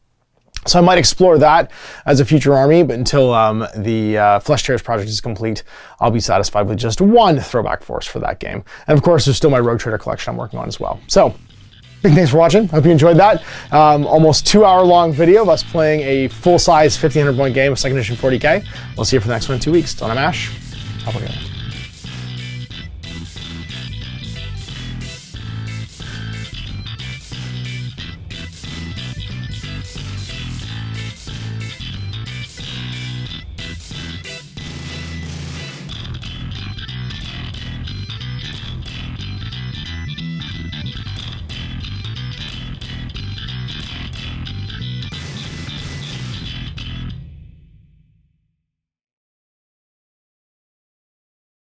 so I might explore that as a future army, but until the Flesh Tearers project is complete, I'll be satisfied with just 1 throwback force for that game. And of course, there's still my Rogue Trader collection I'm working on as well. So, big thanks for watching. Hope you enjoyed that. Almost 2-hour-long video of us playing a full-size 1,500 point game of 2nd edition 40k. We'll see you for the next one in 2 weeks. Till I'm Ash. Have a good one.